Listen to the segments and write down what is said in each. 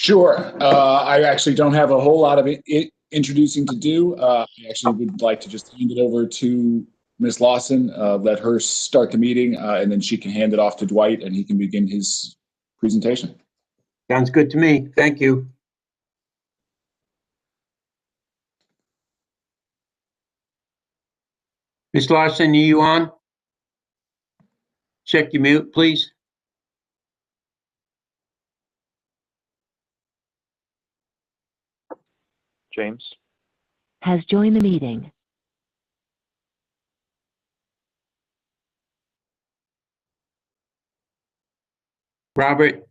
Sure. I actually don't have a whole lot of introducing to do. I actually would like to just hand it over to Ms. Lawson, let her start the meeting, and then she can hand it off to Dwight and he can begin his presentation. Sounds good to me. Thank you. Ms. Lawson, are you on? Check your mute, please. James has joined the meeting. Robert,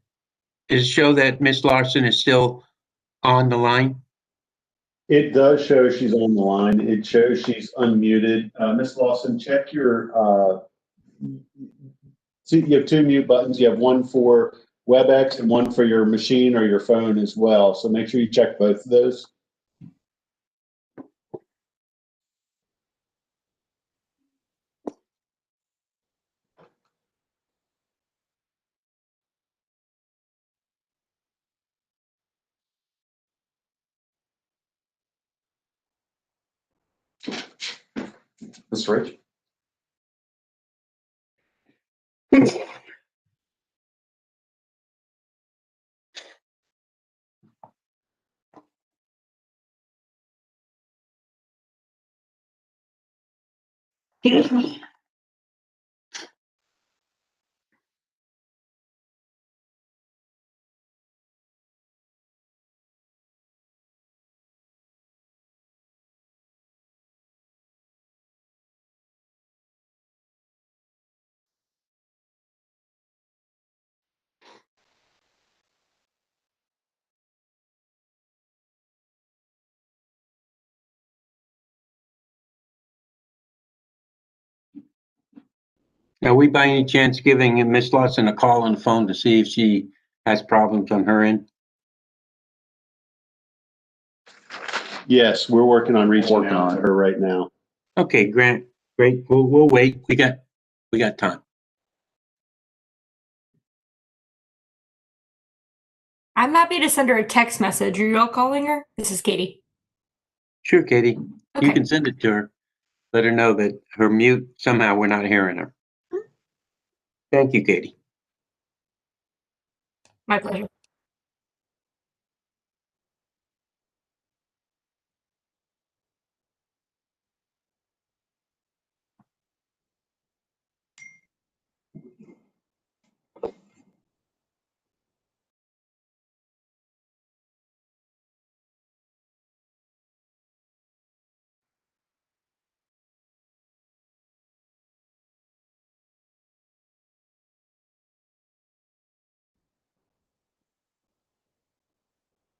does it show that Ms. Larson is still on the line? It does show she's on the line. It shows she's unmuted. Ms. Lawson, check your, see, you have two mute buttons. You have one for WebEx and one for your machine or your phone as well. So make sure you check both of those. Ms. Rich? Are we by any chance giving Ms. Lawson a call on the phone to see if she has problems on her end? Yes, we're working on reaching out to her right now. Okay, Grant, great. We'll wait. We got time. I'm happy to send her a text message. Are you all calling her? This is Katie. Sure, Katie. Okay. You can send it to her. Let her know that her mute, somehow we're not hearing her. Thank you, Katie. My pleasure.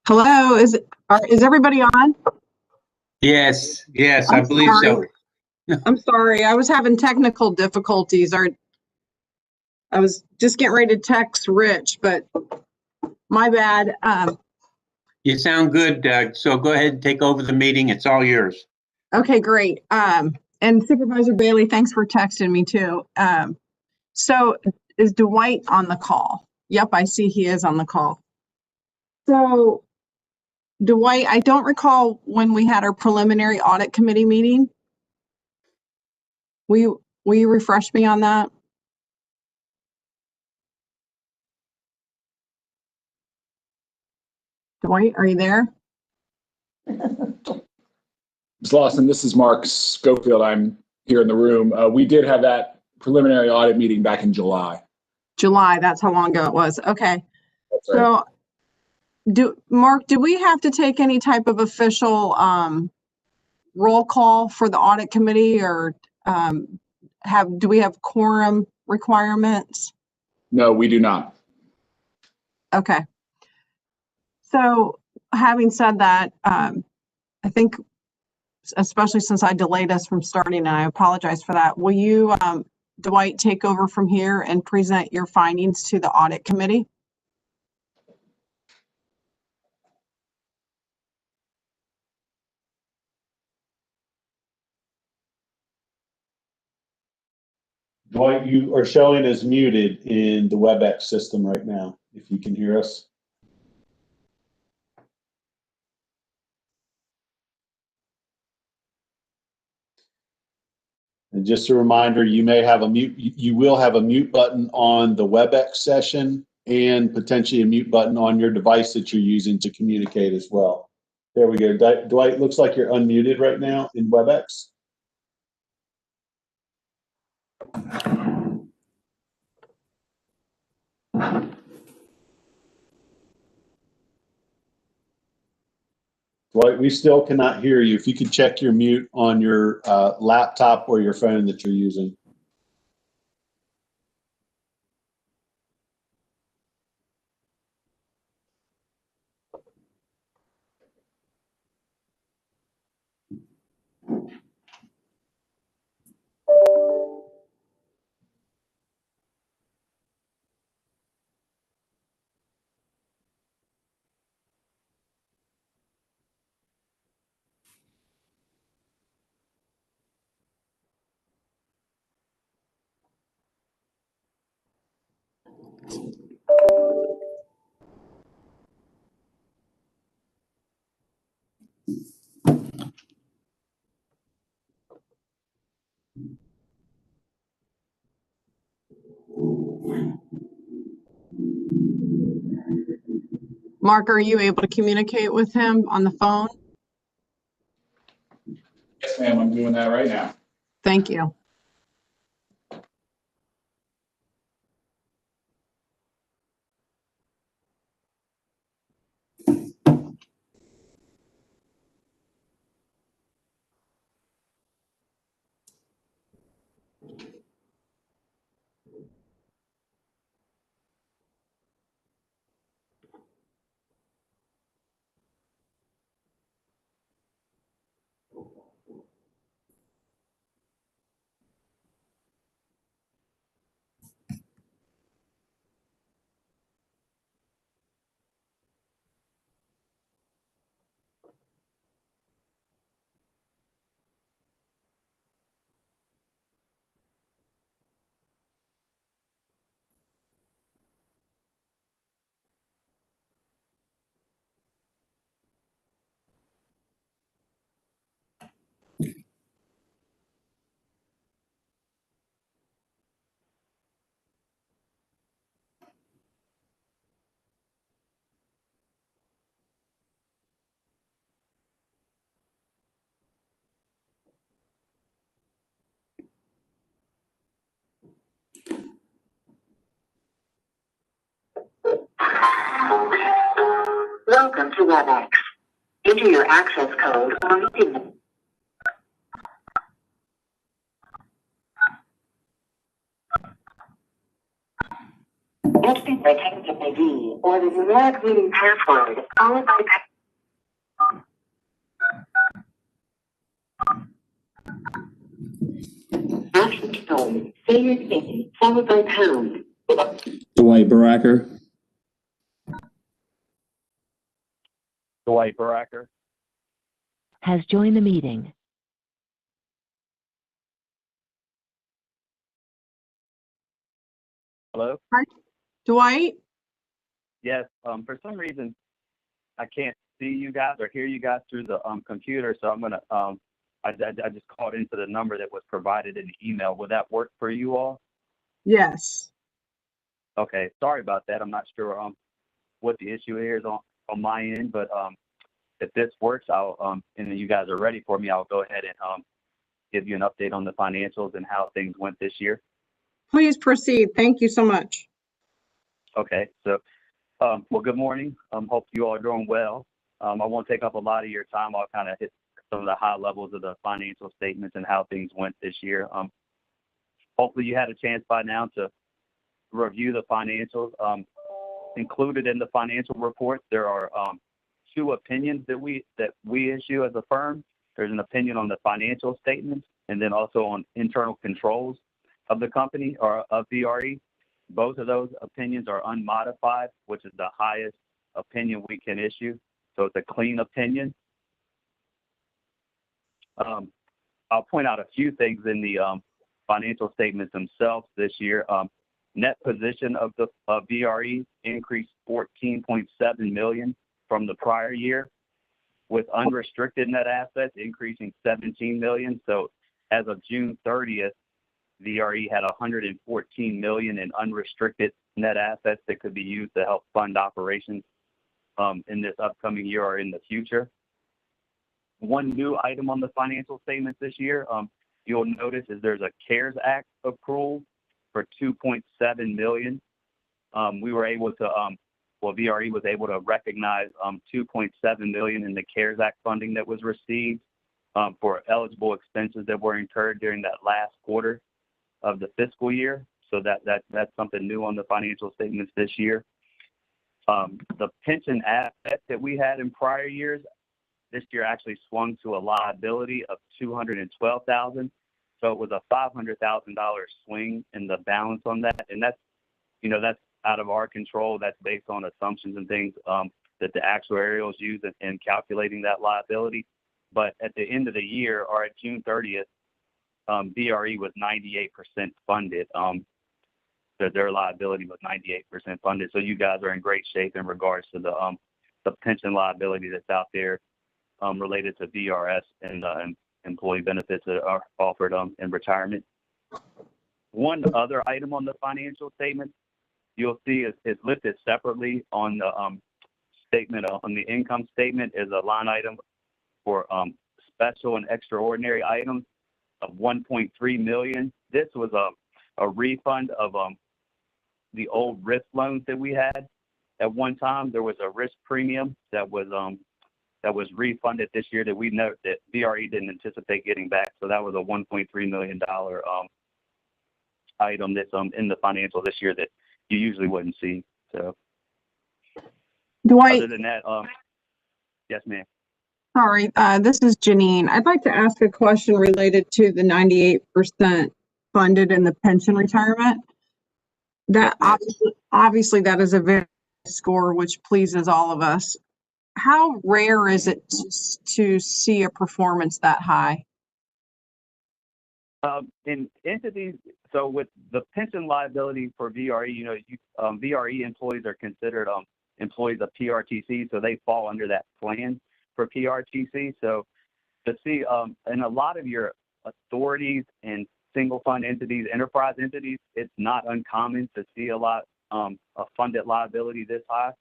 Hello, is everybody on? Yes, I believe so. I'm sorry, I was having technical difficulties. I was just getting ready to text Rich, but my bad. You sound good, so go ahead and take over the meeting. It's all yours. Okay, great. And Supervisor Bailey, thanks for texting me too. So is Dwight on the call? Yep, I see he is on the call. So Dwight, I don't recall when we had our preliminary audit committee meeting. Will you refresh me on that? Dwight, are you there? Ms. Lawson, this is Mark Schofield. I'm here in the room. We did have that preliminary audit meeting back in July. July, that's how long ago it was. Okay. That's right. So Mark, do we have to take any type of official roll call for the audit committee, or do we have quorum requirements? No, we do not. Okay. So having said that, I think, especially since I delayed us from starting, and I apologize for that, will you, Dwight, take over from here and present your findings to the audit committee? Dwight, you are showing as muted in the WebEx system right now, if you can hear us. And just a reminder, you may have a mute, you will have a mute button on the WebEx session and potentially a mute button on your device that you're using to communicate as well. There we go. Dwight, looks like you're unmuted right now in WebEx. Dwight, we still cannot hear you. If you could check your mute on your laptop or your phone that you're using. Mark, are you able to communicate with him on the phone? Yes, ma'am, I'm doing that right now. Thank you. Welcome to WebEx. Enter your access code or meeting. Enter your attendant ID or the numeric meeting password followed by access code, standard pin, followed by pound. Dwight Baracker. Dwight Baracker. Has joined the meeting. Hello? Dwight? Yes, for some reason, I can't see you guys or hear you guys through the computer, so I'm gonna, I just called into the number that was provided in the email. Will that work for you all? Yes. Okay, sorry about that. I'm not sure what the issue is on my end, but if this works, I'll, and you guys are ready for me, I'll go ahead and give you an update on the financials and how things went this year. Please proceed. Thank you so much. Okay, so, well, good morning. Hope you all are doing well. I won't take up a lot of your time. I'll kind of hit some of the high levels of the financial statements and how things went this year. Hopefully you had a chance by now to review the financials. Included in the financial report, there are two opinions that we issue as a firm. There's an opinion on the financial statements and then also on internal controls of the company or of VRE. Both of those opinions are unmodified, which is the highest opinion we can issue. So it's a clean opinion. I'll point out a few things in the financial statements themselves this year. Net position of the VRE increased $14.7 million from the prior year, with unrestricted net assets increasing $17 million. So as of June 30th, VRE had 114 million in unrestricted net assets that could be used to help fund operations in this upcoming year or in the future. One new item on the financial statements this year, you'll notice is there's a CARES Act accrual for 2.7 million. We were able to, VRE was able to recognize 2.7 million in the CARES Act funding that was received for eligible expenses that were incurred during that last quarter of the fiscal year. So that's something new on the financial statements this year. The pension asset that we had in prior years, this year actually swung to a liability of 212,000. So it was a $500,000 swing in the balance on that. And that's, that's out of our control. That's based on assumptions and things that the actuarials use in calculating that liability. But at the end of the year, or at June 30th, VRE was 98% funded. Their liability was 98% funded. So you guys are in great shape in regards to the pension liability that's out there related to VRS and employee benefits that are offered in retirement. One other item on the financial statement you'll see is listed separately on the statement, on the income statement, is a line item for special and extraordinary items of 1.3 million. This was a refund of the old risk loans that we had. At one time, there was a risk premium that was refunded this year that we note that VRE didn't anticipate getting back. So that was a $1.3 million item that's in the financial this year that you usually wouldn't see. So Dwight, other than that, yes, ma'am. sorry, this is Janine. I'd like to ask a question related to the 98% funded in the pension retirement. That obviously that is a very high score, which pleases all of us. How rare is it to see a performance that high? In entities, so with the pension liability for VRE, VRE employees are considered employees of PRTC, so they fall under that plan for PRTC. So to see in a lot of your authorities and single fund entities, enterprise entities, it's not uncommon to see a lot a funded liability this high.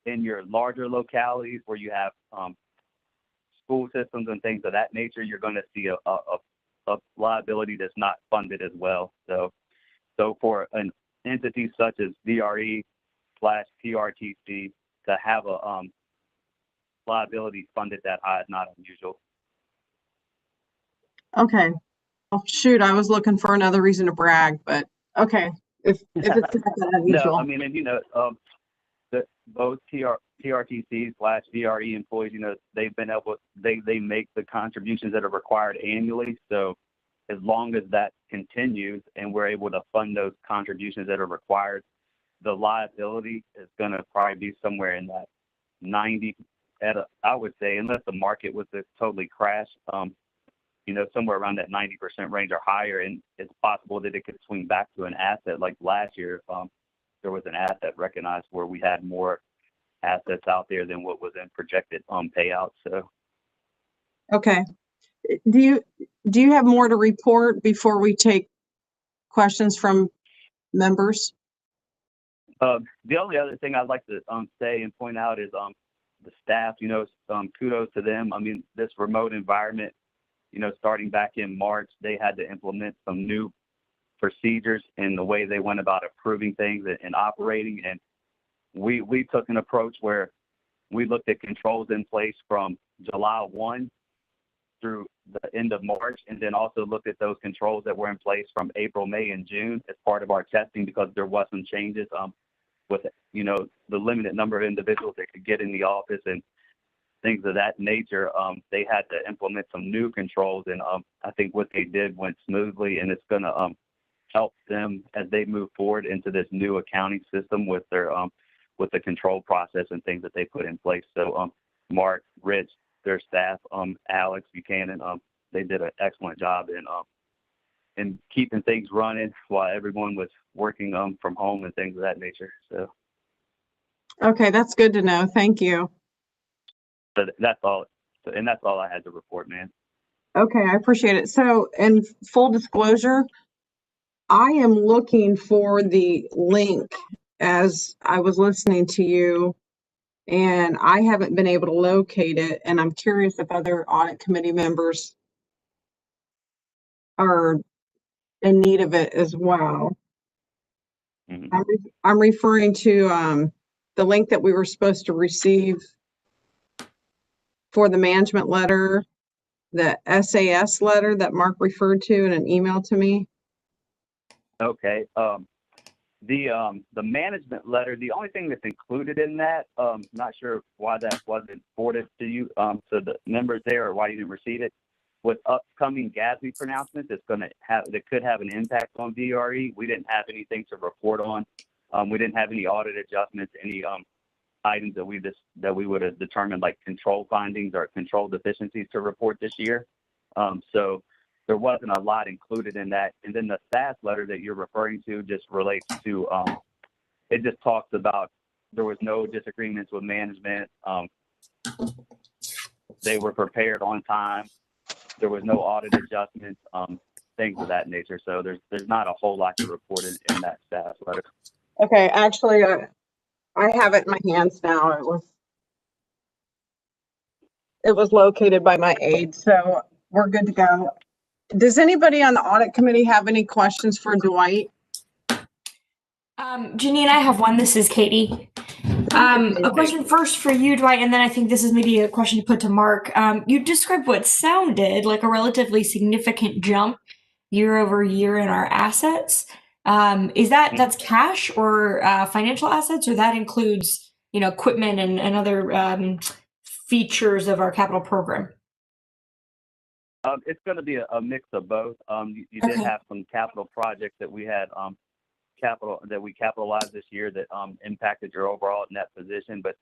In your larger localities where you have school systems and things of that nature, you're going to see a liability that's not funded as well. So for an entity such as VRE/PRTC to have a liability funded that high is not unusual. Okay. Oh, shoot, I was looking for another reason to brag, but okay. If it's not that unusual. No, I mean, and both PRTC/VRE employees, they've been able, they make the contributions that are required annually. So as long as that continues and we're able to fund those contributions that are required, the liability is going to probably be somewhere in that 90, I would say, unless the market was to totally crash, somewhere around that 90% range or higher. And it's possible that it could swing back to an asset like last year. There was an asset recognized where we had more assets out there than what was in projected payouts. So, okay. Do you have more to report before we take questions from members? The only other thing I'd like to say and point out is the staff. Kudos to them. I mean, this remote environment, starting back in March, they had to implement some new procedures in the way they went about approving things and operating. And we took an approach where we looked at controls in place from July 1 through the end of March, and then also looked at those controls that were in place from April, May, and June as part of our testing, because there was some changes with the limited number of individuals that could get in the office and things of that nature. They had to implement some new controls, and I think what they did went smoothly, and it's going to help them as they move forward into this new accounting system with their with the control process and things that they put in place. So Mark, Rich, their staff, Alex Buchanan, they did an excellent job in keeping things running while everyone was working from home and things of that nature. So okay, that's good to know. Thank you. that's all. And that's all I had to report, man. Okay, I appreciate it. So, in full disclosure, I am looking for the link as I was listening to you, and I haven't been able to locate it, and I'm curious if other audit committee members are in need of it as well. Mhm. I'm referring to the link that we were supposed to receive for the management letter, the SAS letter that Mark referred to in an email to me. Okay. The management letter, the only thing that's included in that, not sure why that wasn't forwarded to you, to the members there, or why you didn't receive it, with upcoming GASB pronouncements. That could have an impact on VRE. We didn't have anything to report on. We didn't have any audit adjustments, any items that we would have determined like control findings or control deficiencies to report this year. So there wasn't a lot included in that. And then the SAS letter that you're referring to just relates to, it just talks about there was no disagreements with management. They were prepared on time. There was no audit adjustments, things of that nature. So there's not a whole lot to report in that SAS letter. Okay, actually, I have it in my hands now. It was located by my aide, so we're good to go. Does anybody on the audit committee have any questions for Dwight? Janine, I have one. This is Katie. A question first for you, Dwight, and then I think this is maybe a question to put to Mark. You described what sounded like a relatively significant jump year over year in our assets. Is that's cash or financial assets, or that includes equipment and other features of our capital program? It's going to be a mix of both. You did have some capital projects that we had we capitalized this year that impacted your overall net position, but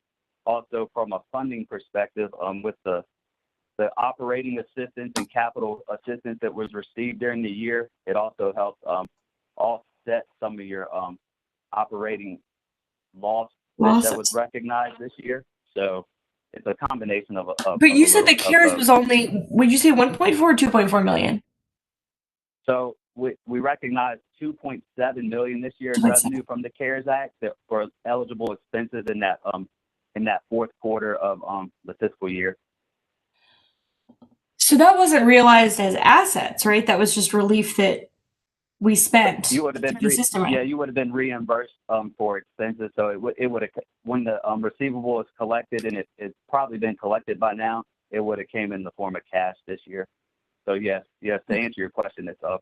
also from a funding perspective, with the operating assistance and capital assistance that was received during the year, it also helped offset some of your operating loss that was recognized this year. So it's a combination of. But you said the CARES was only, would you say 1.4 or 2.4 million? So we recognized 2.7 million this year in revenue from the CARES Act for eligible expenses in that fourth quarter of the fiscal year. So that wasn't realized as assets, right? That was just relief that we spent. You would have been you would have been reimbursed for expenses. So it would have, when the receivable is collected, and it's probably been collected by now, it would have came in the form of cash this year. So yes, to answer your question, it's a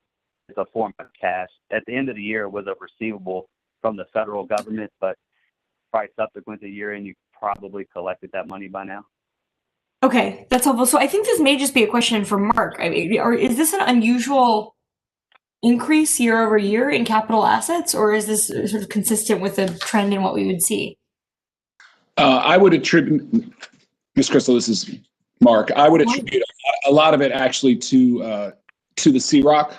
form of cash. At the end of the year, it was a receivable from the federal government, but probably subsequent to year end, you probably collected that money by now. Okay, that's helpful. So I think this may just be a question for Mark. I mean, is this an unusual increase year over year in capital assets, or is this sort of consistent with the trend in what we would see? I would attribute, Ms. Crystal, this is Mark. I would attribute a lot of it actually to the CROC.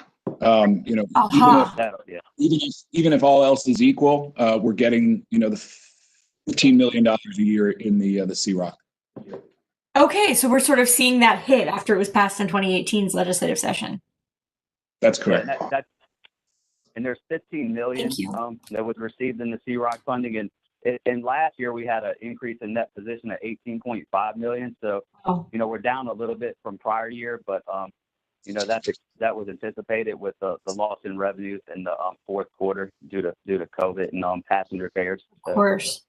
Even if all else is equal, we're getting the $15 million a year in the CROC. Okay, so we're sort of seeing that hit after it was passed in 2018's legislative session. That's correct. And there's 15 million that was received in the CROC funding, and last year we had an increase in net position at 18.5 million. So we're down a little bit from prior year, but that was anticipated with the loss in revenues in the fourth quarter due to COVID and passenger fares. Of course.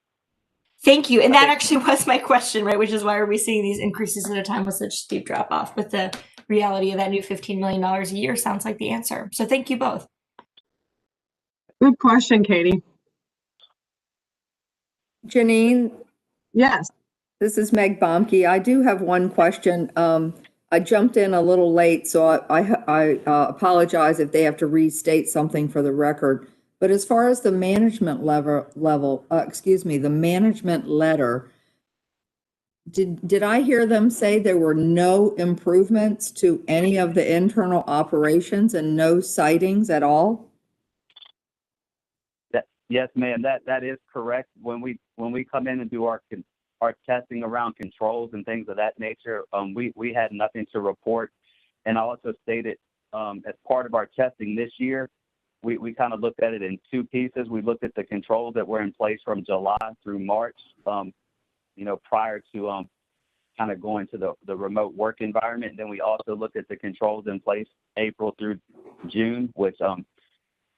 Thank you. And that actually was my question, right? Which is, why are we seeing these increases at a time with such steep drop off? But the reality of that new $15 million a year sounds like the answer. So thank you both. Good question, Katie. Janine? Yes. This is Meg Bomke. I do have one question. I jumped in a little late, so I apologize if they have to restate something for the record. But as far as the management the management letter, did I hear them say there were no improvements to any of the internal operations and no sightings at all? Yes, ma'am. That is correct. When we come in and do our testing around controls and things of that nature, we had nothing to report. And I also stated as part of our testing this year, we kind of looked at it in two pieces. We looked at the controls that were in place from July through March, prior to kind of going to the remote work environment. Then we also looked at the controls in place April through June, which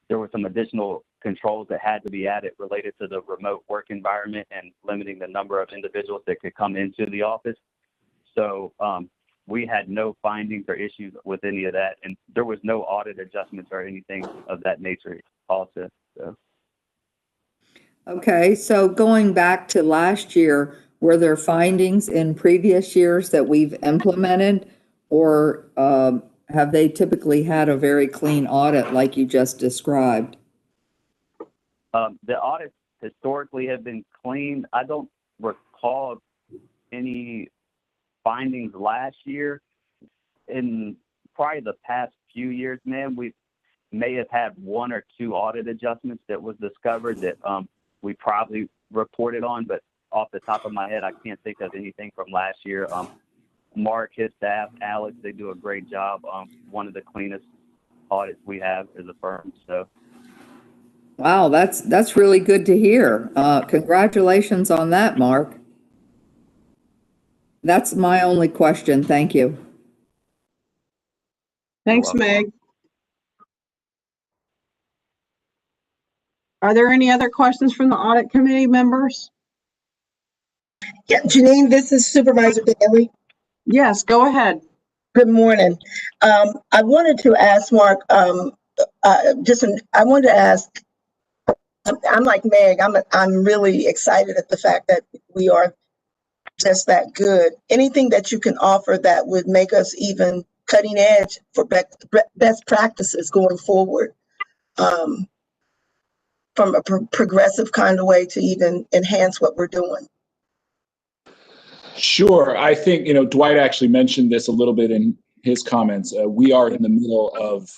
there were some additional controls that had to be added related to the remote work environment and limiting the number of individuals that could come into the office. So we had no findings or issues with any of that, and there was no audit adjustments or anything of that nature also. So. Okay, so going back to last year, were there findings in previous years that we've implemented, or have they typically had a very clean audit like you just described? The audits historically have been clean. I don't recall any findings last year. In probably the past few years, man, we may have had one or two audit adjustments that was discovered that we probably reported on, but off the top of my head, I can't think of anything from last year. Mark, his staff, Alex, they do a great job. One of the cleanest audits we have as a firm. So. Wow, that's really good to hear. Congratulations on that, Mark. That's my only question. Thank you. Thanks, Meg. Are there any other questions from the audit committee members? Yeah, Janine, this is Supervisor Bailey. Yes, go ahead. Good morning. I wanted to ask Mark, I wanted to ask, I'm like Meg, I'm really excited at the fact that we are just that good. Anything that you can offer that would make us even cutting edge for best practices going forward, from a progressive kind of way to even enhance what we're doing. Sure. I think, Dwight actually mentioned this a little bit in his comments. We are in the middle of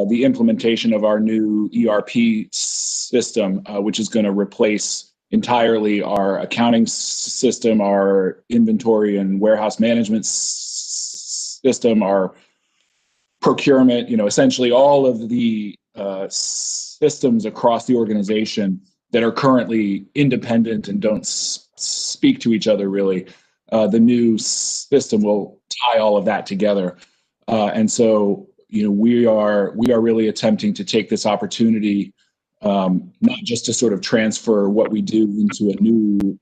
the implementation of our new ERP system, which is going to replace entirely our accounting system, our inventory and warehouse management system, our procurement, essentially all of the systems across the organization that are currently independent and don't speak to each other really. The new system will tie all of that together. And so, we are really attempting to take this opportunity, not just to sort of transfer what we do into a new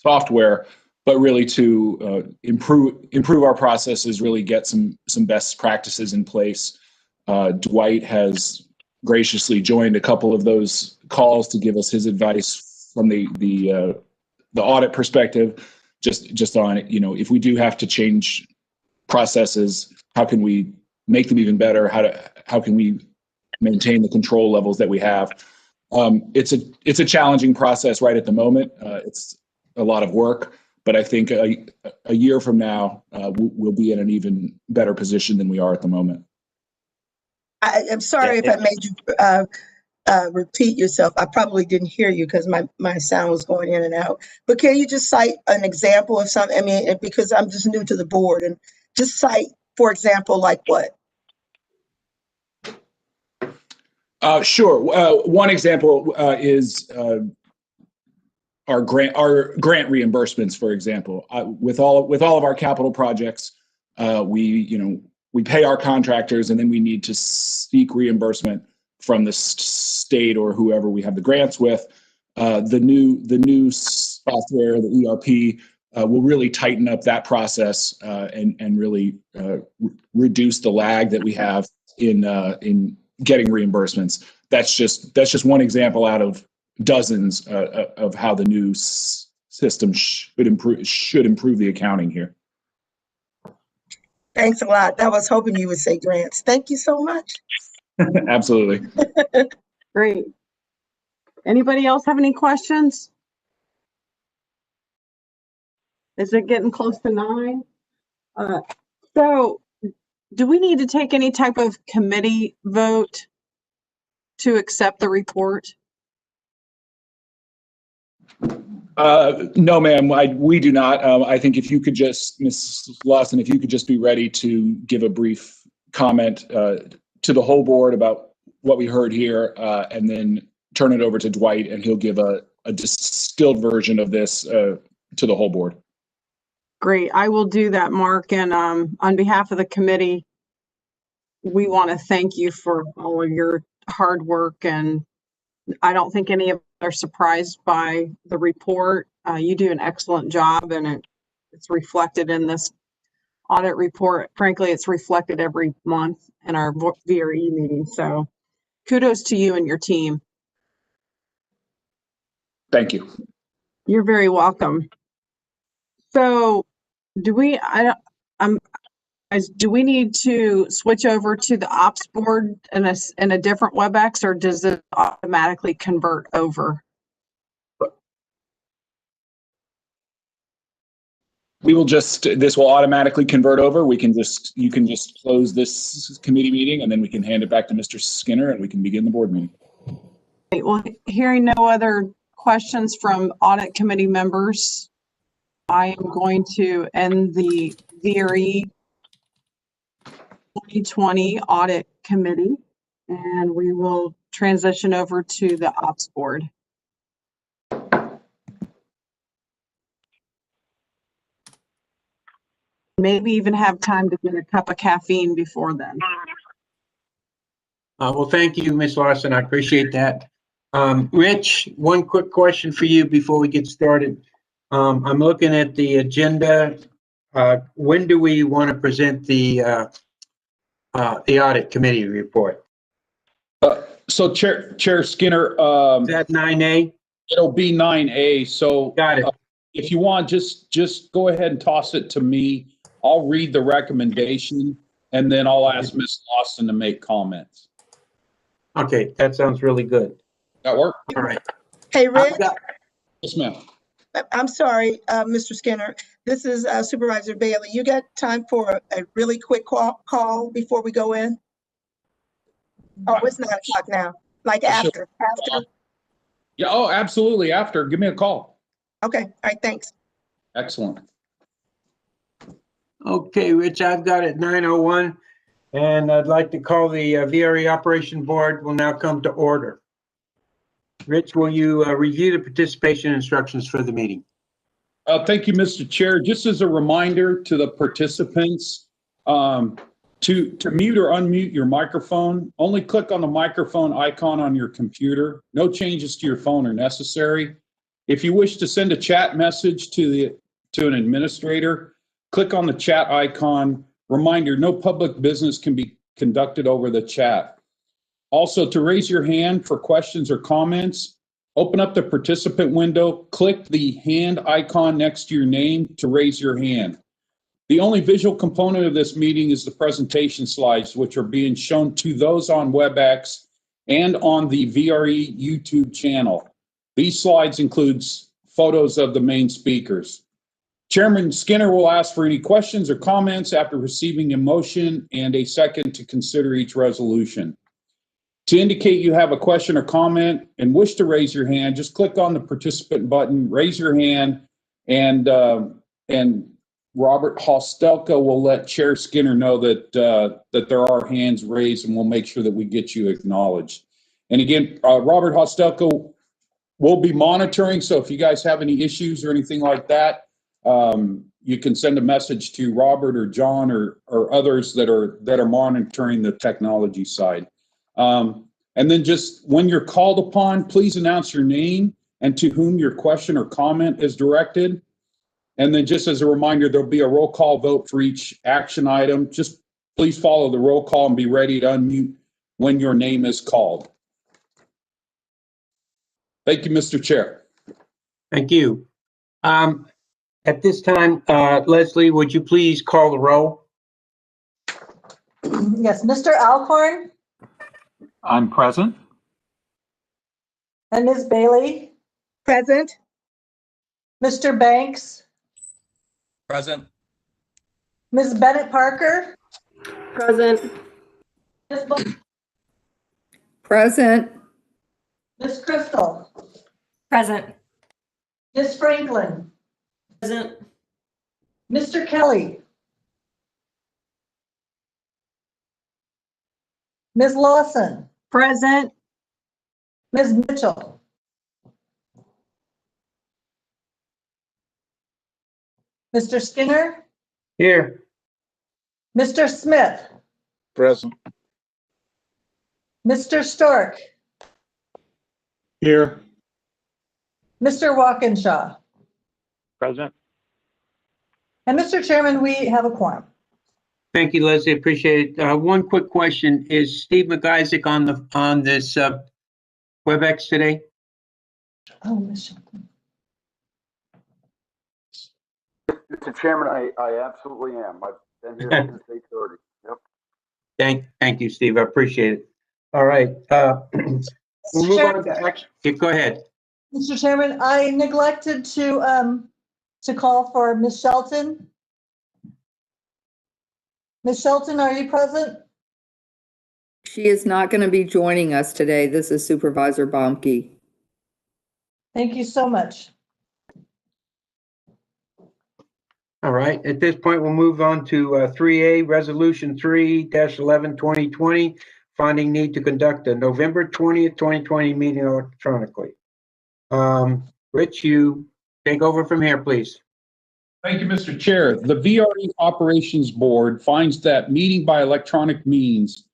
software, but really to improve our processes, really get some best practices in place. Dwight has graciously joined a couple of those calls to give us his advice from the audit perspective, just on, if we do have to change processes, how can we make them even better? How can we maintain the control levels that we have? It's a challenging process right at the moment. It's a lot of work, but I think a year from now, we'll be in an even better position than we are at the moment. I'm sorry if I made you repeat yourself. I probably didn't hear you because my sound was going in and out. But can you just cite an example of something? I mean, because I'm just new to the board, and just cite, for example, like what? Sure. One example is our grant reimbursements, for example. With all of our capital projects, we pay our contractors, and then we need to seek reimbursement from the state or whoever we have the grants with. The new software, the ERP, will really tighten up that process and really reduce the lag that we have in getting reimbursements. That's just one example out of dozens of how the new system should improve the accounting here. Thanks a lot. I was hoping you would say grants. Thank you so much. Absolutely. Great. Anybody else have any questions? Is it getting close to 9? So do we need to take any type of committee vote to accept the report? No, ma'am, we do not. I think if you could just, Ms. Lawson, if you could just be ready to give a brief comment to the whole board about what we heard here, and then turn it over to Dwight, and he'll give a distilled version of this to the whole board. Great, I will do that, Mark. And on behalf of the committee, we want to thank you for all of your hard work. And I don't think any of us are surprised by the report. You do an excellent job, and it's reflected in this audit report. Frankly, it's reflected every month in our VRE meeting. So kudos to you and your team. Thank you. You're very welcome. So do we need to switch over to the ops board in a different WebEx, or does it automatically convert over? This will automatically convert over. You can just close this committee meeting, and then we can hand it back to Mr. Skinner, and we can begin the board meeting. Well, hearing no other questions from audit committee members, I am going to end the VRE 2020 audit committee, and we will transition over to the ops board. Maybe even have time to get a cup of caffeine before then. Well, thank you, Ms. Lawson. I appreciate that. Rich, one quick question for you before we get started. I'm looking at the agenda. When do we want to present the audit committee report? So Chair Skinner, Is that 9A? it'll be 9A. So Got it. if you want, just go ahead and toss it to me. I'll read the recommendation, and then I'll ask Ms. Lawson to make comments. Okay, that sounds really good. That work? All right. Hey, Rich, Yes, ma'am. I'm sorry, Mr. Skinner. This is Supervisor Bailey. You got time for a really quick call before we go in? Oh, it's 9 o'clock now, like after. Yeah, oh, absolutely. After, give me a call. Okay, all right, thanks. Excellent. Okay, Rich, I've got it 9:01, and I'd like to call the VRE Operation Board will now come to order. Rich, will you review the participation instructions for the meeting? Thank you, Mr. Chair. Just as a reminder to the participants, to mute or unmute your microphone, only click on the microphone icon on your computer. No changes to your phone are necessary. If you wish to send a chat message to an administrator, click on the chat icon. Reminder, no public business can be conducted over the chat. Also, to raise your hand for questions or comments, open up the participant window, click the hand icon next to your name to raise your hand. The only visual component of this meeting is the presentation slides, which are being shown to those on WebEx and on the VRE YouTube channel. These slides include photos of the main speakers. Chairman Skinner will ask for any questions or comments after receiving a motion and a second to consider each resolution. To indicate you have a question or comment and wish to raise your hand, just click on the participant button, raise your hand, and Robert Hostelka will let Chair Skinner know that there are hands raised, and we'll make sure that we get you acknowledged. And again, Robert Hostelka will be monitoring, so if you guys have any issues or anything like that, you can send a message to Robert or John or others that are monitoring the technology side. And then just when you're called upon, please announce your name and to whom your question or comment is directed. And then just as a reminder, there'll be a roll call vote for each action item. Just please follow the roll call and be ready to unmute when your name is called. Thank you, Mr. Chair. Thank you. At this time, Leslie, would you please call the roll? Yes, Mr. Alcorn I'm present. and Ms. Bailey, Present? Mr. Banks, Present. Ms. Bennett Parker, Present. Ms. Bo- Present. Ms. Crystal. Present. Ms. Franklin, Present. Mr. Kelly, Ms. Lawson, Present. Ms. Mitchell, Mr. Skinner, Here. Mr. Smith, Present. Mr. Stork, Here. Mr. Walkinshaw. Present. And Mr. Chairman, we have a quorum. Thank you, Leslie. Appreciate it. One quick question. Is Steve McIsaac on this WebEx today? Oh, Ms. Shelton. Mr. Chairman, I absolutely am. I've been here since 8:30. Yep. Thank you, Steve. I appreciate it. All right. We'll move on to action. Yeah, go ahead. Mr. Chairman, I neglected to call for Ms. Shelton. Ms. Shelton, are you present? She is not going to be joining us today. This is Supervisor Bomke. Thank you so much. All right. At this point, we'll move on to 3A, Resolution 3-11-2020, finding need to conduct a November 20th, 2020 meeting electronically. Rich, you take over from here, please. Thank you, Mr. Chair. The VRE Operations Board finds that meeting by electronic means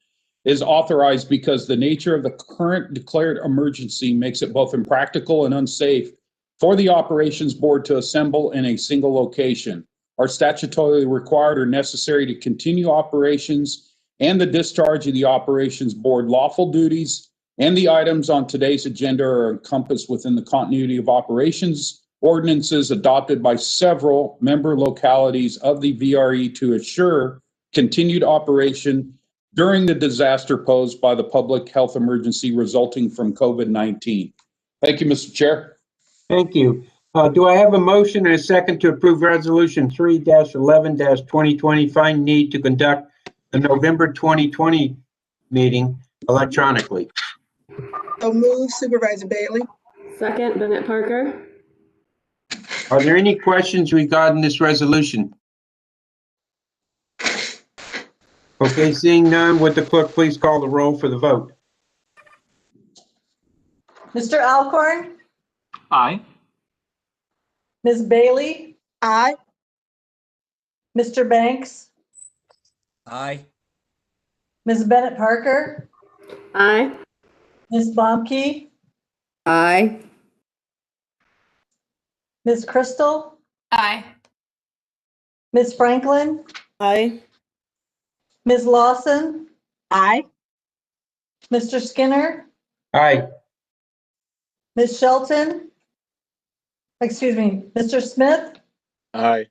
is authorized because the nature of the current declared emergency makes it both impractical and unsafe for the Operations Board to assemble in a single location, are statutorily required or necessary to continue operations and the discharge of the Operations Board lawful duties, and the items on today's agenda are encompassed within the continuity of operations ordinances adopted by several member localities of the VRE to assure continued operation during the disaster posed by the public health emergency resulting from COVID-19. Thank you, Mr. Chair. Thank you. Do I have a motion and a second to approve Resolution 3-11-2020, find need to conduct the November 2020 meeting electronically? So move, Supervisor Bailey. Second, Bennett Parker. Are there any questions regarding this resolution? Okay, seeing none, would the clerk please call the roll for the vote? Mr. Alcorn, Aye. Ms. Bailey, Aye. Mr. Banks, Aye. Ms. Bennett Parker, Aye. Ms. Bomke, Aye. Ms. Crystal, Aye. Ms. Franklin, Aye. Ms. Lawson, Aye. Mr. Skinner, Aye. Ms. Shelton, excuse me, Mr. Smith, Aye.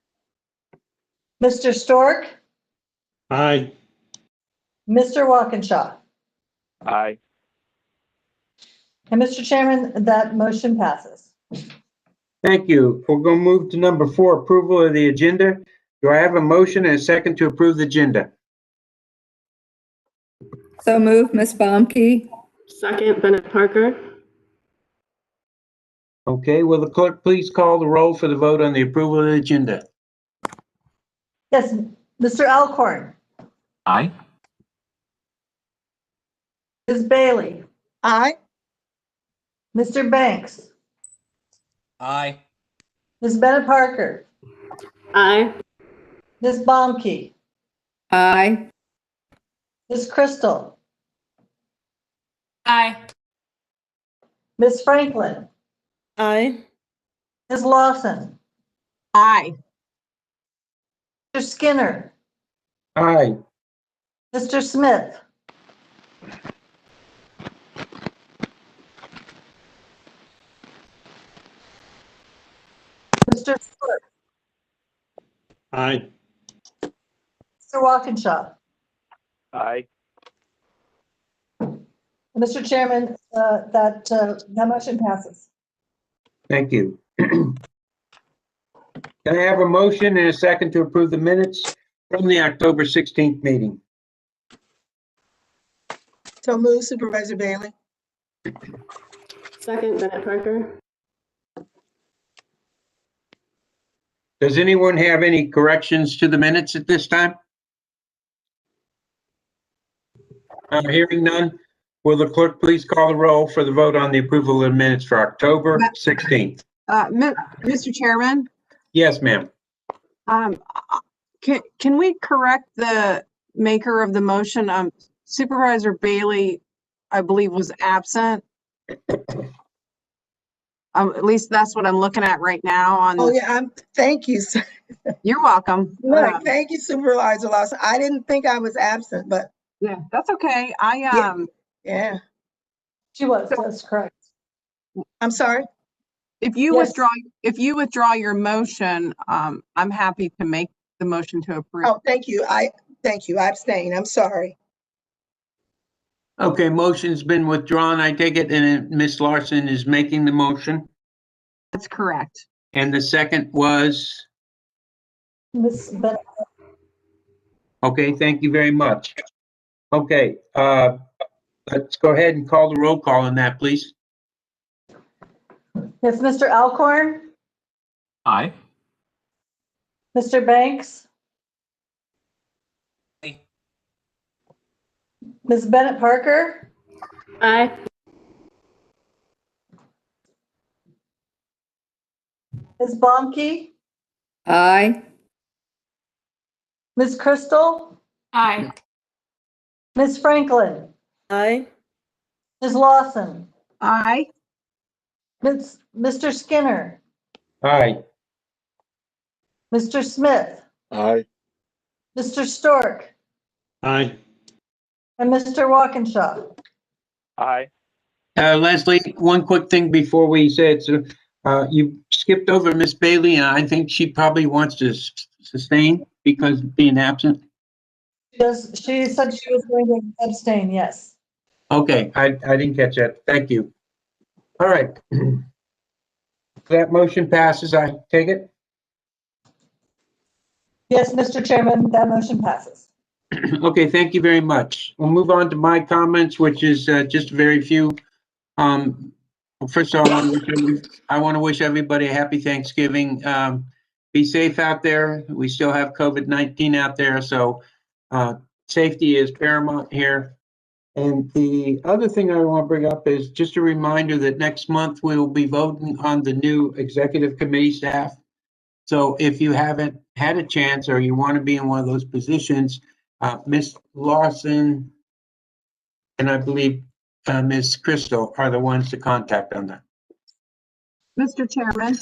Mr. Stork, Aye. Mr. Walkinshaw. Aye. And Mr. Chairman, that motion passes. Thank you. We're going to move to number 4, approval of the agenda. Do I have a motion and a second to approve the agenda? So move, Ms. Bomke. Second, Bennett Parker. Okay, will the clerk please call the roll for the vote on the approval of the agenda? Yes, Mr. Alcorn, Aye. Ms. Bailey, Aye. Mr. Banks, Aye. Ms. Bennett Parker, Aye. Ms. Bomke, Aye. Ms. Crystal, Aye. Ms. Franklin, Aye. Ms. Lawson, Aye. Mr. Skinner, Aye. Mr. Smith, Mr. Stewart, Aye. Mr. Walkinshaw. Aye. Mr. Chairman, that motion passes. Thank you. Can I have a motion and a second to approve the minutes from the October 16th meeting? So move, Supervisor Bailey. Second, Bennett Parker. Does anyone have any corrections to the minutes at this time? Hearing none, will the clerk please call the roll for the vote on the approval of the minutes for October 16th? Mr. Chairman, Yes, ma'am. can we correct the maker of the motion? Supervisor Bailey, I believe, was absent. At least that's what I'm looking at right now on. Oh, yeah, thank you. You're welcome. Look, thank you, Supervisor Lawson. I didn't think I was absent, but. Yeah, that's okay. Yeah. She was, that's correct. I'm sorry? If you Yes. withdraw your motion, I'm happy to make the motion to approve. Oh, thank you. I abstain. I'm sorry. Okay, motion's been withdrawn. I take it, and Ms. Larson is making the motion. That's correct. And the second was, Miss Bennett. okay, thank you very much. Okay, let's go ahead and call the roll call on that, please. Yes, Mr. Alcorn, Aye. Mr. Banks, Aye. Ms. Bennett Parker, Aye. Ms. Bomke, Aye. Ms. Crystal, Aye. Ms. Franklin, Aye. Ms. Lawson, Aye. Mr. Skinner, Aye. Mr. Smith, Aye. Mr. Stork, Aye. and Mr. Walkinshaw. Aye. Leslie, one quick thing before we say it. So, you skipped over Miss Bailey, and I think she probably wants to sustain because of being absent. She said she was going to abstain, yes. Okay, I didn't catch that. Thank you. All right. That motion passes, I take it? Yes, Mr. Chairman, that motion passes. Okay, thank you very much. We'll move on to my comments, which is just very few. First of all, I want to wish everybody a happy Thanksgiving. Be safe out there. We still have COVID-19 out there, so safety is paramount here. And the other thing I want to bring up is just a reminder that next month we will be voting on the new executive committee staff. So if you haven't had a chance or you want to be in one of those positions, Ms. Lawson and I believe Ms. Crystal are the ones to contact on that. Mr. Chairman,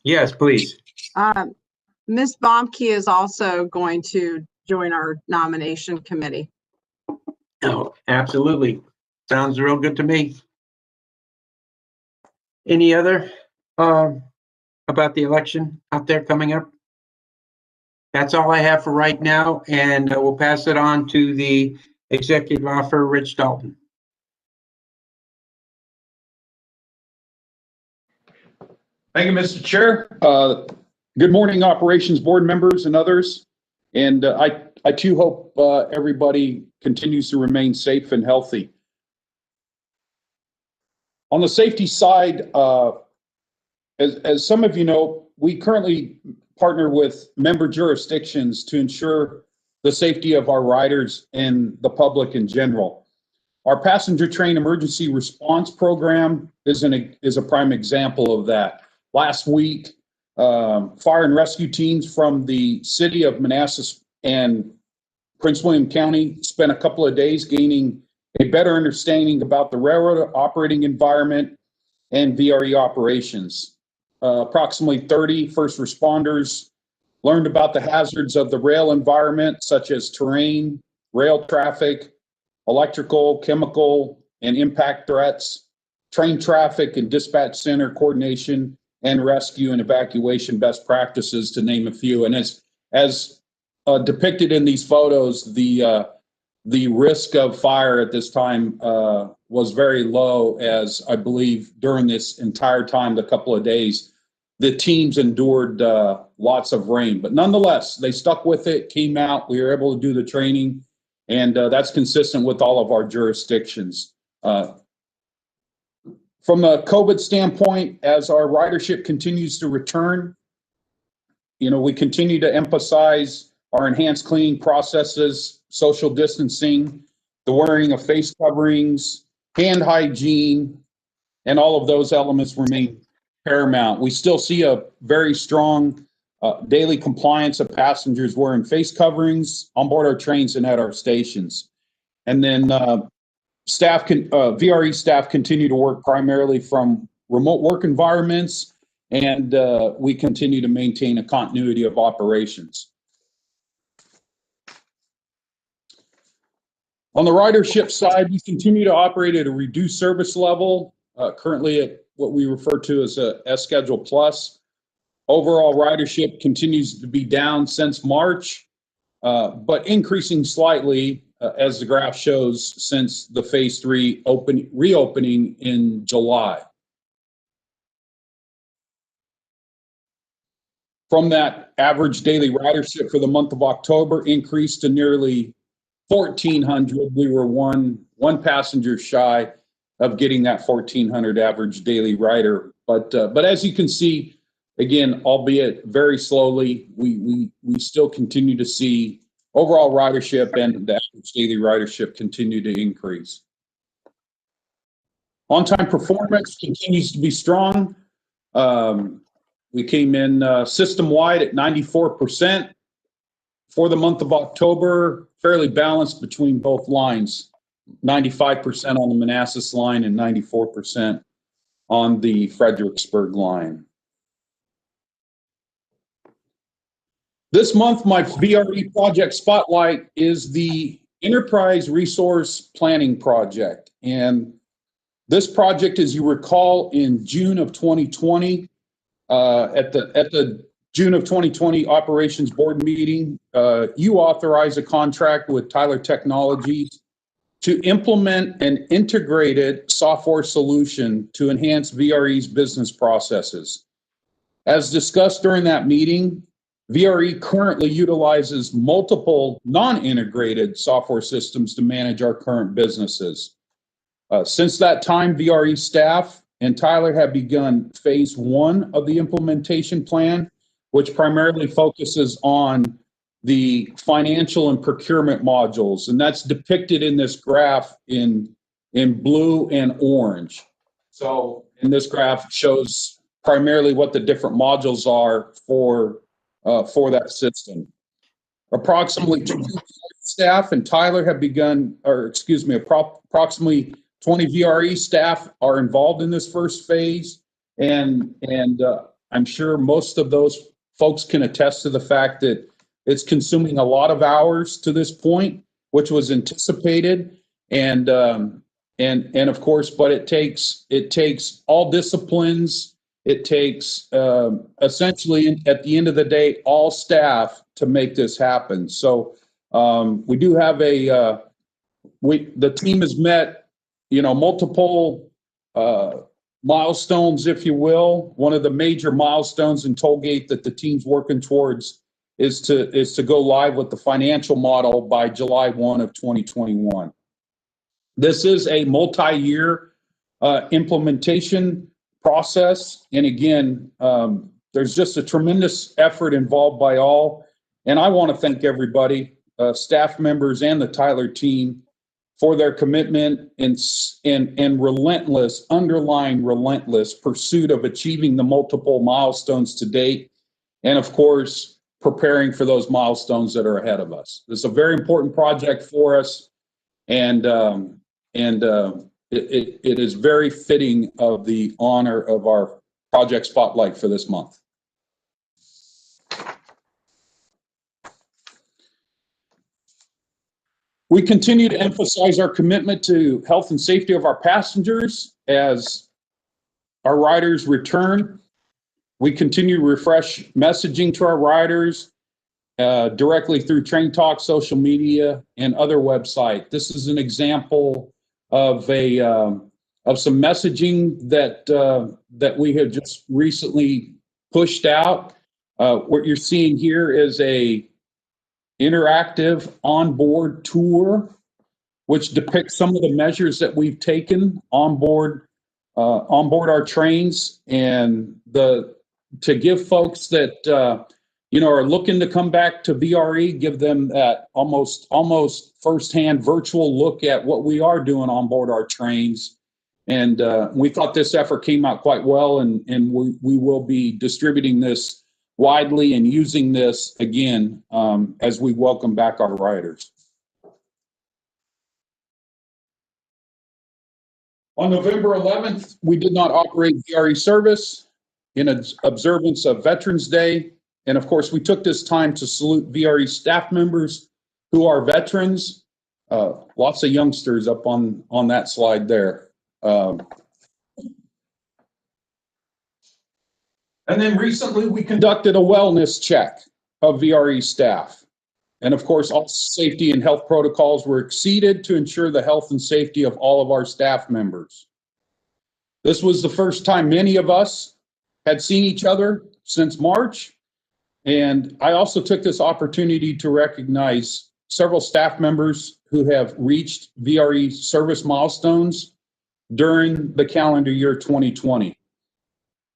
Yes, please. Ms. Bomke is also going to join our nomination committee. Oh, absolutely. Sounds real good to me. Any other about the election out there coming up? That's all I have for right now, and we'll pass it on to the executive officer, Rich Dalton. Thank you, Mr. Chair. Good morning, Operations Board members and others. And I too hope everybody continues to remain safe and healthy. On the safety side, as some of you know, we currently partner with member jurisdictions to ensure the safety of our riders and the public in general. Our passenger train emergency response program is a prime example of that. Last week, fire and rescue teams from the city of Manassas and Prince William County spent a couple of days gaining a better understanding about the railroad operating environment and VRE operations. Approximately 30 first responders learned about the hazards of the rail environment, such as terrain, rail traffic, electrical, chemical, and impact threats, train traffic and dispatch center coordination, and rescue and evacuation best practices, to name a few. And as depicted in these photos, the risk of fire at this time was very low, as I believe during this entire time, the couple of days, the teams endured lots of rain. But nonetheless, they stuck with it, came out, we were able to do the training, and that's consistent with all of our jurisdictions. From a COVID standpoint, as our ridership continues to return, we continue to emphasize our enhanced cleaning processes, social distancing, the wearing of face coverings, hand hygiene, and all of those elements remain paramount. We still see a very strong daily compliance of passengers wearing face coverings on board our trains and at our stations. And then VRE staff continue to work primarily from remote work environments, and we continue to maintain a continuity of operations. On the ridership side, we continue to operate at a reduced service level, currently at what we refer to as a S Schedule Plus. Overall ridership continues to be down since March, but increasing slightly, as the graph shows, since the Phase 3 reopening in July. From that, average daily ridership for the month of October increased to nearly 1,400. We were one passenger shy of getting that 1,400 average daily rider. But as you can see, again, albeit very slowly, we still continue to see overall ridership and the average daily ridership continue to increase. On-time performance continues to be strong. We came in system-wide at 94%. For the month of October, fairly balanced between both lines, 95% on the Manassas line and 94% on the Fredericksburg line. This month, my VRE project spotlight is the Enterprise Resource Planning Project. And this project, as you recall, in June of 2020, at the June of 2020 operations board meeting, you authorized a contract with Tyler Technologies to implement an integrated software solution to enhance VRE's business processes. As discussed during that meeting, VRE currently utilizes multiple non-integrated software systems to manage our current businesses. Since that time, VRE staff and Tyler have begun Phase 1 of the implementation plan, which primarily focuses on the financial and procurement modules. And that's depicted in this graph in blue and orange. So, and this graph shows primarily what the different modules are for that system. Approximately 2 staff and Tyler have begun, approximately 20 VRE staff are involved in this first phase. And I'm sure most of those folks can attest to the fact that it's consuming a lot of hours to this point, which was anticipated. And of course, but it takes all disciplines. It takes essentially, at the end of the day, all staff to make this happen. So we do have the team has met, multiple milestones, if you will. One of the major milestones in Tollgate that the team's working towards is to go live with the financial model by July 1 of 2021. This is a multi-year implementation process. And again, there's just a tremendous effort involved by all. And I want to thank everybody, staff members and the Tyler team, for their commitment and relentless, underlying relentless pursuit of achieving the multiple milestones to date. And of course, preparing for those milestones that are ahead of us. This is a very important project for us. And it is very fitting of the honor of our project spotlight for this month. We continue to emphasize our commitment to health and safety of our passengers as our riders return. We continue to refresh messaging to our riders directly through Train Talk, social media, and other websites. This is an example of some messaging that we have just recently pushed out. What you're seeing here is a interactive onboard tour, which depicts some of the measures that we've taken on board our trains, and to give folks that are looking to come back to VRE, give them that almost firsthand virtual look at what we are doing on board our trains. And we thought this effort came out quite well, and we will be distributing this widely and using this again as we welcome back our riders. On November 11th, we did not operate VRE service in observance of Veterans Day. And of course, we took this time to salute VRE staff members who are veterans. Lots of youngsters up on that slide there. And then recently, we conducted a wellness check of VRE staff. And of course, all safety and health protocols were exceeded to ensure the health and safety of all of our staff members. This was the first time many of us had seen each other since March. And I also took this opportunity to recognize several staff members who have reached VRE service milestones during the calendar year 2020.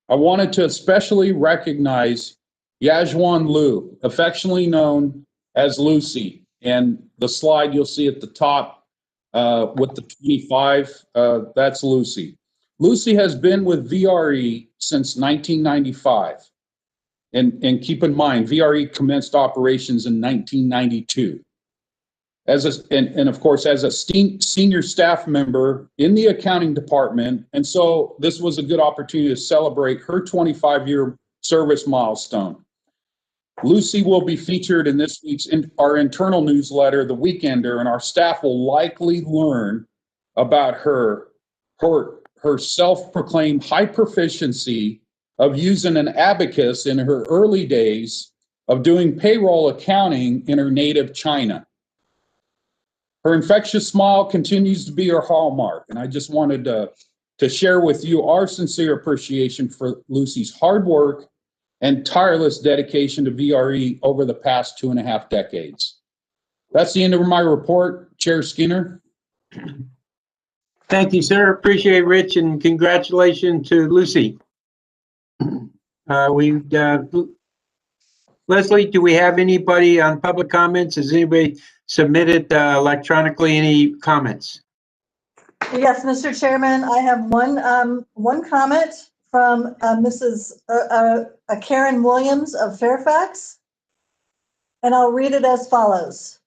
I wanted to especially recognize Yajwan Liu, affectionately known as Lucy. And the slide you'll see at the top with the 25, that's Lucy. Lucy has been with VRE since 1995. And keep in mind, VRE commenced operations in 1992. And of course, as a senior staff member in the accounting department. And so this was a good opportunity to celebrate her 25-year service milestone. Lucy will be featured in this week's our internal newsletter, The Weekender, and our staff will likely learn about her self-proclaimed high proficiency of using an abacus in her early days of doing payroll accounting in her native China. Her infectious smile continues to be her hallmark, and I just wanted to share with you our sincere appreciation for Lucy's hard work and tireless dedication to VRE over the past 2.5 decades. That's the end of my report. Chair Skinner. Thank you, sir. Appreciate it, Rich, and congratulations to Lucy. Leslie, do we have anybody on public comments? Has anybody submitted electronically any comments? Yes, Mr. Chairman, I have one comment from Mrs. Karen Williams of Fairfax, and I'll read it as follows.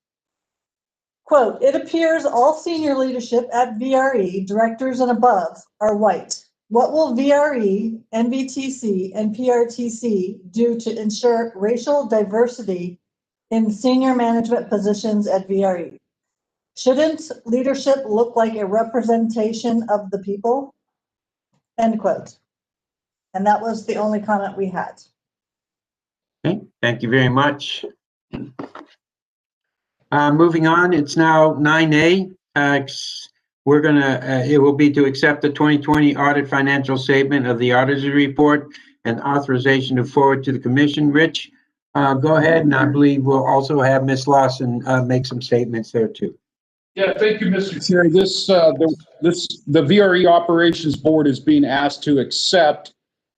Quote, it appears all senior leadership at VRE, directors and above, are white. What will VRE, NVTC, and PRTC do to ensure racial diversity in senior management positions at VRE? Shouldn't leadership look like a representation of the people? End quote. And that was the only comment we had. Okay, thank you very much. Moving on, it's now 9A. It will be to accept the 2020 audit financial statement of the auditor's report and authorization to forward to the commission. Rich, go ahead, and I believe we'll also have Ms. Lawson make some statements there too. Yeah, thank you, Mr. Chair. The VRE Operations Board is being asked to accept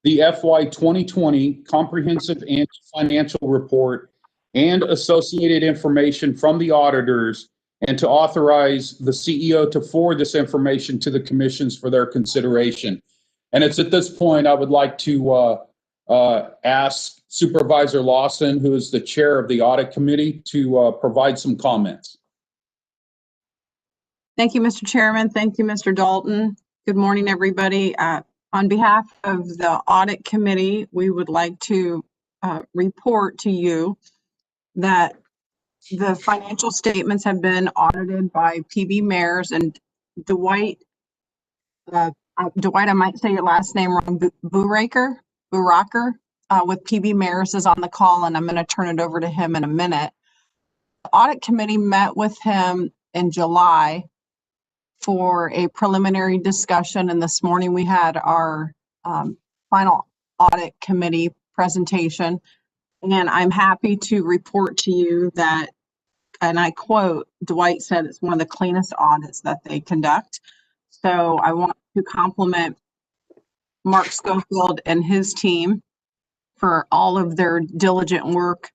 the FY 2020 Comprehensive Annual Financial Report and associated information from the auditors, and to authorize the CEO to forward this information to the commissions for their consideration. And it's at this point I would like to ask Supervisor Lawson, who is the chair of the audit committee, to provide some comments. Thank you, Mr. Chairman. Thank you, Mr. Dalton. Good morning, everybody. On behalf of the audit committee, we would like to report to you that the financial statements have been audited by PB Mayers and Dwight. Dwight, I might say your last name wrong. Buracher with PB Mayers is on the call, and I'm going to turn it over to him in a minute. The audit committee met with him in July for a preliminary discussion, and this morning we had our final audit committee presentation. And I'm happy to report to you that, and I quote, Dwight said it's one of the cleanest audits that they conduct. So I want to compliment Mark Schofield and his team for all of their diligent work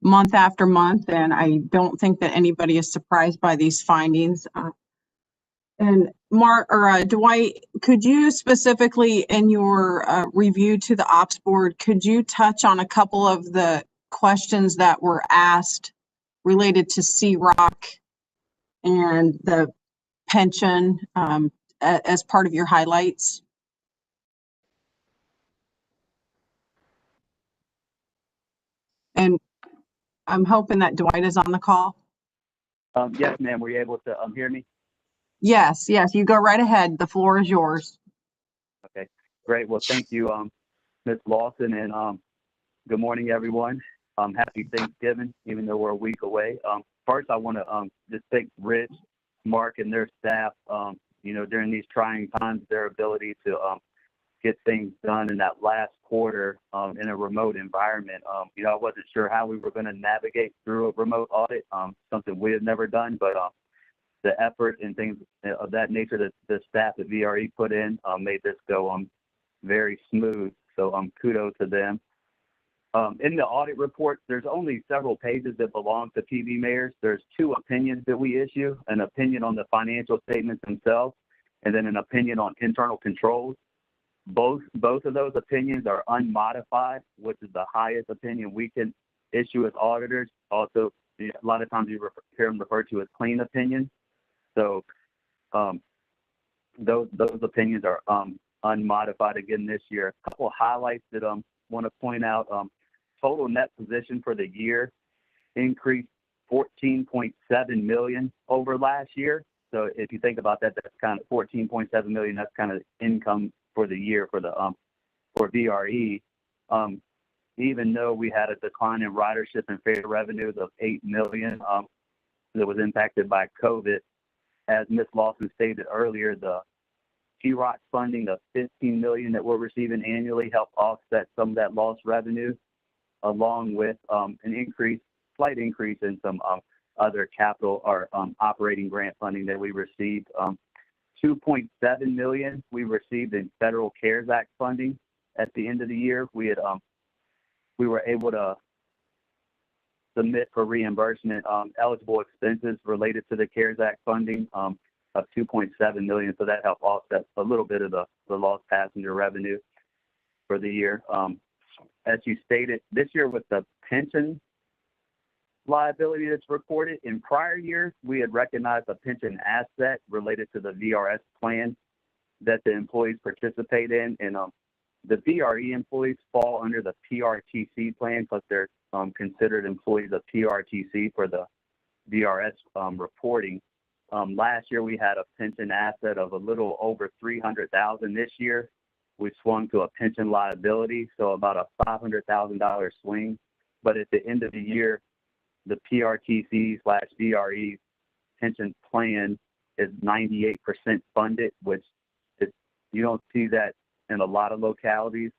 month after month, and I don't think that anybody is surprised by these findings. And Mark or Dwight, could you specifically in your review to the ops board, could you touch on a couple of the questions that were asked related to C-Rock and the pension as part of your highlights? And I'm hoping that Dwight is on the call. Yes, ma'am. Were you able to hear me? Yes, you go right ahead. The floor is yours. Okay, great. Well, thank you, Ms. Lawson, and good morning, everyone. Happy Thanksgiving, even though we're a week away. First, I want to just thank Rich, Mark, and their staff. During these trying times, their ability to get things done in that last quarter in a remote environment. I wasn't sure how we were going to navigate through a remote audit, something we had never done, but the effort and things of that nature that the staff at VRE put in made this go very smooth. So kudos to them. In the audit report, there's only several pages that belong to PV mayors. There's 2 opinions that we issue, an opinion on the financial statements themselves, and then an opinion on internal controls. Both of those opinions are unmodified, which is the highest opinion we can issue as auditors. Also, a lot of times you hear them referred to as clean opinions. So those opinions are unmodified again this year. A couple of highlights that I want to point out. Total net position for the year increased 14.7 million over last year. So if you think about that, that's kind of 14.7 million. That's kind of income for the year for the for VRE. Even though we had a decline in ridership and fare revenues of 8 million that was impacted by COVID, as Ms. Lawson stated earlier, the TROC funding of 15 million that we're receiving annually helped offset some of that lost revenue, along with an slight increase in some other capital or operating grant funding that we received. 2.7 million we received in federal CARES Act funding at the end of the year. We were able to submit for reimbursement eligible expenses related to the CARES Act funding of 2.7 million. So that helped offset a little bit of the lost passenger revenue for the year. As you stated, this year with the pension liability that's reported, in prior years, we had recognized a pension asset related to the VRS plan that the employees participate in. And the VRE employees fall under the PRTC plan because they're considered employees of PRTC for the VRS reporting. Last year, we had a pension asset of a little over 300,000. This year, we swung to a pension liability, so about a $500,000 swing. But at the end of the year, the PRTC/VRE pension plan is 98% funded, which you don't see that in a lot of localities.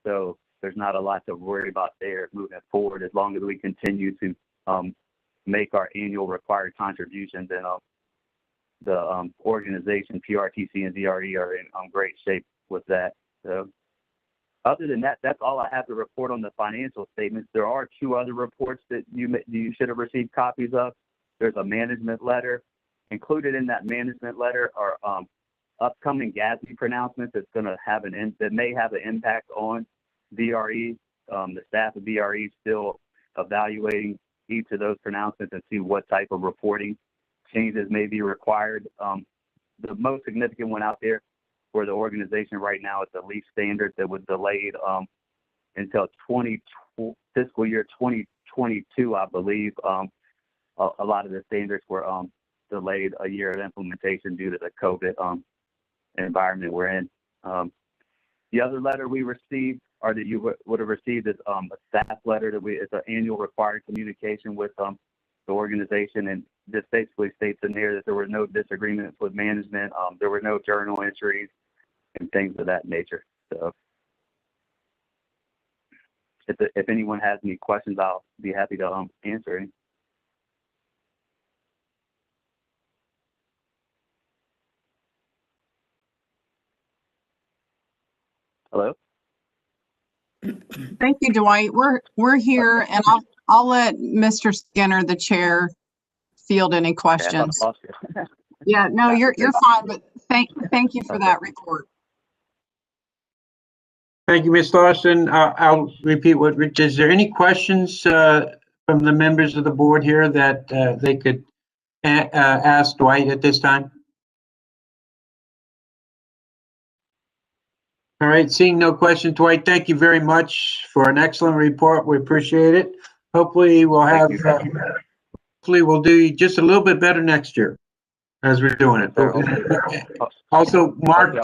So there's not a lot to worry about there moving forward, as long as we continue to make our annual required contributions. And the organization, PRTC and VRE, are in great shape with that. So other than that, that's all I have to report on the financial statements. There are 2 other reports that you should have received copies of. There's a management letter. Included in that management letter are upcoming GASB pronouncements that may have an impact on VRE. The staff of VRE is still evaluating each of those pronouncements and see what type of reporting changes may be required. The most significant one out there for the organization right now is the lease standard that was delayed until fiscal year 2022, I believe. A lot of the standards were delayed a year of implementation due to the COVID environment we're in. The other letter we received, or that you would have received, is a staff letter that it's an annual required communication with the organization, and this basically states in there that there were no disagreements with management, there were no journal entries and things of that nature. So if anyone has any questions, I'll be happy to answer any. Hello? Thank you, Dwight. We're here, and I'll let Mr. Skinner, the chair, field any questions. Yeah, no, you're fine, but thank you for that report. Thank you, Ms. Larson. I'll repeat what Rich, is there any questions from the members of the board here that they could ask Dwight at this time? All right, seeing no questions, Dwight, thank you very much for an excellent report. We appreciate it. Hopefully we'll have, hopefully we'll do just a little bit better next year as we're doing it. Also, Mark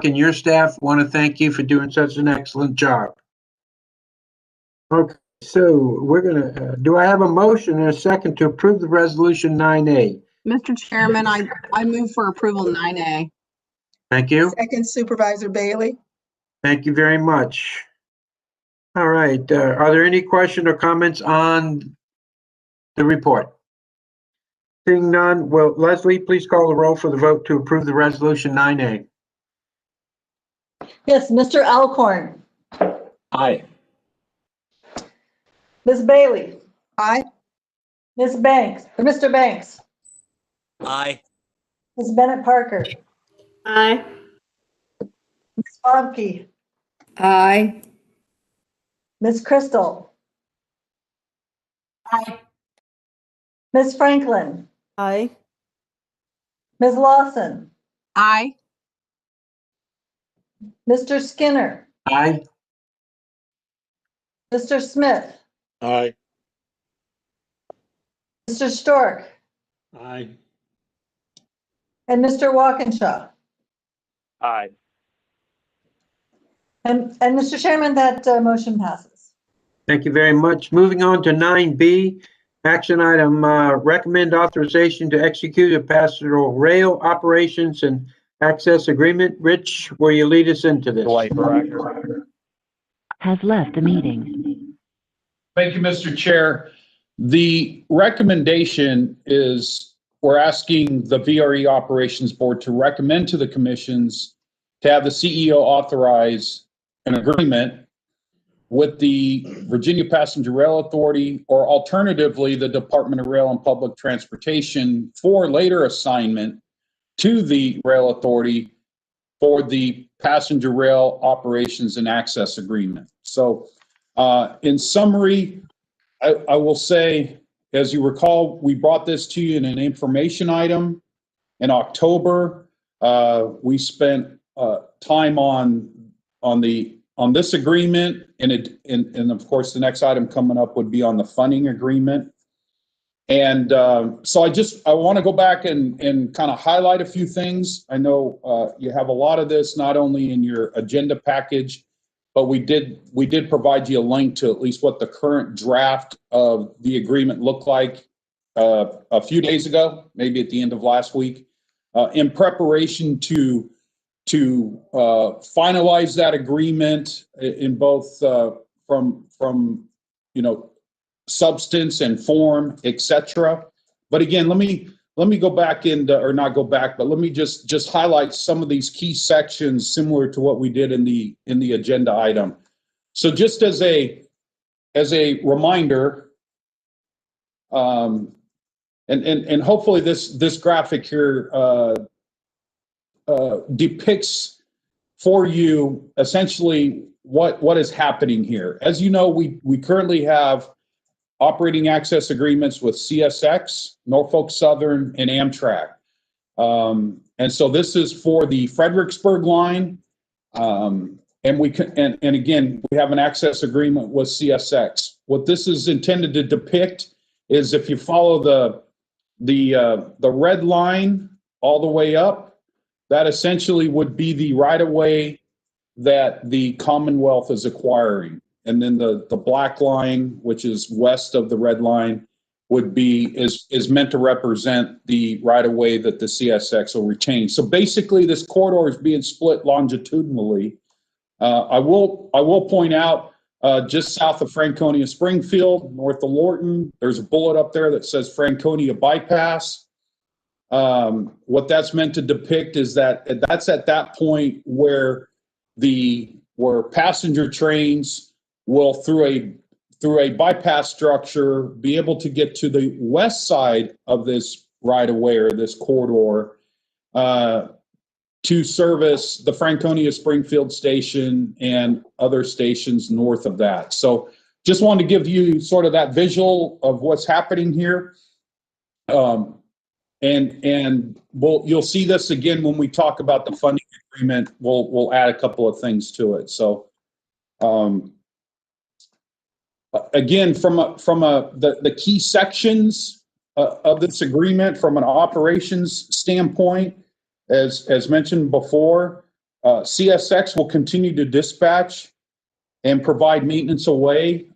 and your staff want to thank you for doing such an excellent job. Okay, so we're gonna, do I have a motion and a second to approve the resolution 9A? Mr. Chairman, I move for approval 9A. Thank you. Second, Supervisor Bailey. Thank you very much. All right, are there any questions or comments on the report? Seeing none, will Leslie please call the roll for the vote to approve the resolution 9A? Yes, Mr. Alcorn, Aye. Ms. Bailey, Aye. Ms. Banks, or Mr. Banks, Aye. Ms. Bennett Parker, Aye. Ms. Bomke, Aye. Ms. Crystal. Aye. Ms. Franklin, Aye. Ms. Lawson, Aye. Mr. Skinner, Aye. Mr. Smith, Aye. Mr. Stork, Aye. and Mr. Walkinshaw. Aye. And Mr. Chairman, that motion passes. Thank you very much. Moving on to 9B, action item, recommend authorization to execute a passenger rail operations and access agreement. Rich, will you lead us into this? Has left the meeting. Thank you, Mr. Chair. The recommendation is we're asking the VRE Operations Board to recommend to the commissions to have the CEO authorize an agreement with the Virginia Passenger Rail Authority, or alternatively, the Department of Rail and Public Transportation, for later assignment to the Rail Authority for the passenger rail operations and access agreement. So in summary, I will say, as you recall, we brought this to you in an information item in October. We spent time on this agreement, and of course, the next item coming up would be on the funding agreement. And so I want to go back and kind of highlight a few things. I know you have a lot of this, not only in your agenda package, but we did provide you a link to at least what the current draft of the agreement looked like a few days ago, maybe at the end of last week, in preparation to finalize that agreement in both from substance and form, etc. But again, let me go back or not go back, but let me just highlight some of these key sections similar to what we did in the agenda item. So just as a reminder, and hopefully this graphic here depicts for you essentially what is happening here. As you know, we currently have operating access agreements with CSX, Norfolk Southern, and Amtrak. And so this is for the Fredericksburg line. And again, we have an access agreement with CSX. What this is intended to depict is, if you follow the red line all the way up, that essentially would be the right-of-way that the Commonwealth is acquiring. And then the black line, which is west of the red line, is meant to represent the right-of-way that the CSX will retain. So basically, this corridor is being split longitudinally. I will point out, just south of Franconia Springfield, north of Lorton, there's a bullet up there that says Franconia Bypass. What that's meant to depict is that that's at that point where the where passenger trains will, through a bypass structure, be able to get to the west side of this right-of-way or this corridor to service the Franconia Springfield station and other stations north of that. So just wanted to give you sort of that visual of what's happening here. And you'll see this again when we talk about the funding agreement. We'll add a couple of things to it. So again, from the key sections of this agreement from an operations standpoint, as mentioned before, CSX will continue to dispatch and provide maintenance away,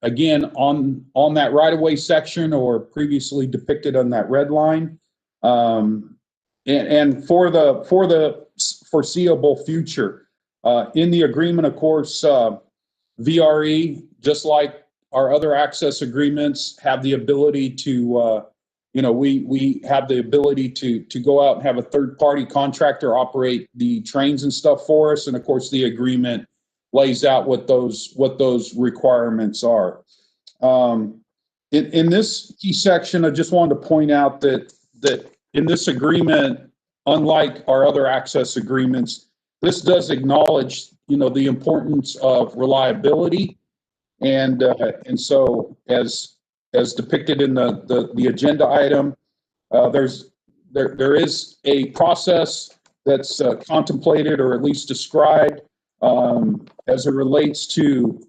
again, on that right-of-way section or previously depicted on that red line. And for the foreseeable future, in the agreement, of course, VRE, just like our other access agreements, have the ability to, we have the ability to go out and have a third-party contractor operate the trains and stuff for us. And of course, the agreement lays out what those requirements are. In this key section, I just wanted to point out that in this agreement, unlike our other access agreements, this does acknowledge, the importance of reliability, and so as depicted in the agenda item, there is a process that's contemplated or at least described as it relates to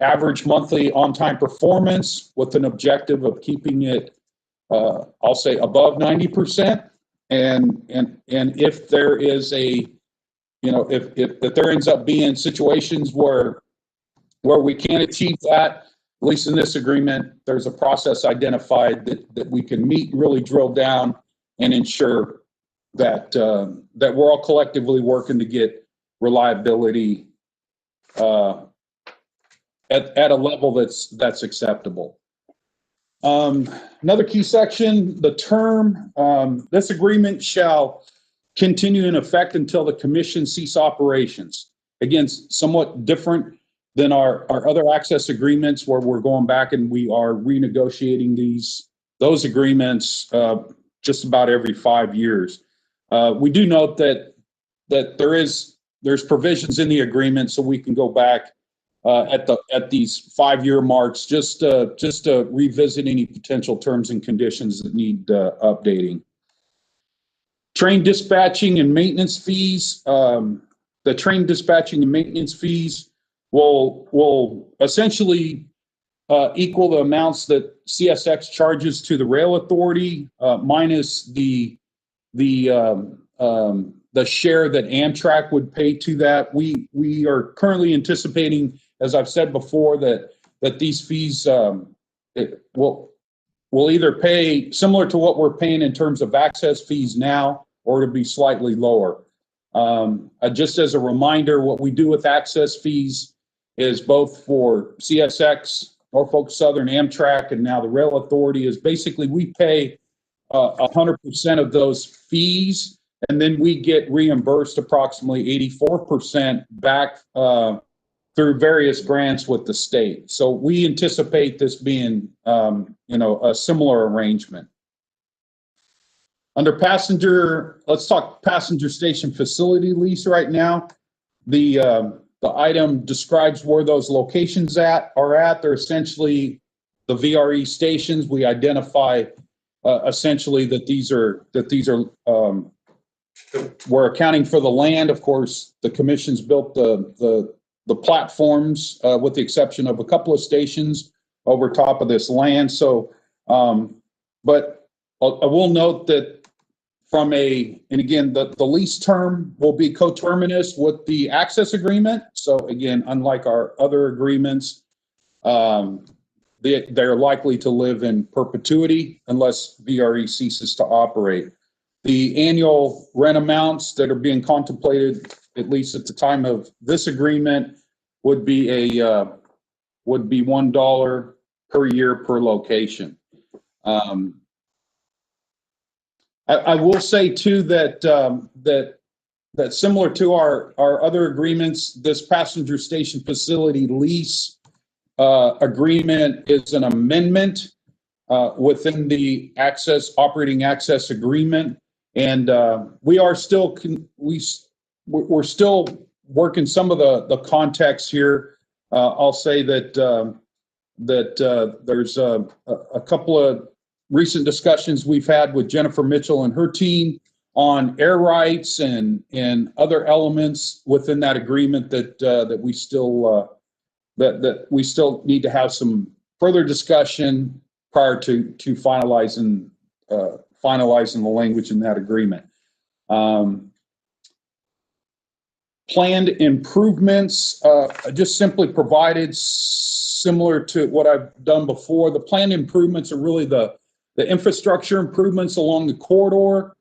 average monthly on-time performance with an objective of keeping it, I'll say, above 90%. And if there is if there ends up being situations where we can't achieve that, at least in this agreement, there's a process identified that we can meet, really drill down, and ensure that that we're all collectively working to get reliability at a level that's acceptable. Another key section, the term, this agreement shall continue in effect until the commission cease operations. Again, somewhat different than our other access agreements, where we're going back and we are renegotiating those agreements just about every 5 years. We do note that there's provisions in the agreement, so we can go back at these 5-year marks just to revisit any potential terms and conditions that need updating. Train dispatching and maintenance fees. The train dispatching and maintenance fees will essentially equal the amounts that CSX charges to the rail authority, minus the share that Amtrak would pay to that. We are currently anticipating, as I've said before, that these fees will either pay similar to what we're paying in terms of access fees now, or to be slightly lower. Just as a reminder, what we do with access fees is both for CSX, Norfolk Southern, Amtrak, and now the rail authority, is basically we pay 100% of those fees, and then we get reimbursed approximately 84% back through various grants with the state. So we anticipate this being, a similar arrangement. Under passenger, let's talk passenger station facility lease right now. The item describes where those locations are at. They're essentially the VRE stations. We identify essentially that these are we're accounting for the land. Of course, the commission's built the platforms with the exception of a couple of stations over top of this land. So, but I will note that and again, the lease term will be coterminous with the access agreement. So again, unlike our other agreements, they're likely to live in perpetuity unless VRE ceases to operate. The annual rent amounts that are being contemplated, at least at the time of this agreement, would be $1 per year per location. I will say too that that similar to our other agreements, this passenger station facility lease agreement is an amendment within the operating access agreement. And we are still, we're still working some of the context here. I'll say that there's a couple of recent discussions we've had with Jennifer Mitchell and her team on air rights and other elements within that agreement that we still that we still need to have some further discussion prior to finalizing the language in that agreement. Planned improvements, just simply provided similar to what I've done before. The planned improvements are really the infrastructure improvements along the corridor.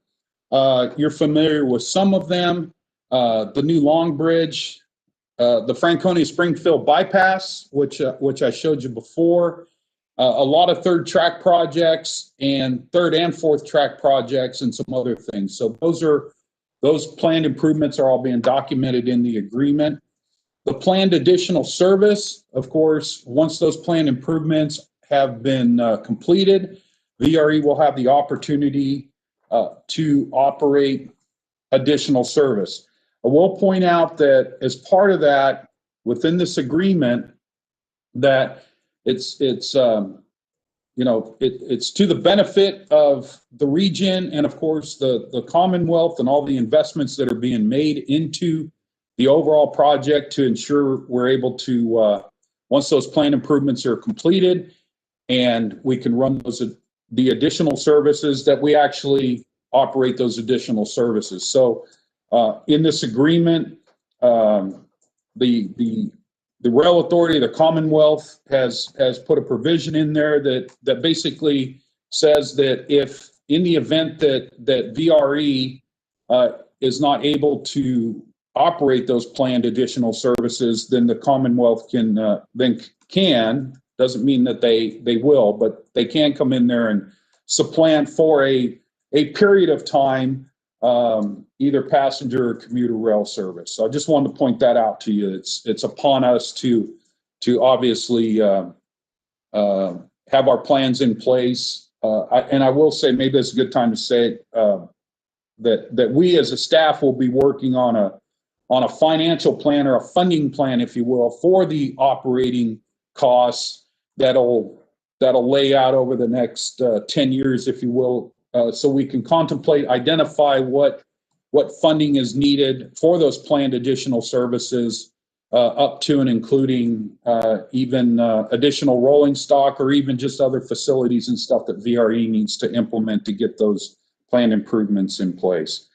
You're familiar with some of them. The new Long Bridge, the Franconia Springfield bypass, which I showed you before. A lot of third track projects and third and fourth track projects and some other things. So those planned improvements are all being documented in the agreement. The planned additional service, of course, once those planned improvements have been completed, VRE will have the opportunity to operate additional service. I will point out that as part of that, within this agreement, that it's to the benefit of the region and, of course, the Commonwealth and all the investments that are being made into the overall project to ensure we're able to, once those planned improvements are completed and we can run the additional services, that we actually operate those additional services. So in this agreement, the rail authority, the Commonwealth, has put a provision in there that basically says that if in the event that VRE is not able to operate those planned additional services, then the Commonwealth doesn't mean that they will, but they can come in there and supplant for a period of time either passenger or commuter rail service. So I just wanted to point that out to you. It's upon us to obviously have our plans in place. And I will say, maybe it's a good time to say that we as a staff will be working on a financial plan or a funding plan, if you will, for the operating costs that'll lay out over the next 10 years, if you will. So we can contemplate, identify what funding is needed for those planned additional services, up to and including even additional rolling stock or even just other facilities and stuff that VRE needs to implement to get those planned improvements in place.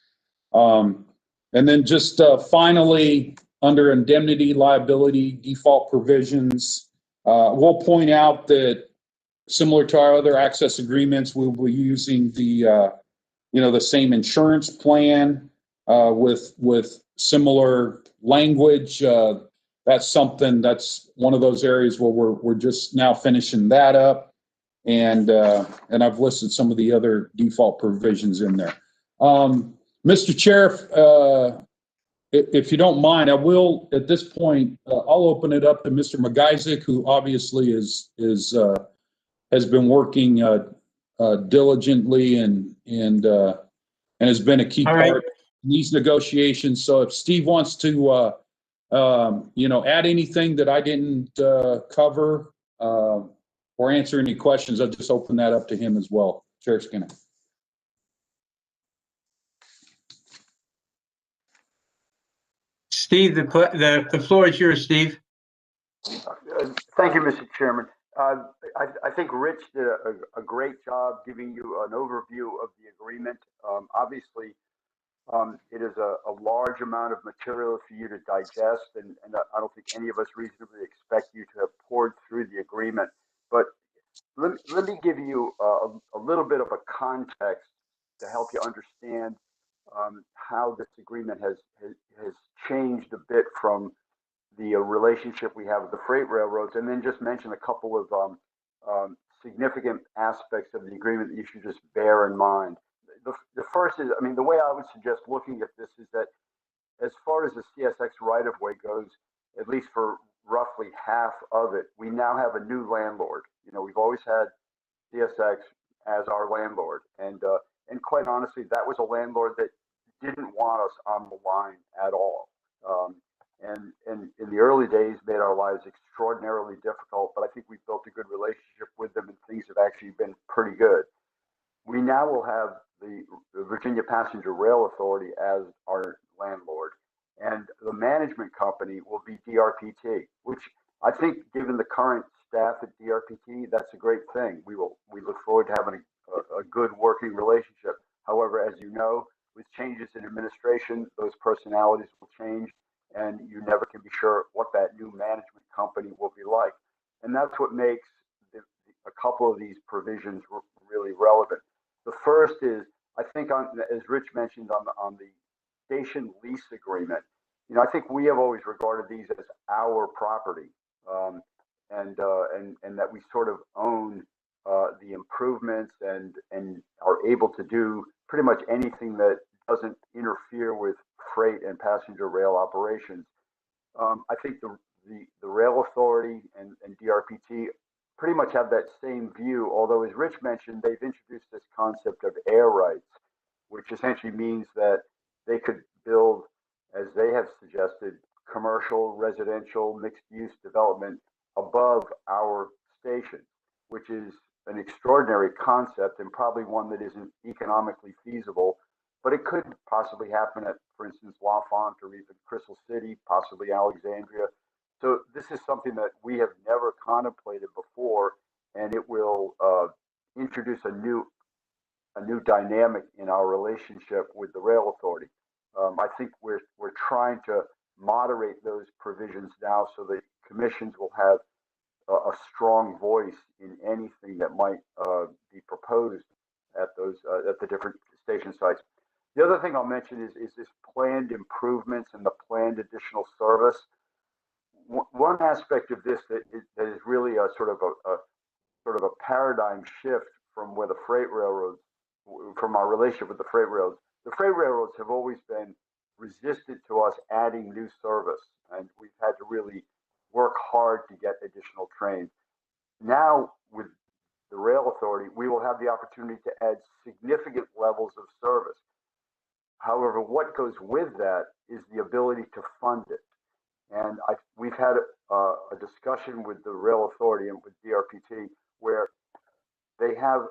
And then just finally, under indemnity liability default provisions, we'll point out that similar to our other access agreements, we'll be using the same insurance plan with similar language. That's one of those areas where we're just now finishing that up, and I've listed some of the other default provisions in there. Mr. Chair, if you don't mind, I will at this point I'll open it up to Mr. McGisaac, who obviously has been working diligently and has been a key part in these negotiations. So if Steve wants to, add anything that I didn't cover or answer any questions, I'll just open that up to him as well. Chair Skinner. Steve, the floor is yours, Steve. Thank you, Mr. Chairman. I think Rich did a great job giving you an overview of the agreement. Obviously, it is a large amount of material for you to digest, and I don't think any of us reasonably expect you to have poured through the agreement. But let me give you a little bit of a context to help you understand how this agreement has changed a bit from the relationship we have with the freight railroads, and then just mention a couple of significant aspects of the agreement that you should just bear in mind. The first is, the way I would suggest looking at this is that as far as the CSX right-of-way goes, at least for roughly half of it, we now have a new landlord. You know, we've always had CSX as our landlord, and quite honestly, that was a landlord that didn't want us on the line at all. And in the early days made our lives extraordinarily difficult, but I think we've built a good relationship with them and things have actually been pretty good. We now will have the Virginia Passenger Rail Authority as our landlord, and the management company will be DRPT, which I think, given the current staff at DRPT, that's a great thing. We look forward to having a good working relationship. However, as you know, with changes in administration, those personalities will change, and you never can be sure what that new management company will be like. And that's what makes a couple of these provisions really relevant. The first is, I think, as Rich mentioned, on the station lease agreement, you know, I think we have always regarded these as our property, and that we sort of own the improvements and are able to do pretty much anything that doesn't interfere with freight and passenger rail operations. I think the rail authority and DRPT pretty much have that same view, although, as Rich mentioned, they've introduced this concept of air rights, which essentially means that they could build, as they have suggested, commercial, residential, mixed-use development above our stations, which is an extraordinary concept and probably one that isn't economically feasible, but it could possibly happen at, for instance, L'Enfant or even Crystal City, possibly Alexandria. So this is something that we have never contemplated before, and it will introduce a new dynamic in our relationship with the rail authority. I think we're trying to moderate those provisions now so that commissions will have a strong voice in anything that might be proposed at the different station sites. The other thing I'll mention is this planned improvements and the planned additional service. One aspect of this that is really a sort of a paradigm shift from where the freight railroads, from our relationship with the freight railroads. The freight railroads have always been resistant to us adding new service, and we've had to really work hard to get additional trains. Now, with the rail authority, we will have the opportunity to add significant levels of service. However, what goes with that is the ability to fund it. And we've had a discussion with the rail authority and with DRPT where they have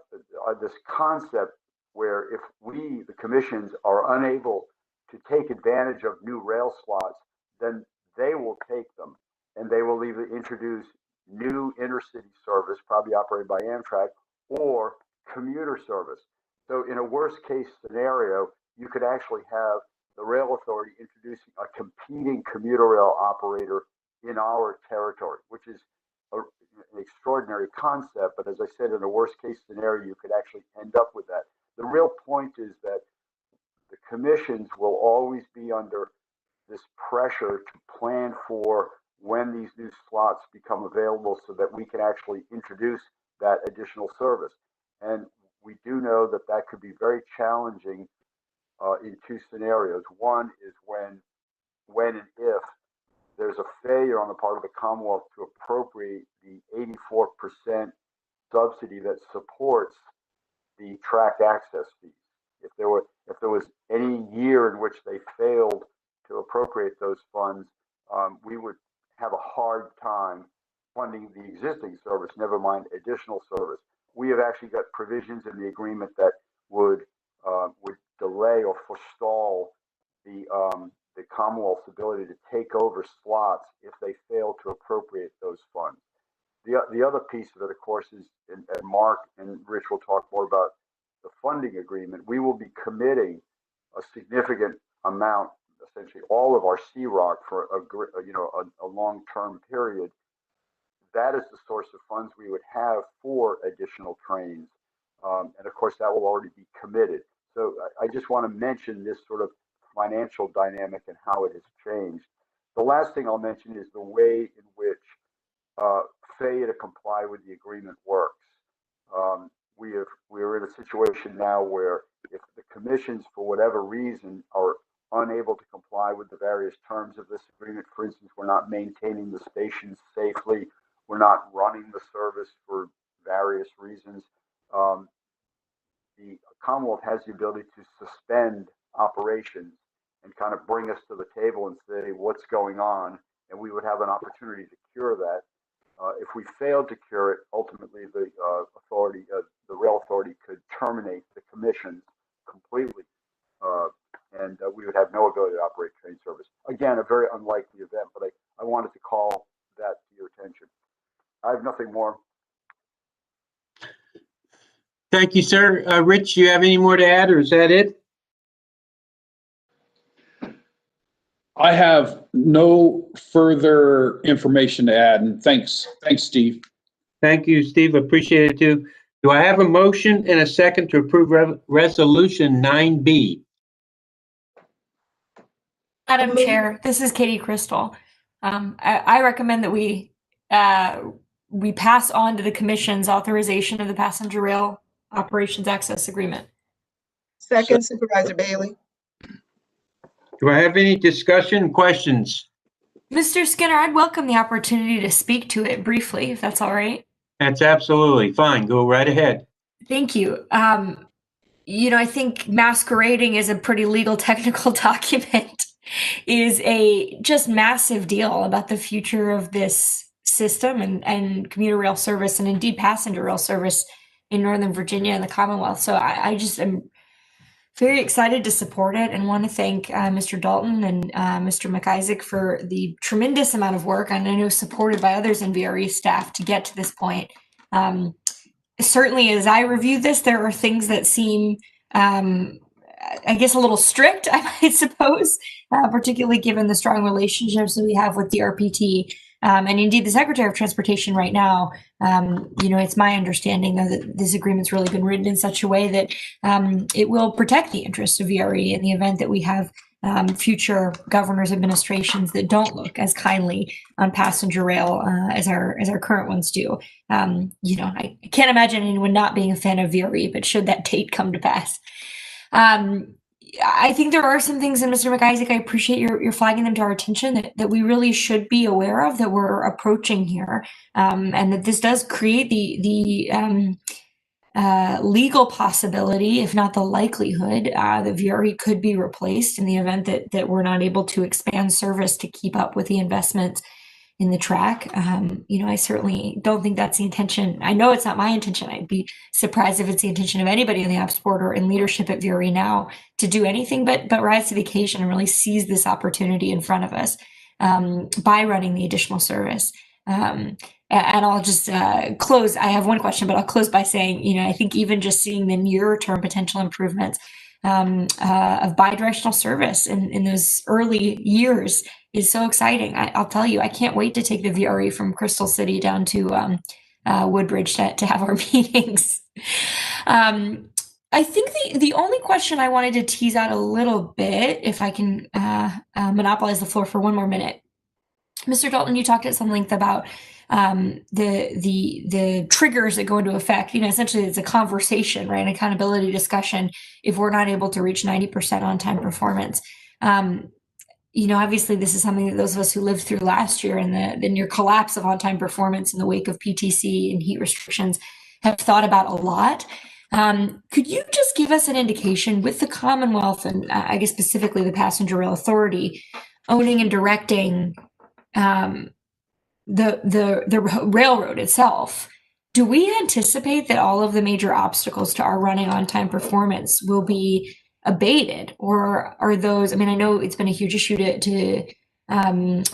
this concept where if we, the commissions, are unable to take advantage of new rail slots, then they will take them and they will either introduce new intercity service, probably operated by Amtrak, or commuter service. So in a worst case scenario, you could actually have the rail authority introducing a competing commuter rail operator in our territory, which is an extraordinary concept. But as I said, in a worst case scenario, you could actually end up with that. The real point is that the commissions will always be under this pressure to plan for when these new slots become available so that we can actually introduce that additional service. And we do know that that could be very challenging in two scenarios. One is when and if there's a failure on the part of the Commonwealth to appropriate the 84% subsidy that supports the track access fees. If there was any year in which they failed to appropriate those funds, we would have a hard time funding the existing service, never mind additional service. We have actually got provisions in the agreement that would delay or forestall the Commonwealth's ability to take over slots if they fail to appropriate those funds. The other piece of it, of course, is, and Mark and Rich will talk more about the funding agreement. We will be committing a significant amount, essentially all of our CROC for a long-term period. That is the source of funds we would have for additional trains, and of course that will already be committed. So I just want to mention this sort of financial dynamic and how it has changed. The last thing I'll mention is the way in which failure to comply with the agreement works. We are in a situation now where if the commissions, for whatever reason, are unable to comply with the various terms of this agreement. For instance, we're not maintaining the stations safely. We're not running the service for various reasons. The Commonwealth has the ability to suspend operations and kind of bring us to the table and say what's going on, and we would have an opportunity to cure that. If we failed to cure it, ultimately the authority, the rail authority, could terminate the commissions completely, and we would have no ability to operate train service. Again, a very unlikely event, but I wanted to call that to your attention. I have nothing more. Thank you, sir. Rich, do you have any more to add, or is that it? I have no further information to add, and thanks, Steve. Thank you, Steve. Appreciate it too. Do I have a motion and a second to approve resolution 9B? Madam Chair, this is Katie Crystal. I recommend that we pass on to the Commission's authorization of the Passenger Rail Operations Access Agreement. Second, Supervisor Bailey. Do I have any discussion, questions? Mr. Skinner, I'd welcome the opportunity to speak to it briefly, if that's all right. That's absolutely fine. Go right ahead. Thank you. I think masquerading as a pretty legal technical document is a just massive deal about the future of this system and commuter rail service, and indeed passenger rail service in Northern Virginia and the Commonwealth. So I just am very excited to support it and want to thank Mr. Dalton and Mr. McIsaac for the tremendous amount of work, and I know supported by others in VRE staff, to get to this point. Certainly, as I review this, there are things that seem, I guess, a little strict, I might suppose, particularly given the strong relationships that we have with DRPT. And indeed, the Secretary of Transportation right now, it's my understanding though that this agreement's really been written in such a way that it will protect the interests of VRE in the event that we have future governors' administrations that don't look as kindly on passenger rail as our current ones do. I can't imagine anyone not being a fan of VRE, but should that date come to pass. I think there are some things, and Mr. McIsaac, I appreciate your flagging them to our attention that we really should be aware of, that we're approaching here, and that this does create the legal possibility, if not the likelihood, that VRE could be replaced in the event that we're not able to expand service to keep up with the investments in the track. I certainly don't think that's the intention. I know it's not my intention. I'd be surprised if it's the intention of anybody in the ops board or in leadership at VRE now to do anything but rise to the occasion and really seize this opportunity in front of us by running the additional service. And I'll just close. I have one question, but I'll close by saying, I think even just seeing the nearer term potential improvements of bi-directional service in those early years is so exciting. I'll tell you, I can't wait to take the VRE from Crystal City down to Woodbridge to have our meetings. I think the only question I wanted to tease out a little bit, if I can monopolize the floor for one more minute. Mr. Dalton, you talked at some length about the triggers that go into effect. Essentially it's a conversation, right? An accountability discussion if we're not able to reach 90% on-time performance. Obviously this is something that those of us who lived through last year and the near collapse of on-time performance in the wake of PTC and heat restrictions have thought about a lot. Could you just give us an indication with the Commonwealth and I guess specifically the Passenger Rail Authority owning and directing the railroad itself, do we anticipate that all of the major obstacles to our running on-time performance will be abated, or are those, I know it's been a huge issue to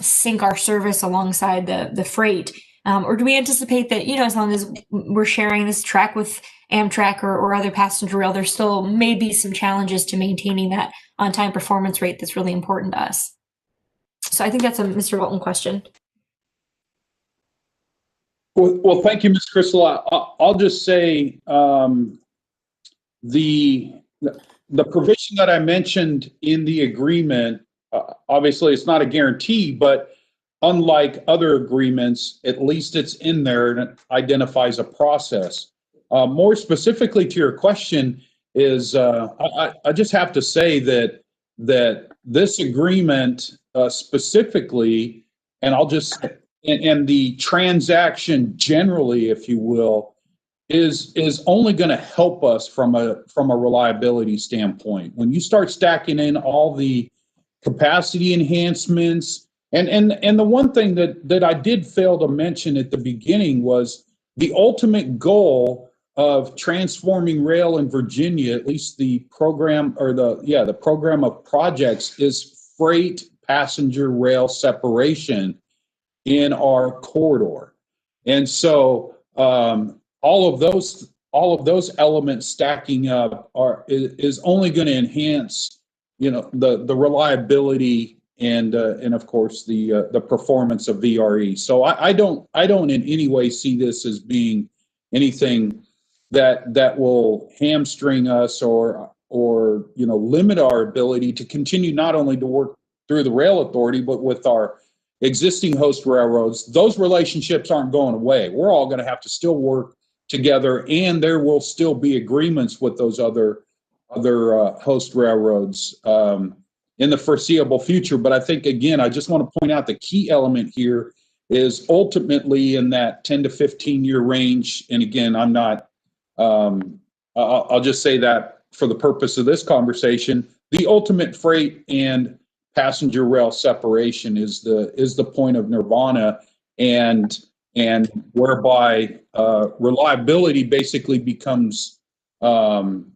sync our service alongside the freight, or do we anticipate that, as long as we're sharing this track with Amtrak or other passenger rail, there still may be some challenges to maintaining that on-time performance rate that's really important to us? So I think that's a Mr. Dalton question. Well, thank you, Ms. Crystal. I'll just say the provision that I mentioned in the agreement, obviously it's not a guarantee, but unlike other agreements, at least it's in there and it identifies a process. More specifically to your question is, I just have to say that this agreement specifically, and and the transaction generally, if you will, is only going to help us from a reliability standpoint. When you start stacking in all the capacity enhancements, and the one thing that I did fail to mention at the beginning was the ultimate goal of transforming rail in Virginia, at least the program or the program of projects, is freight passenger rail separation in our corridor. And so all of those elements stacking up is only going to enhance, the reliability and of course the performance of VRE. So I don't in any way see this as being anything that will hamstring us or limit our ability to continue not only to work through the rail authority, but with our existing host railroads. Those relationships aren't going away. We're all going to have to still work together, and there will still be agreements with those other host railroads in the foreseeable future. But I think, again, I just want to point out the key element here is ultimately in that 10 to 15 year range. And again, I'm not, I'll just say that for the purpose of this conversation, the ultimate freight and passenger rail separation is the point of nirvana, and whereby reliability basically becomes in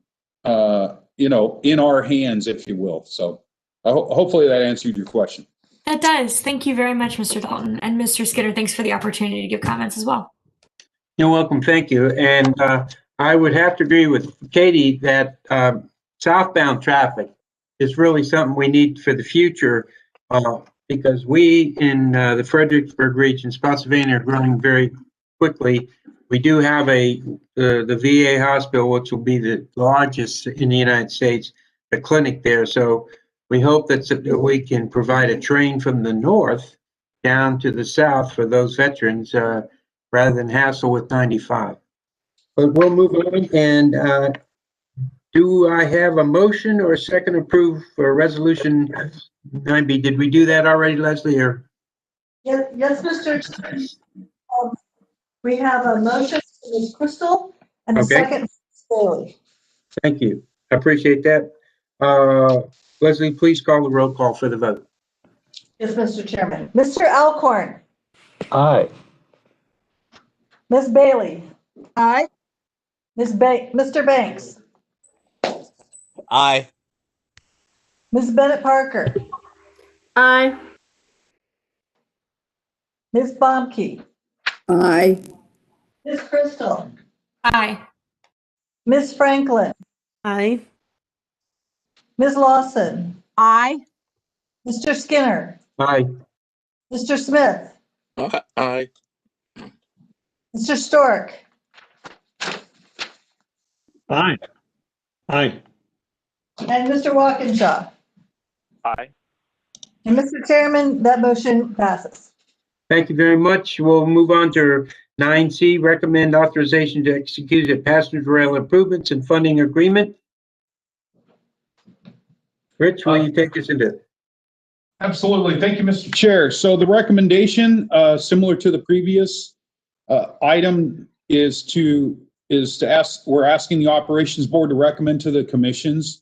our hands, if you will. So hopefully that answered your question. That does. Thank you very much, Mr. Dalton. And Mr. Skinner, thanks for the opportunity to give comments as well. You're welcome. Thank you. And I would have to agree with Katie that southbound traffic is really something we need for the future, because we in the Fredericksburg region, Spotsylvania, are growing very quickly. We do have the VA hospital, which will be the largest in the United States, the clinic there. So we hope that we can provide a train from the north down to the south for those veterans, rather than hassle with 95. But we'll move on. And do I have a motion or a second approved for resolution 9B? Did we do that already, Leslie? Or Yes, Mr. Chairman. We have a motion from Ms. Crystal and a second from Ms. Bailey. Thank you. I appreciate that. Leslie, please call the roll call for the vote. Yes, Mr. Chairman. Mr. Alcorn. Aye. Ms. Bailey. Aye. Mr. Banks. Aye. Ms. Bennett Parker. Aye. Ms. Bomke. Aye. Ms. Crystal. Aye. Ms. Franklin. Aye. Ms. Lawson. Aye. Mr. Skinner. Aye. Mr. Smith. Aye. Mr. Stork. Aye. Aye. And Mr. Walkinshaw. Aye. And Mr. Chairman, that motion passes. Thank you very much. We'll move on to 9C, recommend authorization to execute a passenger rail improvements and funding agreement. Rich, will you take us into it? Absolutely. Thank you, Mr. Chair. So the recommendation, similar to the previous item, we're asking the operations board to recommend to the commissions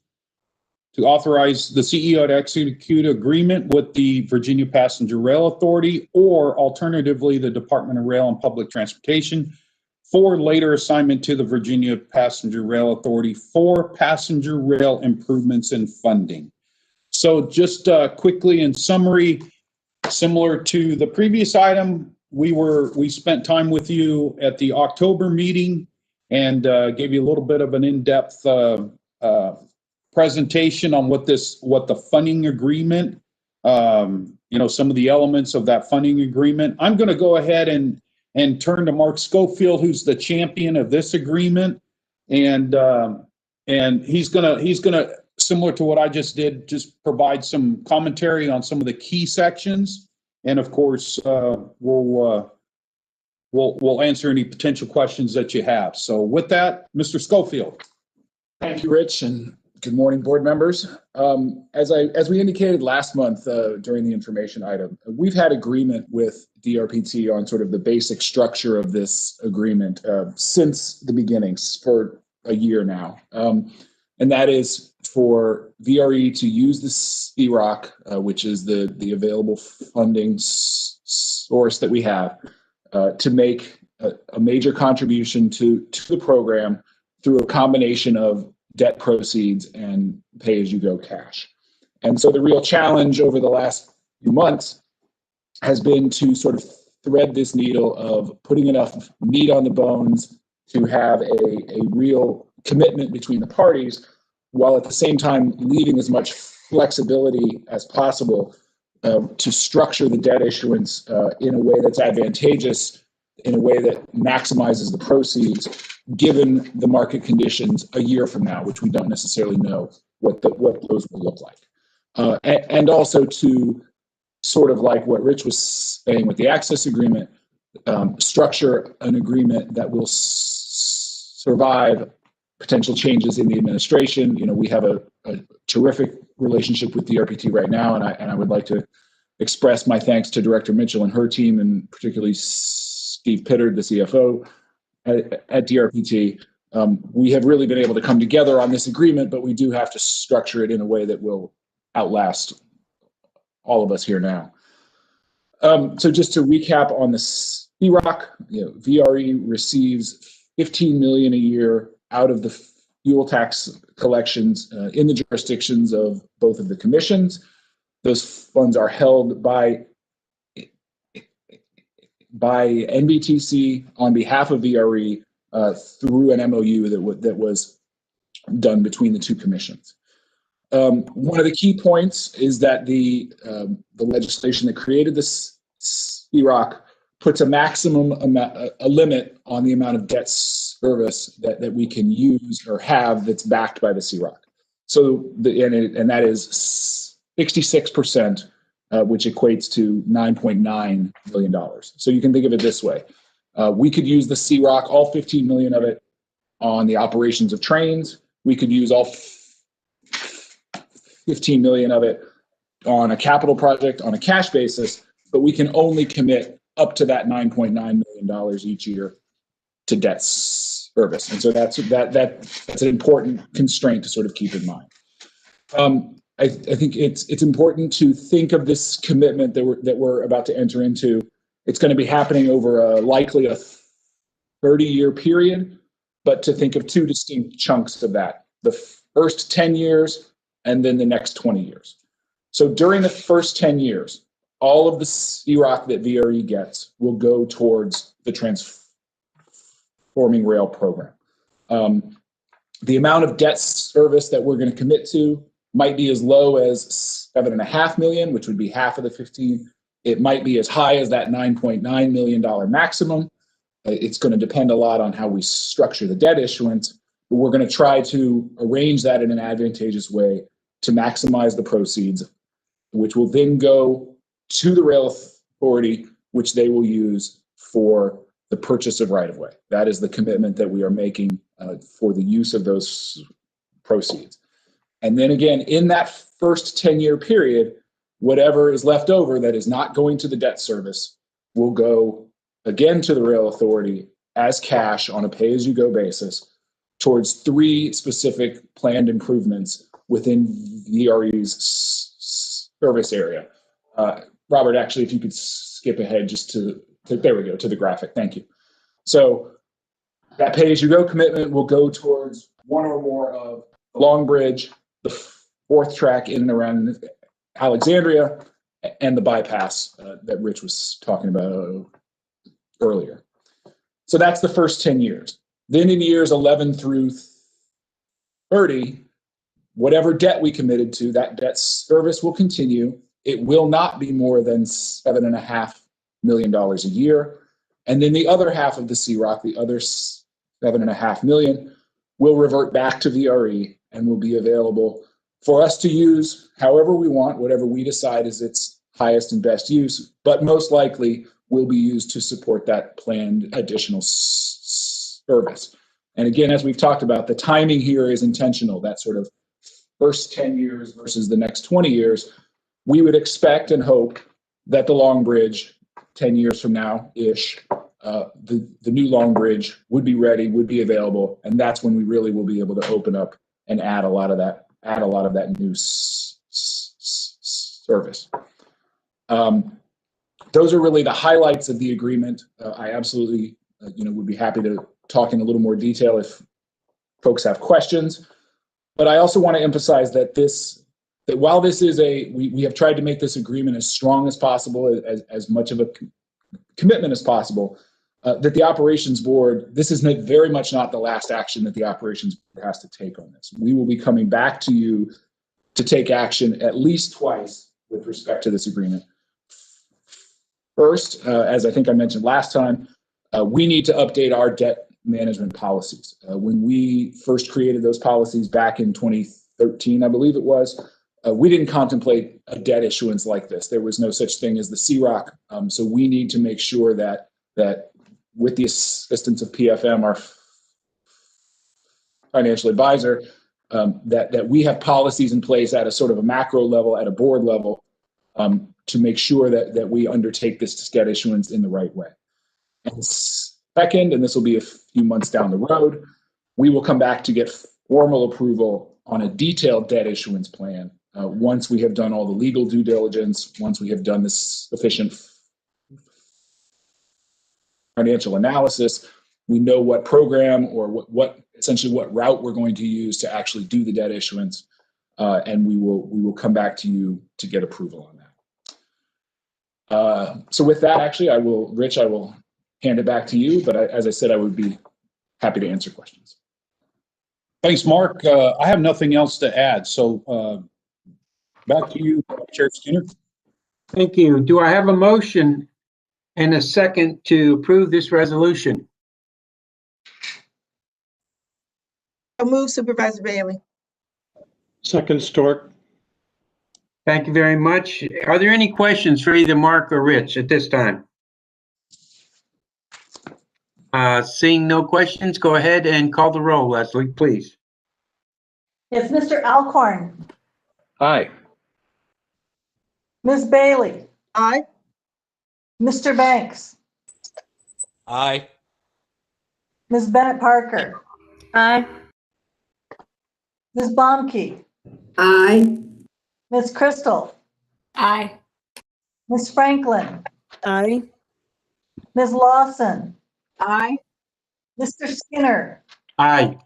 to authorize the CEO to execute agreement with the Virginia Passenger Rail Authority, or alternatively, the Department of Rail and Public Transportation, for later assignment to the Virginia Passenger Rail Authority for passenger rail improvements and funding. So just quickly in summary, similar to the previous item, we spent time with you at the October meeting and gave you a little bit of an in-depth presentation on what the funding agreement, some of the elements of that funding agreement. I'm going to go ahead and turn to Mark Schofield, who's the champion of this agreement, and he's gonna, similar to what I just did, just provide some commentary on some of the key sections, and of course we'll answer any potential questions that you have. So with that, Mr. Schofield. Thank you, Rich, and Good morning, board members. As we indicated last month during the information item, we've had agreement with DRPT on sort of the basic structure of this agreement since the beginnings for a year now. And that is for VRE to use the CROC, which is the available funding source that we have, to make a major contribution to the program through a combination of debt proceeds and pay-as-you-go cash. And so the real challenge over the last few months has been to sort of thread this needle of putting enough meat on the bones to have a real commitment between the parties, while at the same time leaving as much flexibility as possible to structure the debt issuance in a way that's advantageous, in a way that maximizes the proceeds, given the market conditions a year from now, which we don't necessarily know what those will look like. And also to sort of like what Rich was saying with the access agreement, structure an agreement that will survive potential changes in the administration. You know, we have a terrific relationship with DRPT right now, and I would like to express my thanks to Director Mitchell and her team, and particularly Steve Pittard, the CFO at DRPT. We have really been able to come together on this agreement, but we do have to structure it in a way that will outlast all of us here now. So just to recap on the CROC, VRE receives $15 million a year out of the fuel tax collections in the jurisdictions of both of the commissions. Those funds are held by NBTC on behalf of VRE through an MOU that was done between the two commissions. One of the key points is that the legislation that created this CROC puts a maximum a limit on the amount of debt service that we can use or have that's backed by the CROC. So and that is 66%. Which equates to $9.9 million. So you can think of it this way. We could use the CROC, all 15 million of it, on the operations of trains. We could use all 15 million of it on a capital project on a cash basis, but we can only commit up to that $9.9 million each year to debt service. And so that's an important constraint to sort of keep in mind. I think it's important to think of this commitment that we're about to enter into. It's going to be happening over likely a 30-year period, but to think of two distinct chunks of that: the first 10 years and then the next 20 years. So during the first 10 years, all of the CROC that VRE gets will go towards the Transforming Rail program. The amount of debt service that we're going to commit to might be as low as $7.5 million, which would be half of the 15. It might be as high as that $9.9 million maximum. It's going to depend a lot on how we structure the debt issuance, but we're going to try to arrange that in an advantageous way to maximize the proceeds, which will then go to the rail authority, which they will use for the purchase of right-of-way. That is the commitment that we are making for the use of those proceeds. And then again, in that first 10-year period, whatever is left over that is not going to the debt service will go again to the rail authority as cash on a pay-as-you-go basis towards three specific planned improvements within VRE's service area. Robert, actually, if you could skip ahead just to there we go, to the graphic. Thank you. So that pay-as-you-go commitment will go towards one or more of the Long Bridge, the fourth track in and around Alexandria, and the bypass that Rich was talking about earlier. So that's the first 10 years. Then in years 11 through 30, whatever debt we committed to, that debt service will continue. It will not be more than $7.5 million a year. And then the other half of the CROC, the other $7.5 million, will revert back to VRE and will be available for us to use however we want, whatever we decide is its highest and best use, but most likely will be used to support that planned additional service. And again, as we've talked about, the timing here is intentional. That sort of first 10 years versus the next 20 years, we would expect and hope that the Long Bridge 10 years from now-ish, the new Long Bridge would be ready, would be available, and that's when we really will be able to open up and add a lot of that new service. Those are really the highlights of the agreement. I absolutely, would be happy to talk in a little more detail if folks have questions. But I also want to emphasize that while this is we have tried to make this agreement as strong as possible, as much of a commitment as possible, that the operations board, this is very much not the last action that the operations board has to take on this. We will be coming back to you to take action at least twice with respect to this agreement. First, as I think I mentioned last time, we need to update our debt management policies. When we first created those policies back in 2013, I believe it was, we didn't contemplate a debt issuance like this. There was no such thing as the CROC. So we need to make sure that with the assistance of PFM, our financial advisor, that we have policies in place at a sort of a macro level, at a board level, to make sure that we undertake this debt issuance in the right way. And second, and this will be a few months down the road, we will come back to get formal approval on a detailed debt issuance plan once we have done all the legal due diligence, once we have done this sufficient financial analysis, we know what program or what essentially what route we're going to use to actually do the debt issuance, and we will come back to you to get approval on that. So with that, actually, Rich, I will hand it back to you, but as I said, I would be happy to answer questions. Thanks, Mark. I have nothing else to add, so back to you, Chair Skinner. Thank you. Do I have a motion and a second to approve this resolution? I move, Supervisor Bailey. Second, Stork. Thank you very much. Are there any questions for either Mark or Rich at this time? Seeing no questions, go ahead and call the roll, Leslie, please. Yes, Mr. Alcorn, Aye. Ms. Bailey, Aye. Mr. Banks, Aye. Ms. Bennett Parker, Aye. Ms. Baumke, Aye. Ms. Crystal, Aye. Ms. Franklin, Aye. Ms. Lawson, Aye. Mr. Skinner, Aye.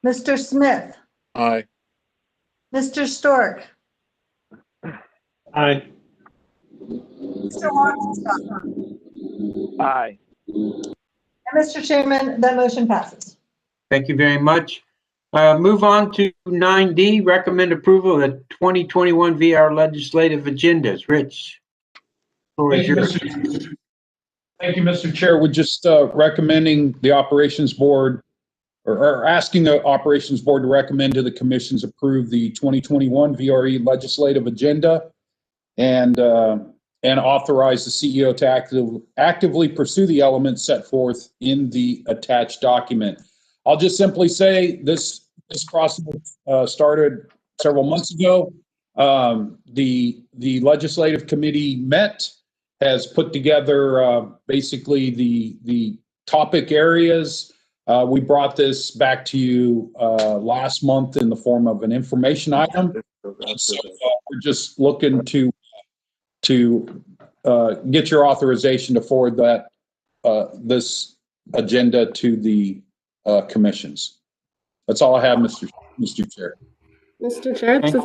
Mr. Smith, Aye. Mr. Stork, Aye. Mr. Longstop, Aye. and Mr. Chairman, that motion passes. Thank you very much. Move on to 9D, recommend approval of the 2021 VR legislative agendas. Rich, floor is yours. Thank you, Mr. Chair. We're just recommending the Operations Board or asking the Operations Board to recommend to the commissions approve the 2021 VRE legislative agenda and authorize the CEO to actively pursue the elements set forth in the attached document. I'll just simply say this process started several months ago. The legislative committee met, has put together basically the topic areas. We brought this back to you last month in the form of an information item. And so we're just looking to get your authorization to forward that this agenda to the commissions. That's all I have, Mr. Chair. Mr. Chair, this is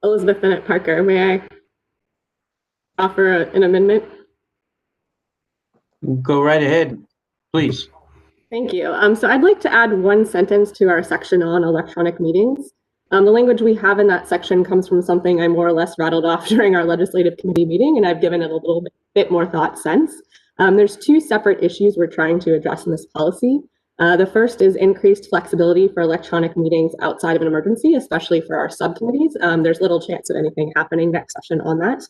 Elizabeth Bennett Parker. May I offer an amendment? Go right ahead, please. Thank you. So I'd like to add one sentence to our section on electronic meetings. The language we have in that section comes from something I more or less rattled off during our legislative committee meeting, and I've given it a little bit more thought since. There's two separate issues we're trying to address in this policy. The first is increased flexibility for electronic meetings outside of an emergency, especially for our subcommittees. There's little chance of anything happening next session on that.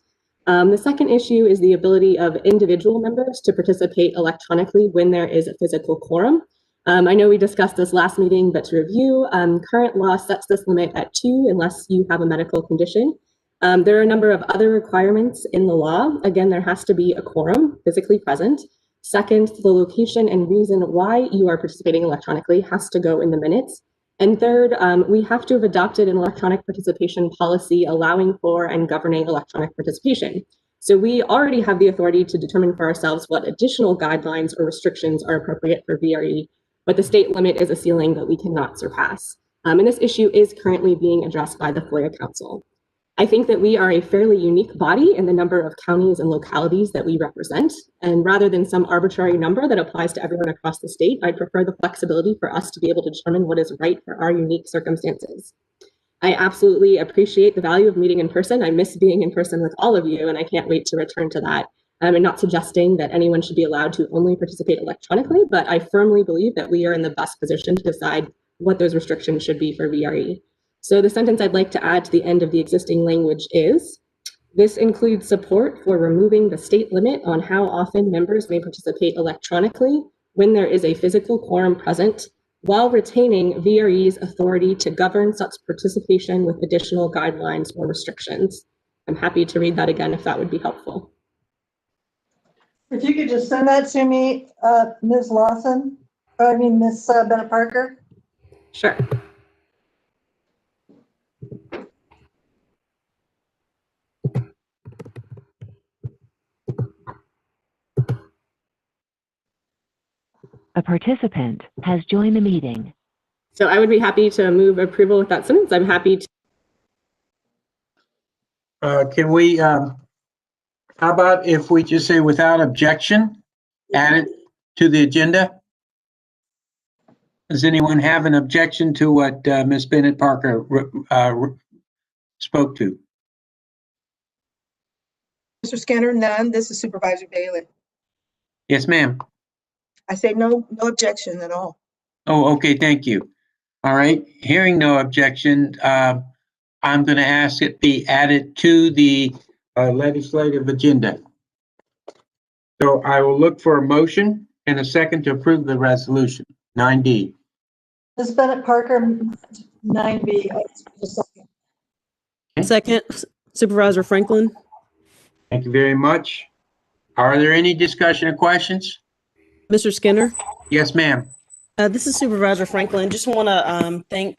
The second issue is the ability of individual members to participate electronically when there is a physical quorum. I know we discussed this last meeting, but to review, current law sets this limit at 2 unless you have a medical condition. There are a number of other requirements in the law. Again, there has to be a quorum physically present. Second, the location and reason why you are participating electronically has to go in the minutes. And third, we have to have adopted an electronic participation policy allowing for and governing electronic participation. So we already have the authority to determine for ourselves what additional guidelines or restrictions are appropriate for VRE, but the state limit is a ceiling that we cannot surpass. And this issue is currently being addressed by the FOIA Council. I think that we are a fairly unique body in the number of counties and localities that we represent. And rather than some arbitrary number that applies to everyone across the state, I prefer the flexibility for us to be able to determine what is right for our unique circumstances. I absolutely appreciate the value of meeting in person. I miss being in person with all of you, and I can't wait to return to that. I'm not suggesting that anyone should be allowed to only participate electronically, but I firmly believe that we are in the best position to decide what those restrictions should be for VRE. So the sentence I'd like to add to the end of the existing language is, this includes support for removing the state limit on how often members may participate electronically when there is a physical quorum present, while retaining VRE's authority to govern such participation with additional guidelines or restrictions. I'm happy to read that again if that would be helpful. If you could just send that to me, Ms. Lawson, or I mean, Ms. Bennett Parker. Sure. A participant has joined the meeting. So I would be happy to move approval with that sentence. I'm happy to. Can we, how about if we just say without objection, add it to the agenda? Does anyone have an objection to what Ms. Bennett Parker spoke to? Mr. Skinner, none. This is Supervisor Bailey. Yes, ma'am. I say no objection at all. Oh, okay, thank you. All right, hearing no objection, I'm going to ask it be added to the legislative agenda. So I will look for a motion and a second to approve the resolution, 9D. Ms. Bennett Parker, 9B. Second, Supervisor Franklin. Thank you very much. Are there any discussion or questions? Mr. Skinner? Yes, ma'am. This is Supervisor Franklin. Just want to thank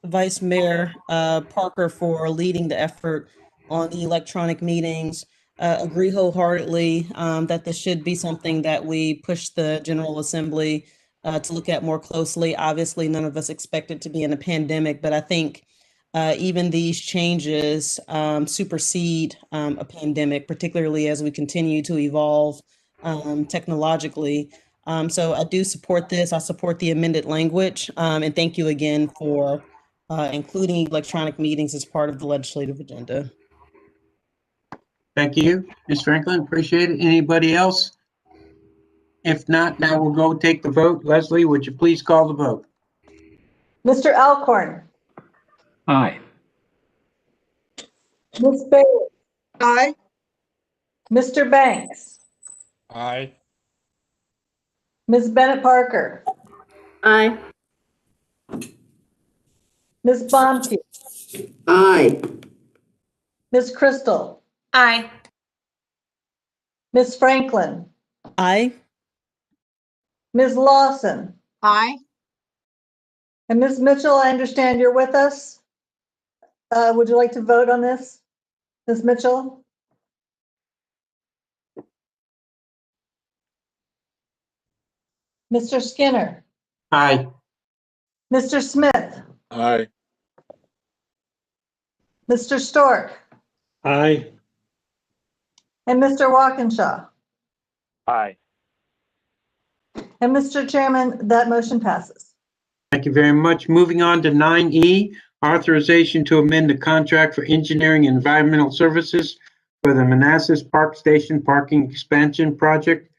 Vice Mayor Parker for leading the effort on the electronic meetings. Agree wholeheartedly that this should be something that we push the General Assembly to look at more closely. Obviously, none of us expected to be in a pandemic, but I think even these changes supersede a pandemic, particularly as we continue to evolve technologically. So I do support this. I support the amended language. And thank you again for including electronic meetings as part of the legislative agenda. Thank you, Ms. Franklin. Appreciate it. Anybody else? If not, now we'll go take the vote. Leslie, would you please call the vote? Mr. Alcorn. Aye. Ms. Bailey. Aye. Mr. Banks. Aye. Ms. Bennett Parker. Aye. Ms. Bomke. Aye. Ms. Crystal. Aye. Ms. Franklin. Aye. Ms. Lawson. Aye. And Ms. Mitchell, I understand you're with us. Would you like to vote on this, Ms. Mitchell? Mr. Skinner. Aye. Mr. Smith. Aye. Mr. Stork. Aye. And Mr. Walkinshaw. Aye. And Mr. Chairman, that motion passes. Thank you very much. Moving on to 9E, authorization to amend the contract for engineering and environmental services for the Manassas Park Station Parking Expansion Project.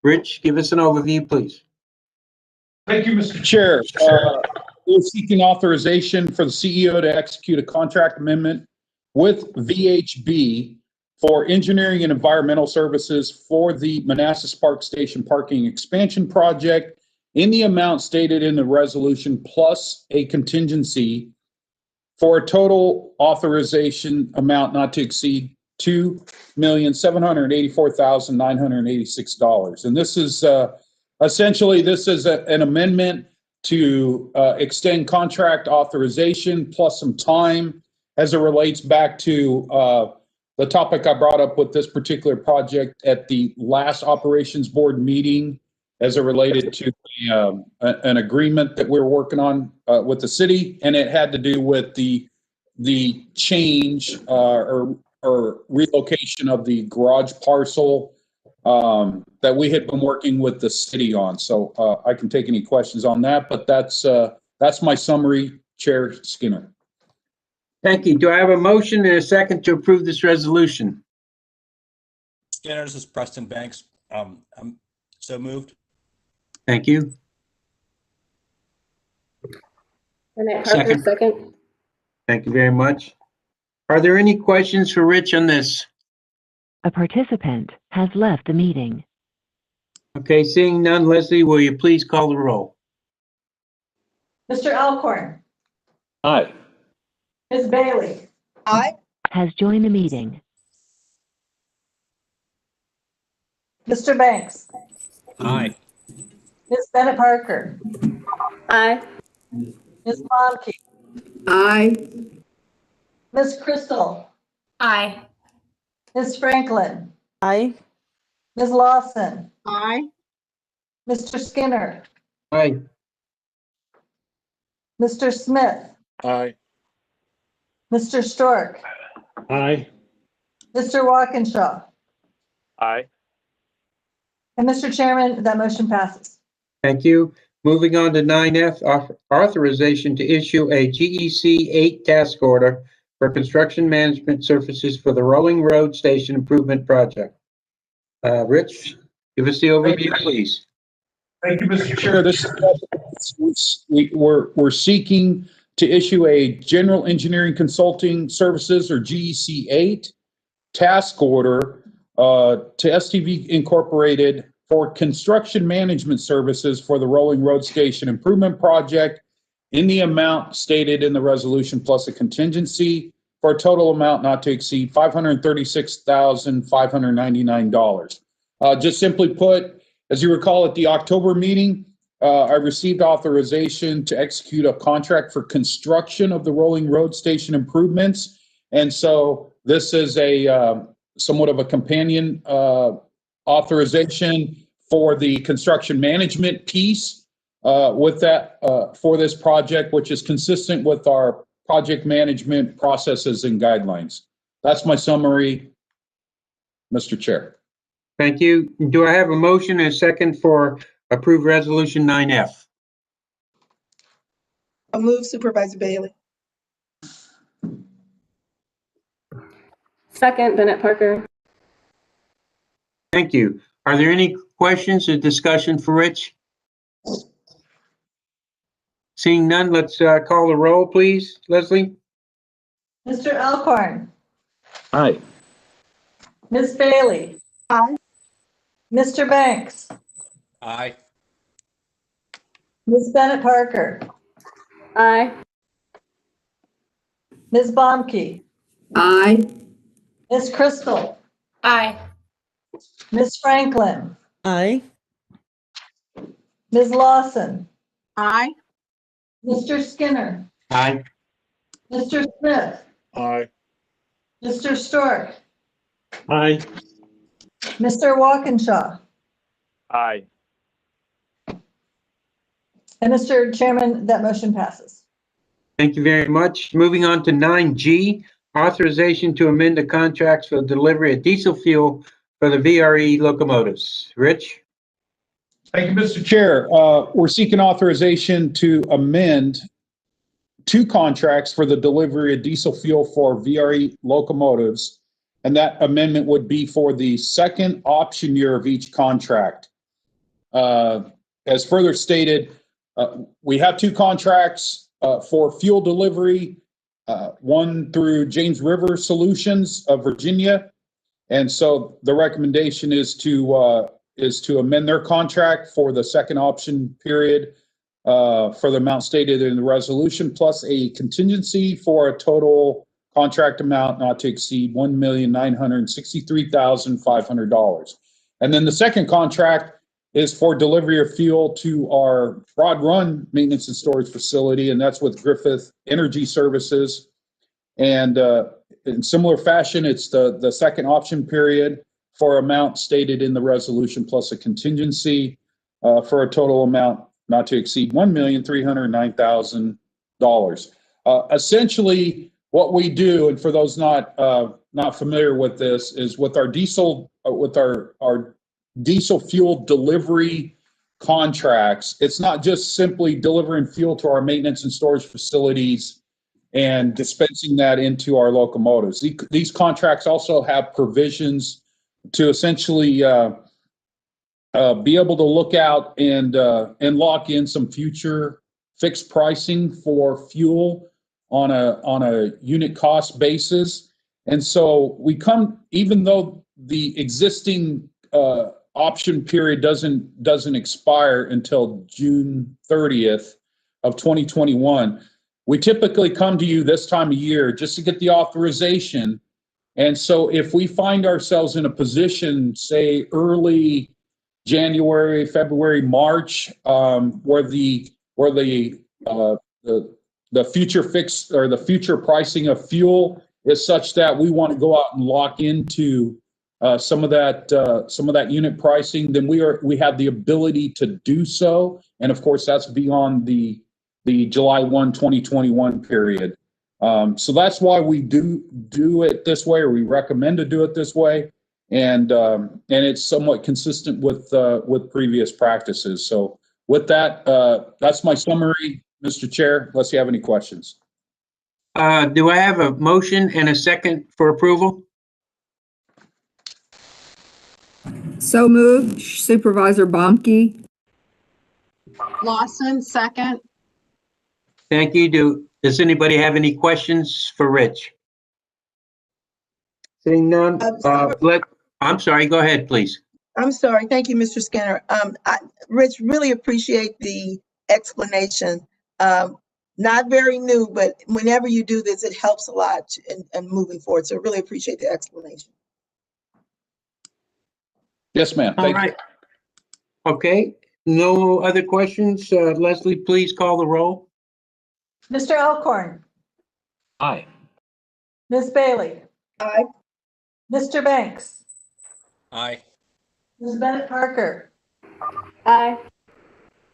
Rich, give us an overview, please. Thank you, Mr. Chair. We're seeking authorization for the CEO to execute a contract amendment with VHB for engineering and environmental services for the Manassas Park Station Parking Expansion Project in the amount stated in the resolution plus a contingency for a total authorization amount not to exceed $2,784,986. And this is essentially an amendment to extend contract authorization plus some time as it relates back to the topic I brought up with this particular project at the last operations board meeting as it related to an agreement that we're working on with the city, and it had to do with the change or relocation of the garage parcel that we had been working with the city on. So I can take any questions on that, but that's my summary, Chair Skinner. Thank you. Do I have a motion and a second to approve this resolution? Skinner, this is Preston Banks. I'm so moved. Thank you. Annette Parker, second. Thank you very much. Are there any questions for Rich on this? A participant has left the meeting. Okay, seeing none, Leslie, will you please call the roll? Mr. Alcorn, Aye. Ms. Bailey. Aye. Has joined the meeting. Mr. Banks, Aye. Ms. Bennett Parker, Aye. Ms. Momke, Aye. Ms. Crystal, Aye. Ms. Franklin, Aye. Ms. Lawson, Aye. Mr. Skinner, Aye. Mr. Smith, Aye. Mr. Stork, Aye. Mr. Walkinshaw, Aye. and Mr. Chairman, that motion passes. Thank you. Moving on to 9F, authorization to issue a GEC 8 task order for construction management services for the Rolling Road Station Improvement Project. Rich, give us the overview, please. Thank you, Mr. Chair. We're seeking to issue a General Engineering Consulting Services, or GEC 8, task order to STV Incorporated for construction management services for the Rolling Road Station Improvement Project in the amount stated in the resolution plus a contingency for a total amount not to exceed $536,599. Just simply put, as you recall at the October meeting, I received authorization to execute a contract for construction of the Rolling Road Station improvements. And so this is a somewhat of a companion authorization for the construction management piece with that for this project, which is consistent with our project management processes and guidelines. That's my summary, Mr. Chair. Thank you. Do I have a motion and a second for approved resolution 9F? I move Supervisor Bailey. Second, Bennett Parker. Thank you. Are there any questions or discussion for Rich? Seeing none, let's call the roll, please. Leslie? Mr. Alcorn, Aye. Ms. Bailey. Aye. Mr. Banks, Aye. Ms. Bennett Parker, Aye. Ms. Bomke, Aye. Ms. Crystal, Aye. Ms. Franklin, Aye. Ms. Lawson, Aye. Mr. Skinner, Aye. Mr. Smith, Aye. Mr. Stork, Aye. Mr. Walkinshaw, Aye. and Mr. Chairman, that motion passes. Thank you very much. Moving on to 9G, authorization to amend the contracts for the delivery of diesel fuel for the VRE locomotives. Rich? Thank you, Mr. Chair. We're seeking authorization to amend 2 contracts for the delivery of diesel fuel for VRE locomotives. And that amendment would be for the second option year of each contract. As further stated, we have 2 contracts for fuel delivery, one through James River Solutions of Virginia. And so the recommendation is to is to amend their contract for the second option period for the amount stated in the resolution, plus a contingency for a total contract amount not to exceed $1,963,500. And then the second contract is for delivery of fuel to our Broad Run maintenance and storage facility, and that's with Griffith Energy Services. And in similar fashion, it's the second option period for amount stated in the resolution, plus a contingency for a total amount not to exceed $1,309,000. Essentially, what we do, and for those not familiar with this, is with our diesel diesel fuel delivery contracts. It's not just simply delivering fuel to our maintenance and storage facilities and dispensing that into our locomotives. These contracts also have provisions to essentially be able to look out and lock in some future fixed pricing for fuel on a unit cost basis. And so we come, even though the existing option period doesn't expire until June 30th of 2021, we typically come to you this time of year just to get the authorization. And so if we find ourselves in a position, say early January, February, March, where the future fix or the future pricing of fuel is such that we want to go out and lock into some of that unit pricing, then we have the ability to do so. And of course, that's beyond the July 1, 2021 period. So that's why we do it this way, or we recommend to do it this way. And it's somewhat consistent with previous practices. So with that, that's my summary, Mr. Chair, unless you have any questions. Do I have a motion and a second for approval? So moved, Supervisor Bomke. Lawson, second. Thank you. Does anybody have any questions for Rich? Seeing none, I'm sorry, go ahead, please. I'm sorry. Thank you, Mr. Skinner. Rich, really appreciate the explanation. Not very new, but whenever you do this, it helps a lot in moving forward. So really appreciate the explanation. Yes, ma'am. All right. Okay, no other questions. Leslie, please call the roll. Mr. Alcorn, Aye. Ms. Bailey, Aye. Mr. Banks, Aye. Ms. Bennett Parker, Aye.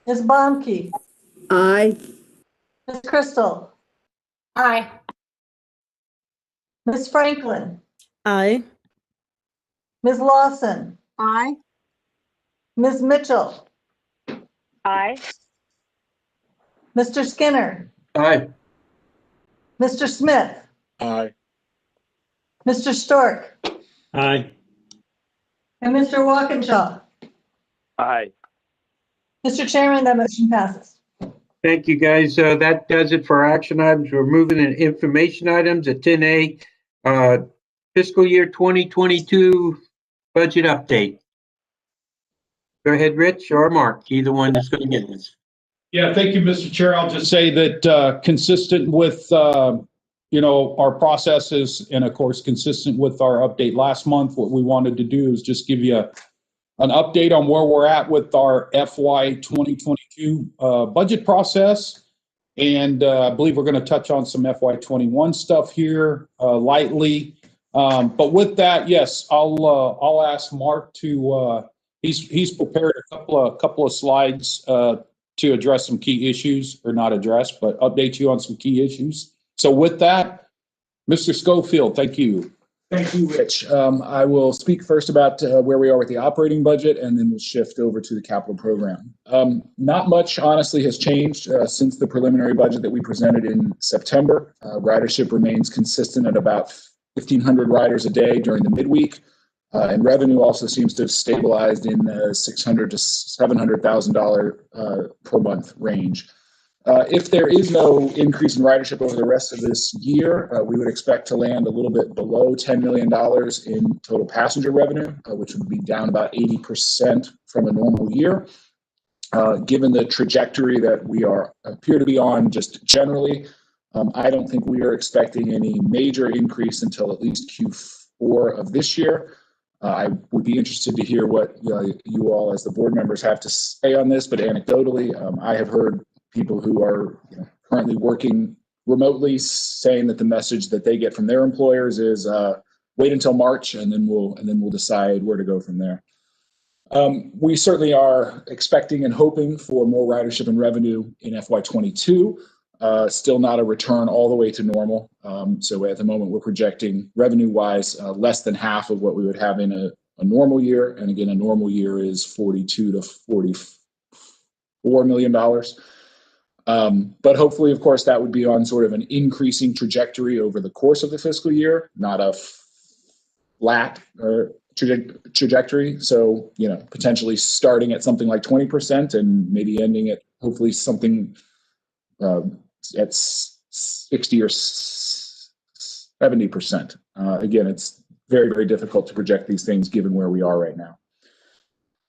Ms. Bomke, Aye. Ms. Crystal, Aye. Ms. Franklin, Aye. Ms. Lawson, Aye. Ms. Mitchell, Aye. Mr. Skinner, Aye. Mr. Smith, Aye. Mr. Stork, Aye. and Mr. Walkinshaw. Aye. Mr. Chairman, that motion passes. Thank you, guys. That does it for action items. We're moving to information items at 10A, fiscal year 2022 budget update. Go ahead, Rich or Mark, either one that's going to get this. Yeah, thank you, Mr. Chair. I'll just say that consistent with our processes, and of course consistent with our update last month, what we wanted to do is just give you an update on where we're at with our FY 2022 budget process. And I believe we're going to touch on some FY 21 stuff here lightly. But with that, yes, I'll ask Mark to. He's prepared a couple of slides to address some key issues, or not address, but update you on some key issues. So with that, Mr. Schofield, thank you. Thank you, Rich. I will speak first about where we are with the operating budget, and then we'll shift over to the capital program. Not much, honestly, has changed since the preliminary budget that we presented in September. Ridership remains consistent at about 1,500 riders a day during the midweek, and revenue also seems to have stabilized in the $600,000 to $700,000 per month range. If there is no increase in ridership over the rest of this year, we would expect to land a little bit below $10 million in total passenger revenue, which would be down about 80% from a normal year. Given the trajectory that we appear to be on just generally, I don't think we are expecting any major increase until at least Q4 of this year. I would be interested to hear what you all as the board members have to say on this, but anecdotally, I have heard people who are currently working remotely saying that the message that they get from their employers is wait until March and then we'll decide where to go from there. We certainly are expecting and hoping for more ridership and revenue in FY22. Still not a return all the way to normal. So at the moment, we're projecting revenue-wise less than half of what we would have in a normal year. And again, a normal year is $42 to $44 million. But hopefully, of course, that would be on sort of an increasing trajectory over the course of the fiscal year, not a flat trajectory. So, potentially starting at something like 20% and maybe ending at hopefully something at 60 or 70%. Again, it's very, very difficult to project these things given where we are right now.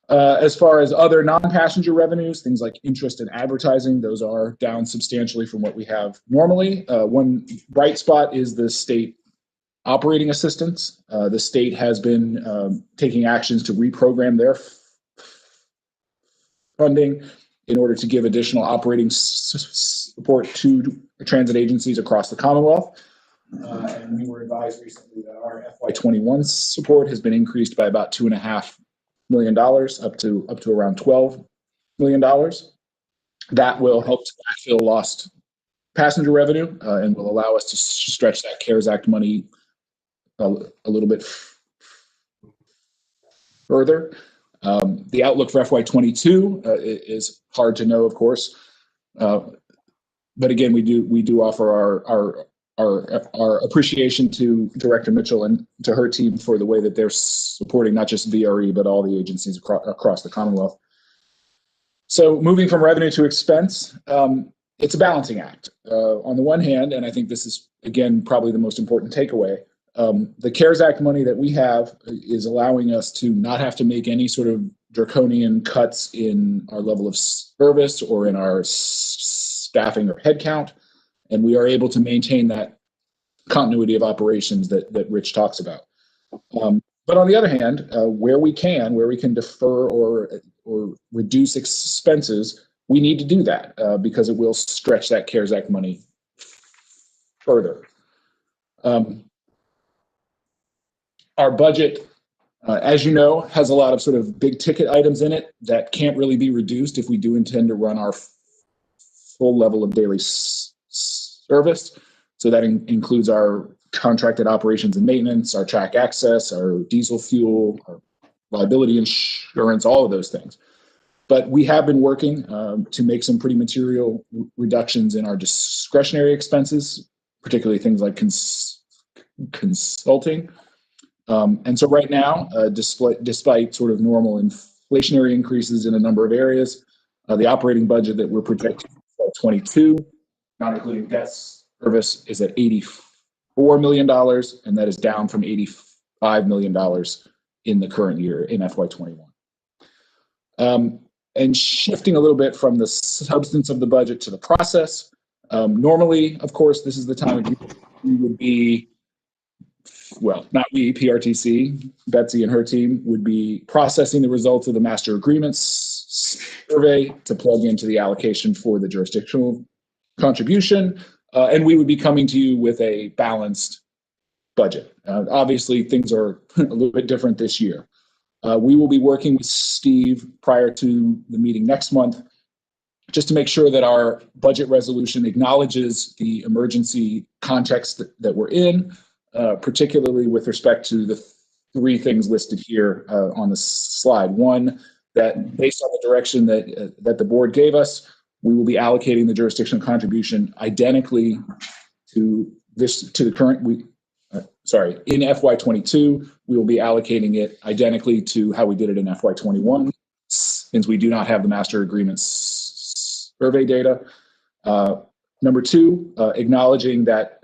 As far as other non-passenger revenues, things like interest and advertising, those are down substantially from what we have normally. One bright spot is the state operating assistance. The state has been taking actions to reprogram their funding in order to give additional operating support to transit agencies across the Commonwealth. And we were advised recently that our FY21 support has been increased by about $2.5 million up to around $12 million. That will help to backfill lost passenger revenue and will allow us to stretch that CARES Act money a little bit further. The outlook for FY22 is hard to know, of course, but again, we do offer our appreciation to Director Mitchell and to her team for the way that they're supporting not just VRE, but all the agencies across the Commonwealth. So moving from revenue to expense, it's a balancing act. On the one hand, and I think this is, again, probably the most important takeaway, the CARES Act money that we have is allowing us to not have to make any sort of draconian cuts in our level of service or in our staffing or headcount. And we are able to maintain that continuity of operations that Rich talks about. But on the other hand, where we can defer or reduce expenses, we need to do that because it will stretch that CARES Act money further. Our budget, as you know, has a lot of sort of big ticket items in it that can't really be reduced if we do intend to run our full level of daily service. So that includes our contracted operations and maintenance, our track access, our diesel fuel, our liability insurance, all of those things. But we have been working to make some pretty material reductions in our discretionary expenses, particularly things like consulting. And so right now, despite sort of normal inflationary increases in a number of areas, the operating budget that we're projecting for 22, not including debt service, is at $84 million, and that is down from $85 million in the current year in FY21. And shifting a little bit from the substance of the budget to the process, normally, of course, this is the time of year we would be, well, not we, PRTC, Betsy and her team would be processing the results of the master agreements survey to plug into the allocation for the jurisdictional contribution, and we would be coming to you with a balanced budget. Obviously, things are a little bit different this year. We will be working with Steve prior to the meeting next month just to make sure that our budget resolution acknowledges the emergency context that we're in, particularly with respect to the three things listed here on the slide. One, that based on the direction that the board gave us, we will be allocating the jurisdictional contribution identically to the current, in FY22, we will be allocating it identically to how we did it in FY21, since we do not have the master agreements survey data. Number two, acknowledging that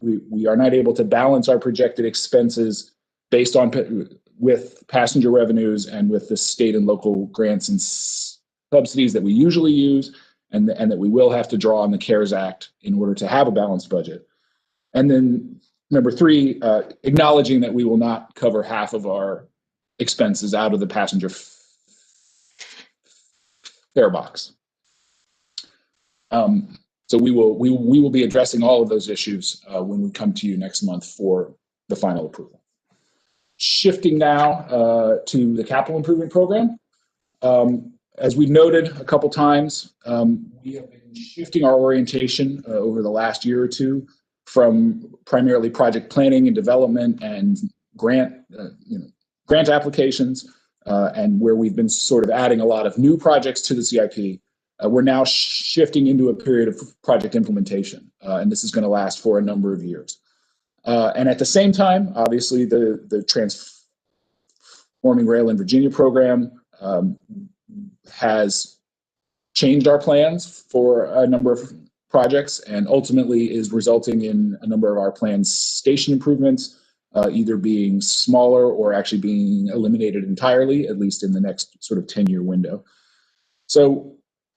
we are not able to balance our projected expenses based on with passenger revenues and with the state and local grants and subsidies that we usually use, and that we will have to draw on the CARES Act in order to have a balanced budget. And then number three, acknowledging that we will not cover half of our expenses out of the passenger fare box. So we will be addressing all of those issues when we come to you next month for the final approval. Shifting now to the capital improvement program. As we've noted a couple times, we have been shifting our orientation over the last year or two from primarily project planning and development and grant applications, and where we've been sort of adding a lot of new projects to the CIP. We're now shifting into a period of project implementation, and this is going to last for a number of years. And at the same time, obviously, the Transforming Rail in Virginia program has changed our plans for a number of projects and ultimately is resulting in a number of our planned station improvements either being smaller or actually being eliminated entirely, at least in the next sort of 10-year window. So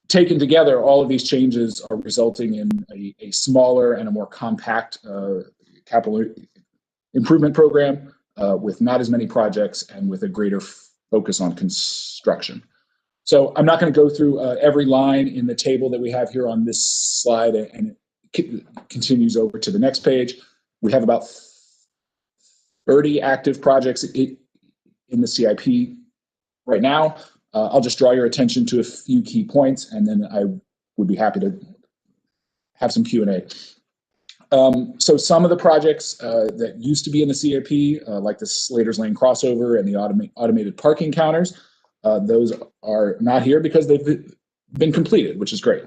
taken together, all of these changes are resulting in a smaller and a more compact capital improvement program with not as many projects and with a greater focus on construction. So I'm not going to go through every line in the table that we have here on this slide, and it continues over to the next page. We have about 30 active projects in the CIP right now. I'll just draw your attention to a few key points, and then I would be happy to have some Q&A. So some of the projects that used to be in the CIP, like the Slater's Lane crossover and the automated parking counters, those are not here because they've been completed, which is great.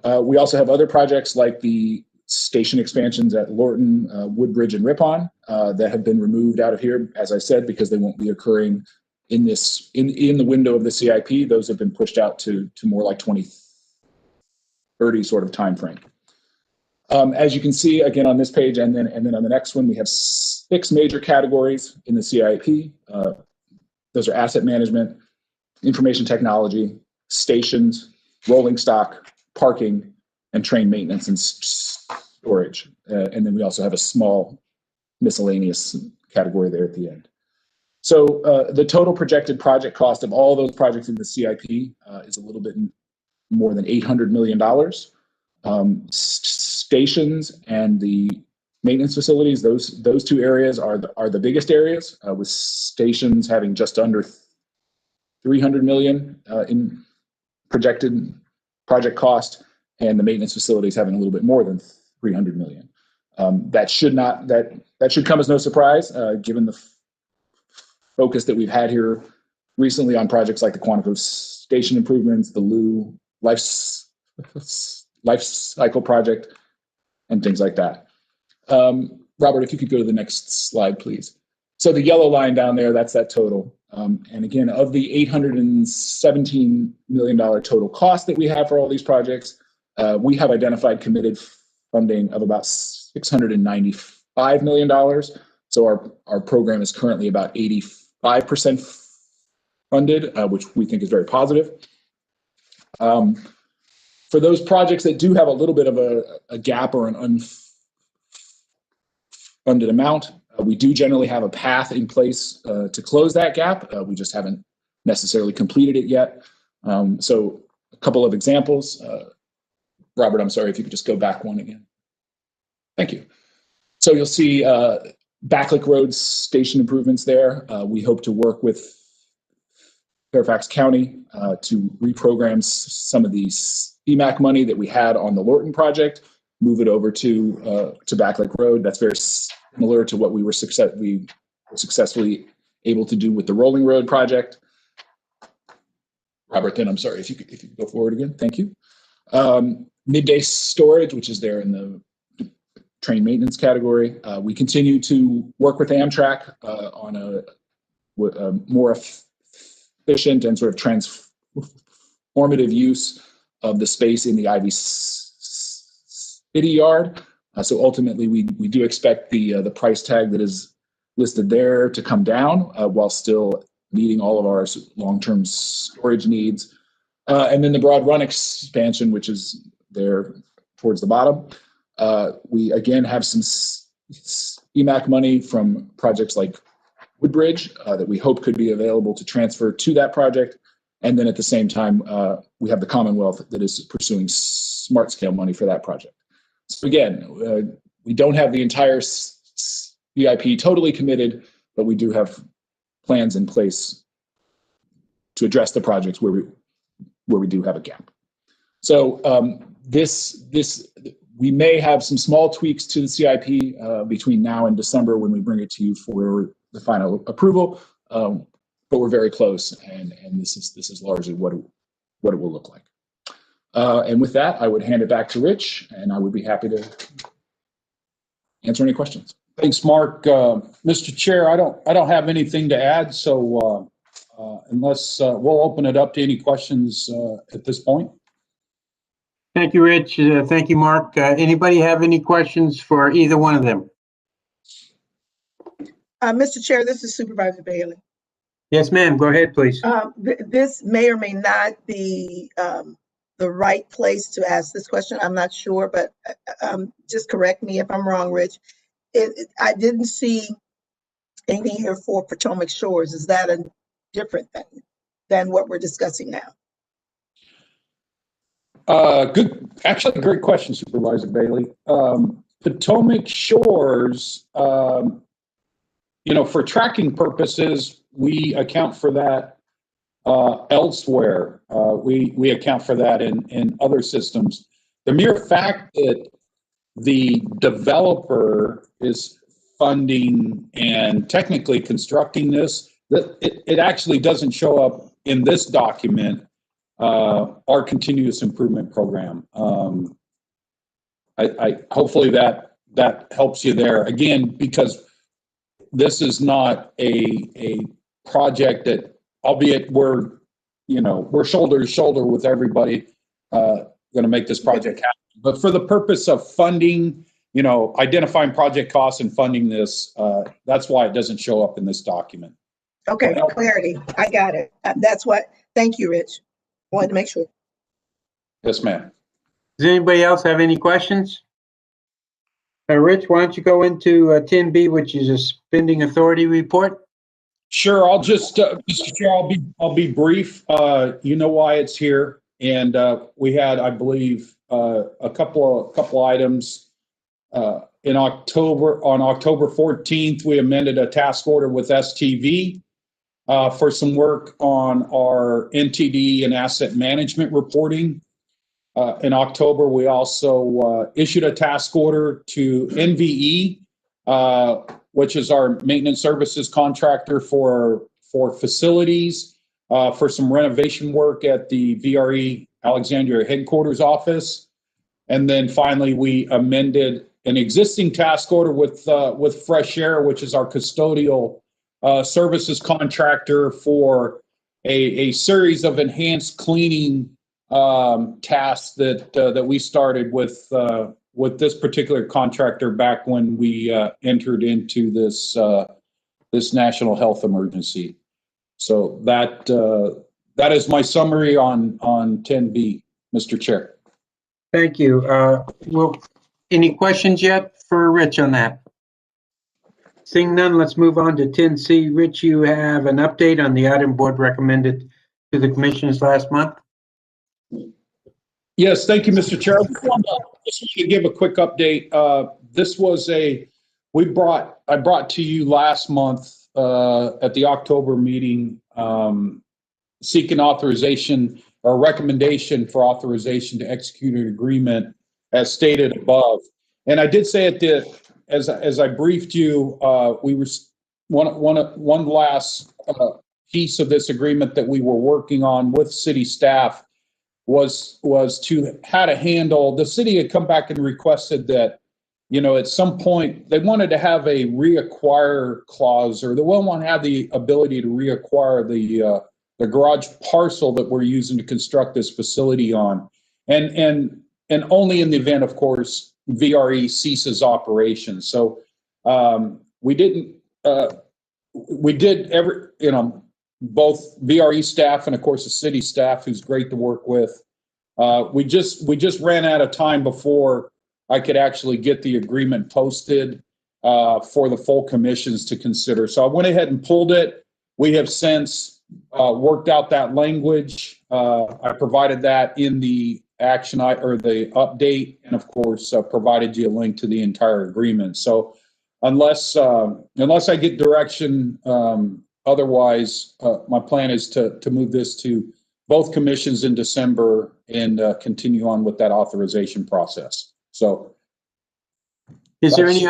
We also have other projects like the station expansions at Lorton, Woodbridge, and Ripon that have been removed out of here, as I said, because they won't be occurring in the window of the CIP. Those have been pushed out to more like 2030 sort of time frame. As you can see again on this page, and then on the next one, we have 6 major categories in the CIP. Those are asset management, information technology, stations, rolling stock, parking, and train maintenance and storage. And then we also have a small miscellaneous category there at the end. So the total projected project cost of all those projects in the CIP is a little bit more than $800 million. Stations and the maintenance facilities, those two areas are the biggest areas, with stations having just under $300 million in projected project cost, and the maintenance facilities having a little bit more than $300 million. That should come as no surprise, given the focus that we've had here recently on projects like the Quantico station improvements, the Lou life cycle project, and things like that. Robert, if you could go to the next slide, please. So the yellow line down there, that's that total. And again, of the $817 million total cost that we have for all these projects, we have identified committed funding of about $695 million. So our program is currently about 85% funded, which we think is very positive. For those projects that do have a little bit of a gap or an unfunded amount, we do generally have a path in place to close that gap. We just haven't necessarily completed it yet. So a couple of examples. Robert, I'm sorry if you could just go back one again. Thank you. So you'll see Backlick Road station improvements there. We hope to work with Fairfax County to reprogram some of the CMAQ money that we had on the Lorton project, move it over to Backlick Road. That's very similar to what we were successfully able to do with the Rolling Road project. Robert, then I'm sorry if you could go forward again. Thank you. Midday storage, which is there in the train maintenance category. We continue to work with Amtrak on a more efficient and sort of transformative use of the space in the Ivy Biddy Yard. So ultimately, we do expect the price tag that is listed there to come down while still meeting all of our long-term storage needs. And then the Broad Run expansion, which is there towards the bottom. We again have some EMAC money from projects like Woodbridge that we hope could be available to transfer to that project. And then at the same time, we have the Commonwealth that is pursuing smart scale money for that project. So again, we don't have the entire VIP totally committed, but we do have plans in place to address the projects where we do have a gap. So we may have some small tweaks to the CIP between now and December when we bring it to you for the final approval, but we're very close, and this is largely what it will look like. And with that, I would hand it back to Rich, and I would be happy to answer any questions. Thanks, Mark. Mr. Chair, I don't have anything to add, so unless we'll open it up to any questions at this point. Thank you, Rich. Thank you, Mark. Anybody have any questions for either one of them? Mr. Chair, this is Supervisor Bailey. Yes, ma'am. Go ahead, please. This may or may not be the right place to ask this question. I'm not sure, but just correct me if I'm wrong, Rich. I didn't see anything here for Potomac Shores. Is that a different thing than what we're discussing now? Actually, great question, Supervisor Bailey. Potomac Shores, for tracking purposes, we account for that elsewhere. We account for that in other systems. The mere fact that the developer is funding and technically constructing this, that it actually doesn't show up in this document, our continuous improvement program. I hopefully that helps you there. Again, because this is not a project that, albeit we're shoulder to shoulder with everybody going to make this project happen. But for the purpose of funding, identifying project costs and funding this, that's why it doesn't show up in this document. Okay, clarity. I got it. Thank you, Rich. Wanted to make sure. Yes, ma'am. Does anybody else have any questions? Rich, why don't you go into 10B, which is a spending authority report? Sure. I'll just, Mr. Chair, I'll be brief. You know why it's here, and we had, I believe, a couple items in October. On October 14th, we amended a task order with STV for some work on our NTD and asset management reporting. In October, we also issued a task order to NVE, which is our maintenance services contractor for facilities, for some renovation work at the VRE Alexandria headquarters office. And then finally, we amended an existing task order with Fresh Air, which is our custodial services contractor, for a series of enhanced cleaning tasks that we started with this particular contractor back when we entered into this national health emergency. So that is my summary on 10B, Mr. Chair. Thank you. Any questions yet for Rich on that? Seeing none, let's move on to 10C. Rich, you have an update on the item board recommended to the commissioners last month? Yes, thank you, Mr. Chair. I just want to give a quick update. This was I brought to you last month at the October meeting, seeking authorization or recommendation for authorization to execute an agreement as stated above. And I did say as I briefed you, we were one last piece of this agreement that we were working on with city staff was to how to handle. The city had come back and requested that, at some point they wanted to have a reacquire clause, or they want to have the ability to reacquire the garage parcel that we're using to construct this facility on, and only in the event, of course, VRE ceases operations. So we did both VRE staff and of course the city staff, who's great to work with. We just ran out of time before I could actually get the agreement posted for the full commissions to consider. So I went ahead and pulled it. We have since worked out that language. I provided that in the or the update, and of course provided you a link to the entire agreement. So unless I get direction otherwise, my plan is to move this to both commissions in December and continue on with that authorization process. So is there any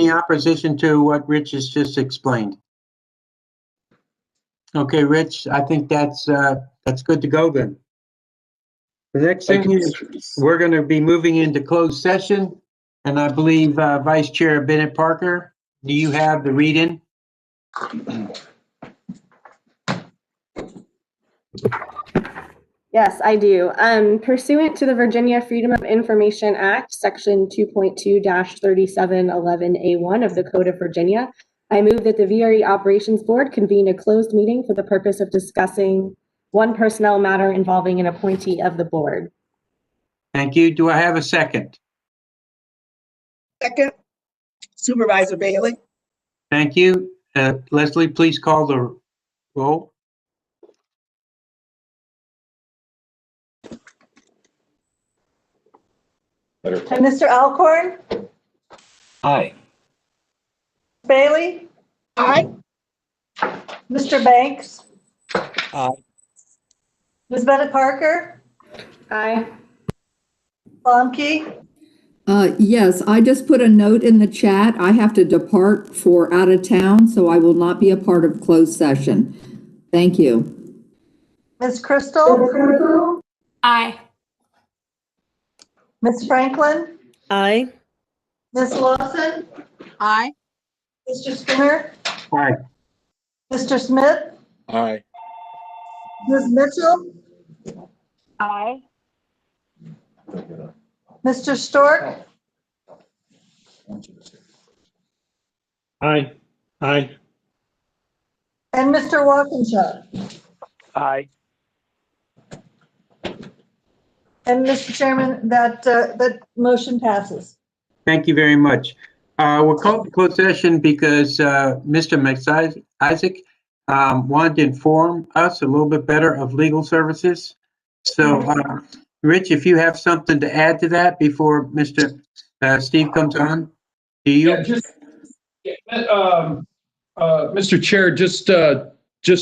opposition to what Rich has just explained? Okay, Rich, I think that's good to go then. The next thing is we're going to be moving into closed session, and I believe Vice Chair Bennett Parker, do you have the read-in? Yes, I do. Pursuant to the Virginia Freedom of Information Act, Section 2.2-3711A1 of the Code of Virginia, I move that the VRE Operations Board convene a closed meeting for the purpose of discussing one personnel matter involving an appointee of the board. Thank you. Do I have a second? Second, Supervisor Bailey. Thank you. Leslie, please call the roll. And Mr. Alcorn? Aye. Bailey? Aye. Mr. Banks? Aye. Ms. Bennett Parker? Aye. Bomke? Yes, I just put a note in the chat. I have to depart for out of town, so I will not be a part of closed session. Thank you. Ms. Crystal? Aye. Ms. Franklin? Aye. Ms. Lawson? Aye. Mr. Skinner? Aye. Mr. Smith? Aye. Ms. Mitchell? Aye. Mr. Stork? Aye. Aye. And Mr. Walkinshaw? Aye. And Mr. Chairman, that motion passes. Thank you very much. We're called to closed session because Mr. Isaac wanted to inform us a little bit better of legal services. So, Rich, if you have something to add to that before Mr. Steve comes on, do you? Mr. Chair, just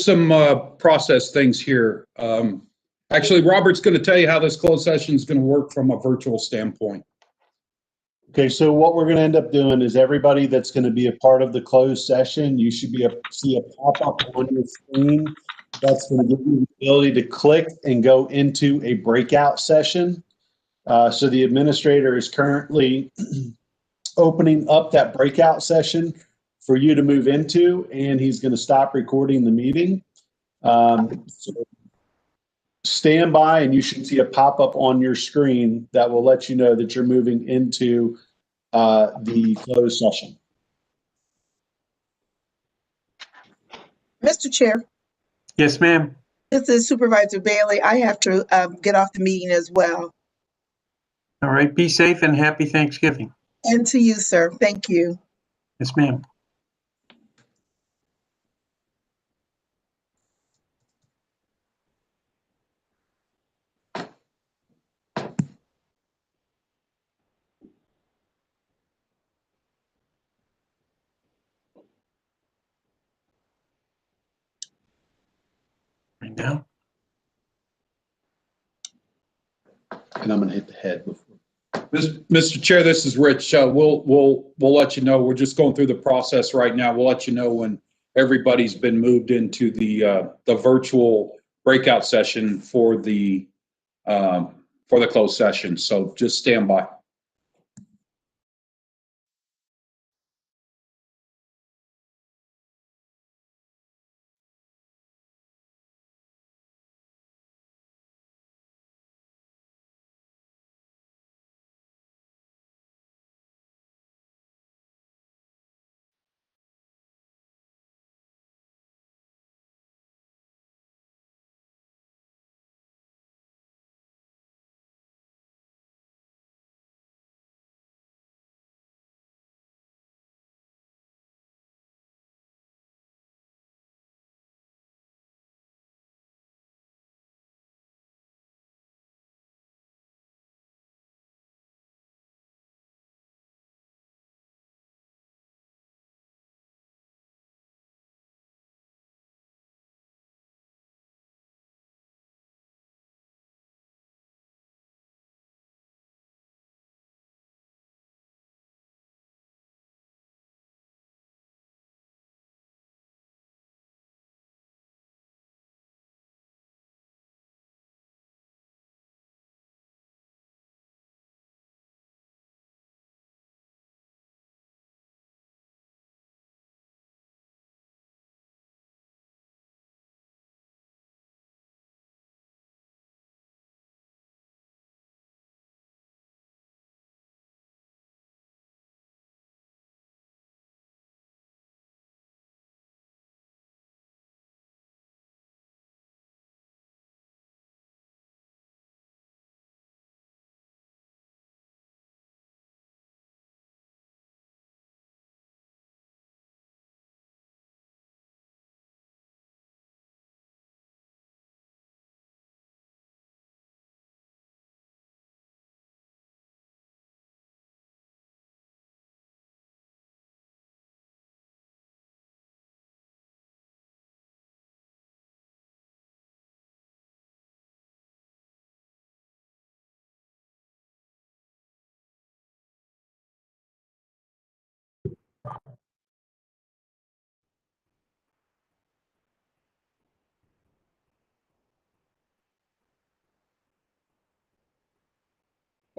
some process things here. Actually, Robert's going to tell you how this closed session is going to work from a virtual standpoint. Okay, so what we're going to end up doing is everybody that's going to be a part of the closed session, you should see a pop-up on your screen that's going to give you the ability to click and go into a breakout session. So the administrator is currently opening up that breakout session for you to move into, and he's going to stop recording the meeting. So stand by, and you should see a pop-up on your screen that will let you know that you're moving into the closed session. Mr. Chair, Yes, ma'am. this is Supervisor Bailey. I have to get off the meeting as well. All right. Be safe and happy Thanksgiving. And to you, sir. Thank you. Yes, ma'am. Right now. And I'm going to hit the head before. Mr. Chair, this is Rich. We'll let you know. We're just going through the process right now. We'll let you know when everybody's been moved into the virtual breakout session for the closed session. So just stand by.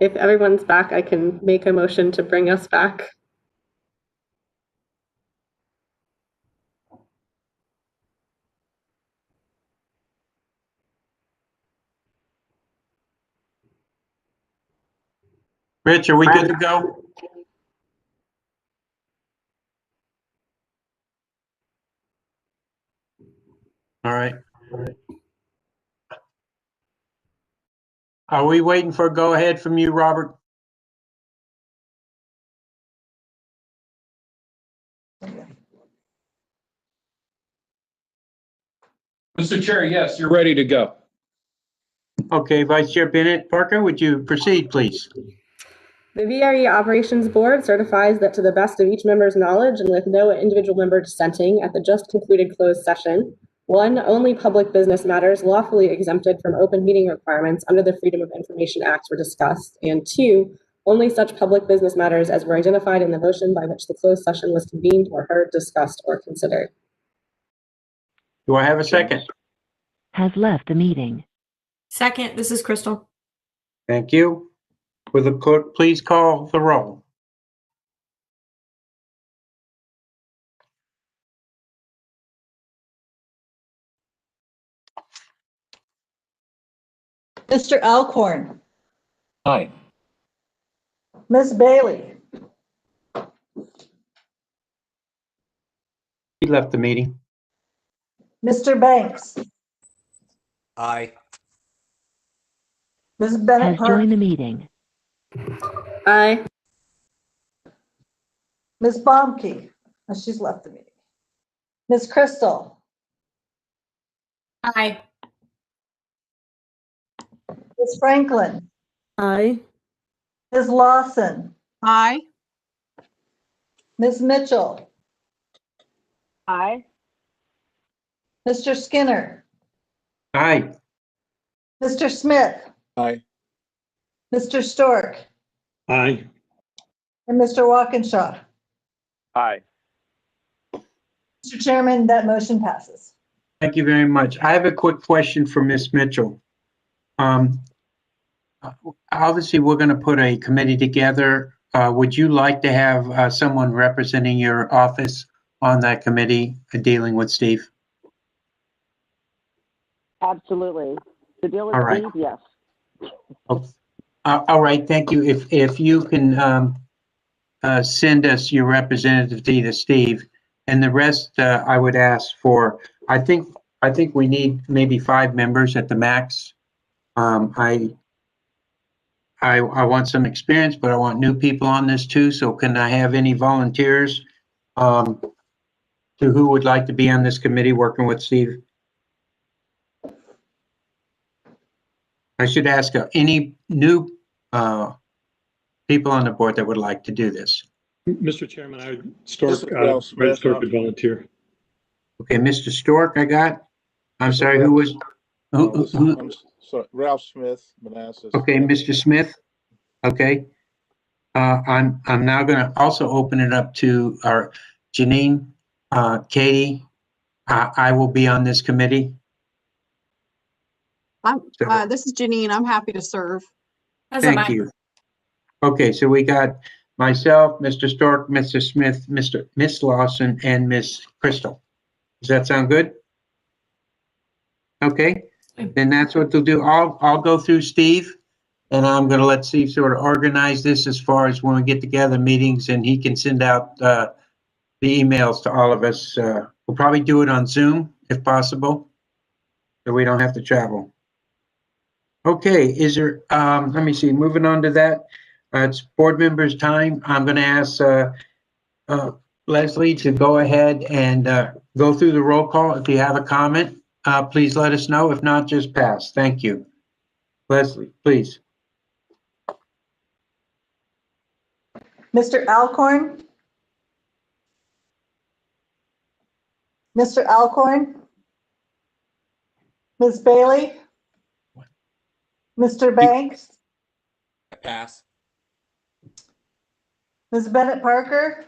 if everyone's back, I can make a motion to bring us back. Rich, are we good to go? All right. Are we waiting for a go-ahead from you, Robert? Mr. Chair, yes, you're ready to go. Okay, Vice Chair Bennett. Parker, would you proceed, please? The VRE Operations Board certifies that to the best of each member's knowledge and with no individual member dissenting at the just concluded closed session, 1, only public business matters lawfully exempted from open meeting requirements under the Freedom of Information Act were discussed, and 2, only such public business matters as were identified in the motion by which the closed session was convened were heard, discussed, or considered. Do I have a second? Has left the meeting. Second, this is Crystal. Thank you. Will the clerk please call the roll? Mr. Alcorn, Aye. Ms. Bailey, He left the meeting. Mr. Banks, Aye. Ms. Bennett Has Parker, joined the meeting. Aye. Ms. Baumke, she's left the meeting. Ms. Crystal, Aye. Ms. Franklin, Aye. Ms. Lawson, Aye. Ms. Mitchell, Aye. Mr. Skinner, Aye. Mr. Smith, Aye. Mr. Stork, Aye. and Mr. Walkinshaw. Aye. Mr. Chairman, that motion passes. Thank you very much. I have a quick question for Ms. Mitchell. Obviously, we're going to put a committee together. Would you like to have someone representing your office on that committee dealing with Steve? Absolutely. To deal with All right. Steve, yes. All right, thank you. If you can send us your representative to either Steve, and the rest I would ask for. I think we need maybe 5 members at the max. I want some experience, but I want new people on this too. So can I have any volunteers to who would like to be on this committee working with Steve? I should ask any new people on the board that would like to do this. Mr. Chairman, I would Stork would volunteer. Okay, Mr. Stork, I got. I'm sorry, who was? I'm sorry, Ralph Smith, Manassas. Okay, Mr. Smith. Okay. I'm now going to also open it up to our Janine, Katie. I will be on this committee. This is Janine. I'm happy to serve. Thank you. Okay, so we got myself, Mr. Stork, Mr. Smith, Miss Lawson, and Miss Crystal. Does that sound good? Okay, then that's what they'll do. I'll go through Steve, and I'm going to let Steve sort of organize this as far as when we get together meetings, and he can send out the emails to all of us. We'll probably do it on Zoom if possible, so we don't have to travel. Okay, is there, let me see, moving on to that. It's board members' time. I'm going to ask Leslie to go ahead and go through the roll call. If you have a comment, please let us know. If not, just pass. Thank you. Leslie, please. Mr. Alcorn? Mr. Alcorn? Ms. Bailey? Mr. Banks? Pass. Ms. Bennett Parker?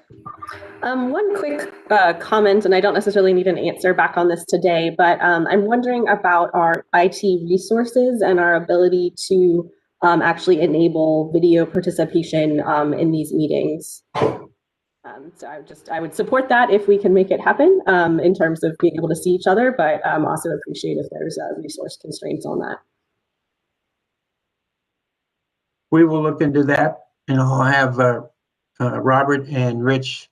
One quick comment, and I don't necessarily need an answer back on this today, but I'm wondering about our IT resources and our ability to actually enable video participation in these meetings. So I would support that if we can make it happen in terms of being able to see each other, but also appreciate if there's resource constraints on that. We will look into that, and I'll have Robert and Rich.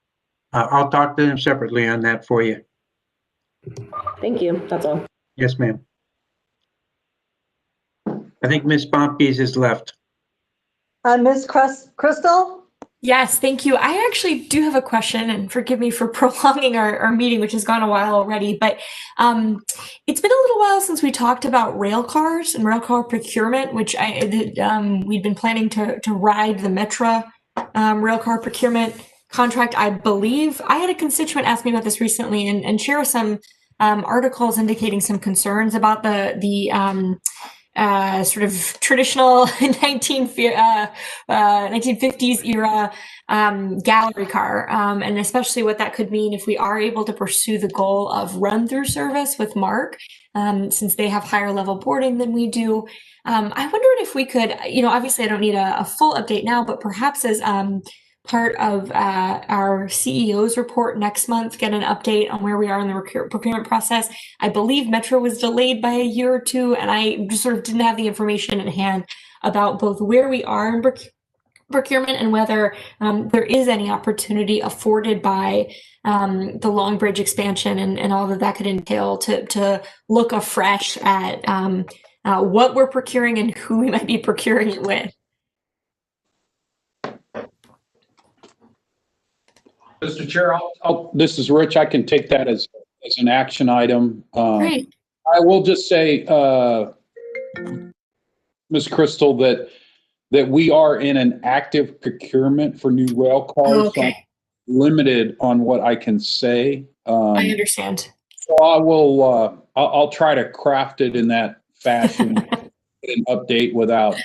I'll talk to them separately on that for you. Thank you. That's all. Yes, ma'am. I think Ms. Bomkes is left. Ms. Crystal? Yes, thank you. I actually do have a question, and forgive me for prolonging our meeting, which has gone a while already, but it's been a little while since we talked about rail cars and rail car procurement, which we'd been planning to ride the Metra rail car procurement contract. I believe I had a constituent ask me about this recently and share some articles indicating some concerns about the sort of traditional 1950s era gallery car, and especially what that could mean if we are able to pursue the goal of run-through service with MARC, since they have higher level boarding than we do. I wondered if we could, obviously I don't need a full update now, but perhaps as part of our CEO's report next month, get an update on where we are in the procurement process. I believe Metro was delayed by a year or two, and I just sort of didn't have the information in hand about both where we are in procurement and whether there is any opportunity afforded by the Long Bridge expansion and all that could entail to look afresh at what we're procuring and who we might be procuring it with. Mr. Chair, this is Rich. I can take that as an action item. Great. I will just say, Ms. Crystal, that we are in an active procurement for new rail cars. Okay. So I'm limited on what I can say. I understand. So I will. I'll try to craft it in that fashion, an update without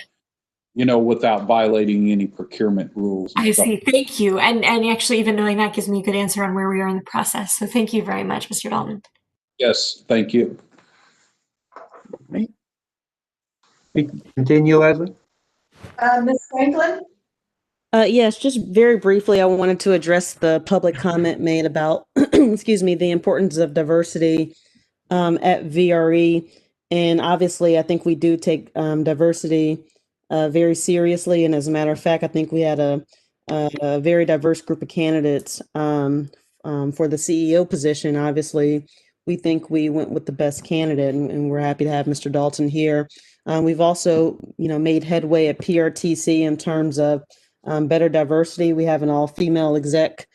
violating any procurement rules. I see. Thank you. And actually, even knowing that gives me a good answer on where we are in the process. So thank you very much, Mr. Dalton. Yes, thank you. We can continue, Leslie. Ms. Franklin? Yes, just very briefly, I wanted to address the public comment made about, excuse me, the importance of diversity at VRE. And obviously, I think we do take diversity very seriously. And as a matter of fact, I think we had a very diverse group of candidates for the CEO position. Obviously, we think we went with the best candidate, and we're happy to have Mr. Dalton here. We've also, made headway at PRTC in terms of better diversity. We have an all-female exec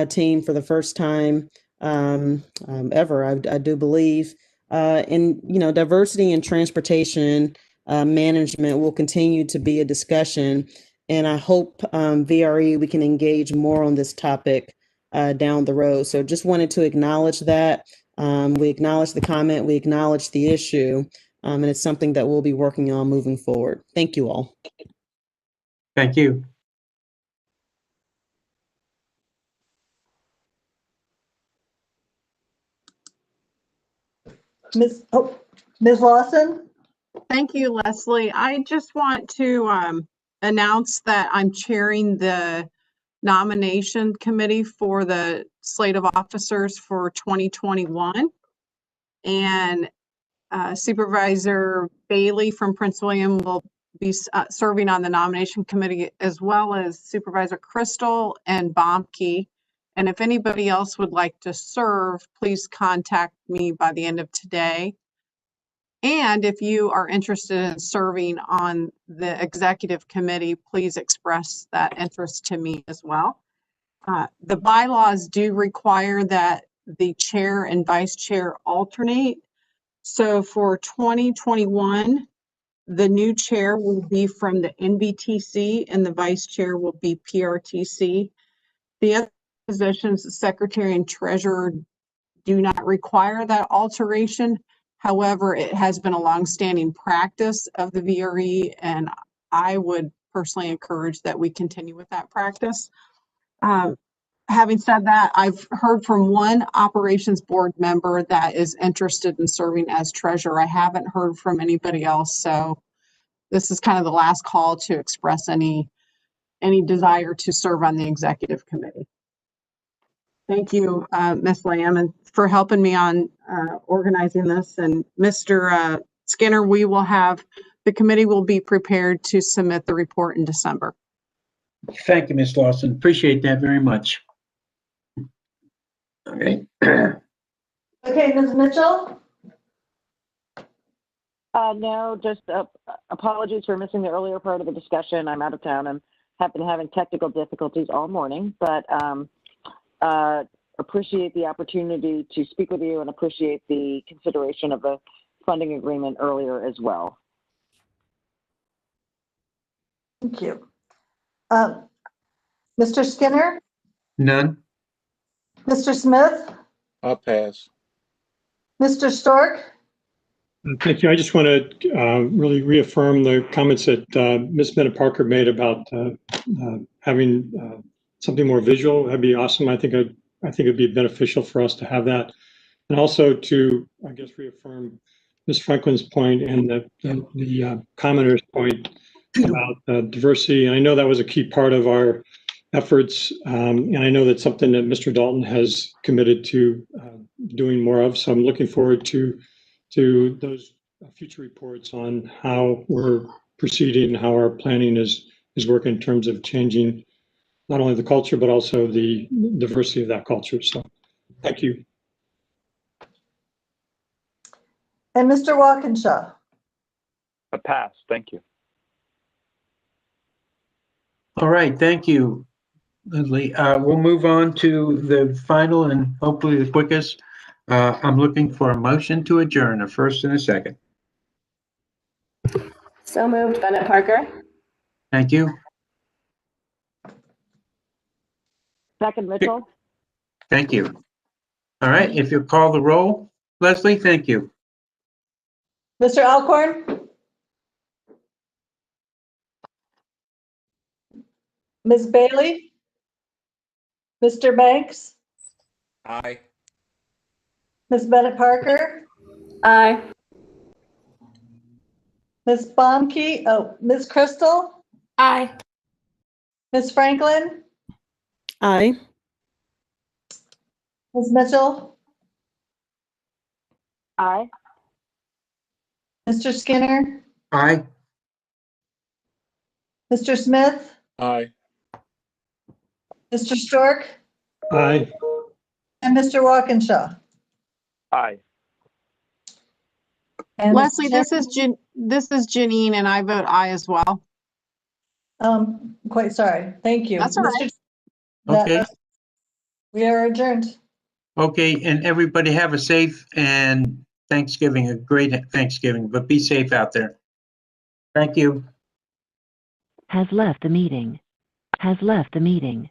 team for the first time ever, I do believe. And, diversity and transportation management will continue to be a discussion. And I hope VRE, we can engage more on this topic down the road. So just wanted to acknowledge that. We acknowledge the comment, we acknowledge the issue, and it's something that we'll be working on moving forward. Thank you all. Thank you. Ms. Lawson? Thank you, Leslie. I just want to announce that I'm chairing the nomination committee for the slate of officers for 2021. And Supervisor Bailey from Prince William will be serving on the nomination committee, as well as Supervisor Crystal and Bomke. And if anybody else would like to serve, please contact me by the end of today. And if you are interested in serving on the executive committee, please express that interest to me as well. The bylaws do require that the chair and vice chair alternate. So for 2021, the new chair will be from the NBTC and the vice chair will be PRTC. The other positions, the secretary and treasurer, do not require that alteration. However, it has been a longstanding practice of the VRE, and I would personally encourage that we continue with that practice. Having said that, I've heard from one operations board member that is interested in serving as treasurer. I haven't heard from anybody else, so this is kind of the last call to express any desire to serve on the executive committee. Thank you, Ms. Lamb, and for helping me on organizing this. And Mr. Skinner, the committee will be prepared to submit the report in December. Thank you, Ms. Lawson. Appreciate that very much. Okay. Okay, Ms. Mitchell? No, just apologies for missing the earlier part of the discussion. I'm out of town and have been having technical difficulties all morning, but appreciate the opportunity to speak with you and appreciate the consideration of the funding agreement earlier as well. Thank you. Mr. Skinner? None. Mr. Smith? I'll pass. Mr. Stork? Thank you. I just want to really reaffirm the comments that Ms. Bennett Parker made about having something more visual. That'd be awesome. I think it'd be beneficial for us to have that, and also to, I guess, reaffirm Ms. Franklin's point and the commenter's point about diversity. And I know that was a key part of our efforts, and I know that's something that Mr. Dalton has committed to doing more of. So I'm looking forward to those future reports on how we're proceeding and how our planning is working in terms of changing not only the culture, but also the diversity of that culture. So thank you. And Mr. Walkinshaw? A pass, thank you. All right, thank you, Leslie. We'll move on to the final and hopefully the quickest. I'm looking for a motion to adjourn, a first and a second. So moved, Bennett Parker. Thank you. Second, Mitchell. Thank you. All right, if you'll call the roll, Leslie, thank you. Mr. Alcorn? Ms. Bailey? Mr. Banks? Aye. Ms. Bennett Parker? Aye. Ms. Baumke? Oh, Ms. Crystal? Aye. Ms. Franklin? Aye. Ms. Mitchell? Aye. Mr. Skinner? Aye. Mr. Smith? Aye. Mr. Stork? Aye. And Mr. Walkinshaw? Aye. And Leslie, Mr. this is Janine, and I vote aye as well. Quite sorry. Thank you. That's all right. Okay. We are adjourned. Okay, and everybody have a safe and Thanksgiving, a great Thanksgiving, but be safe out there. Thank you. Has left the meeting. Has left the meeting.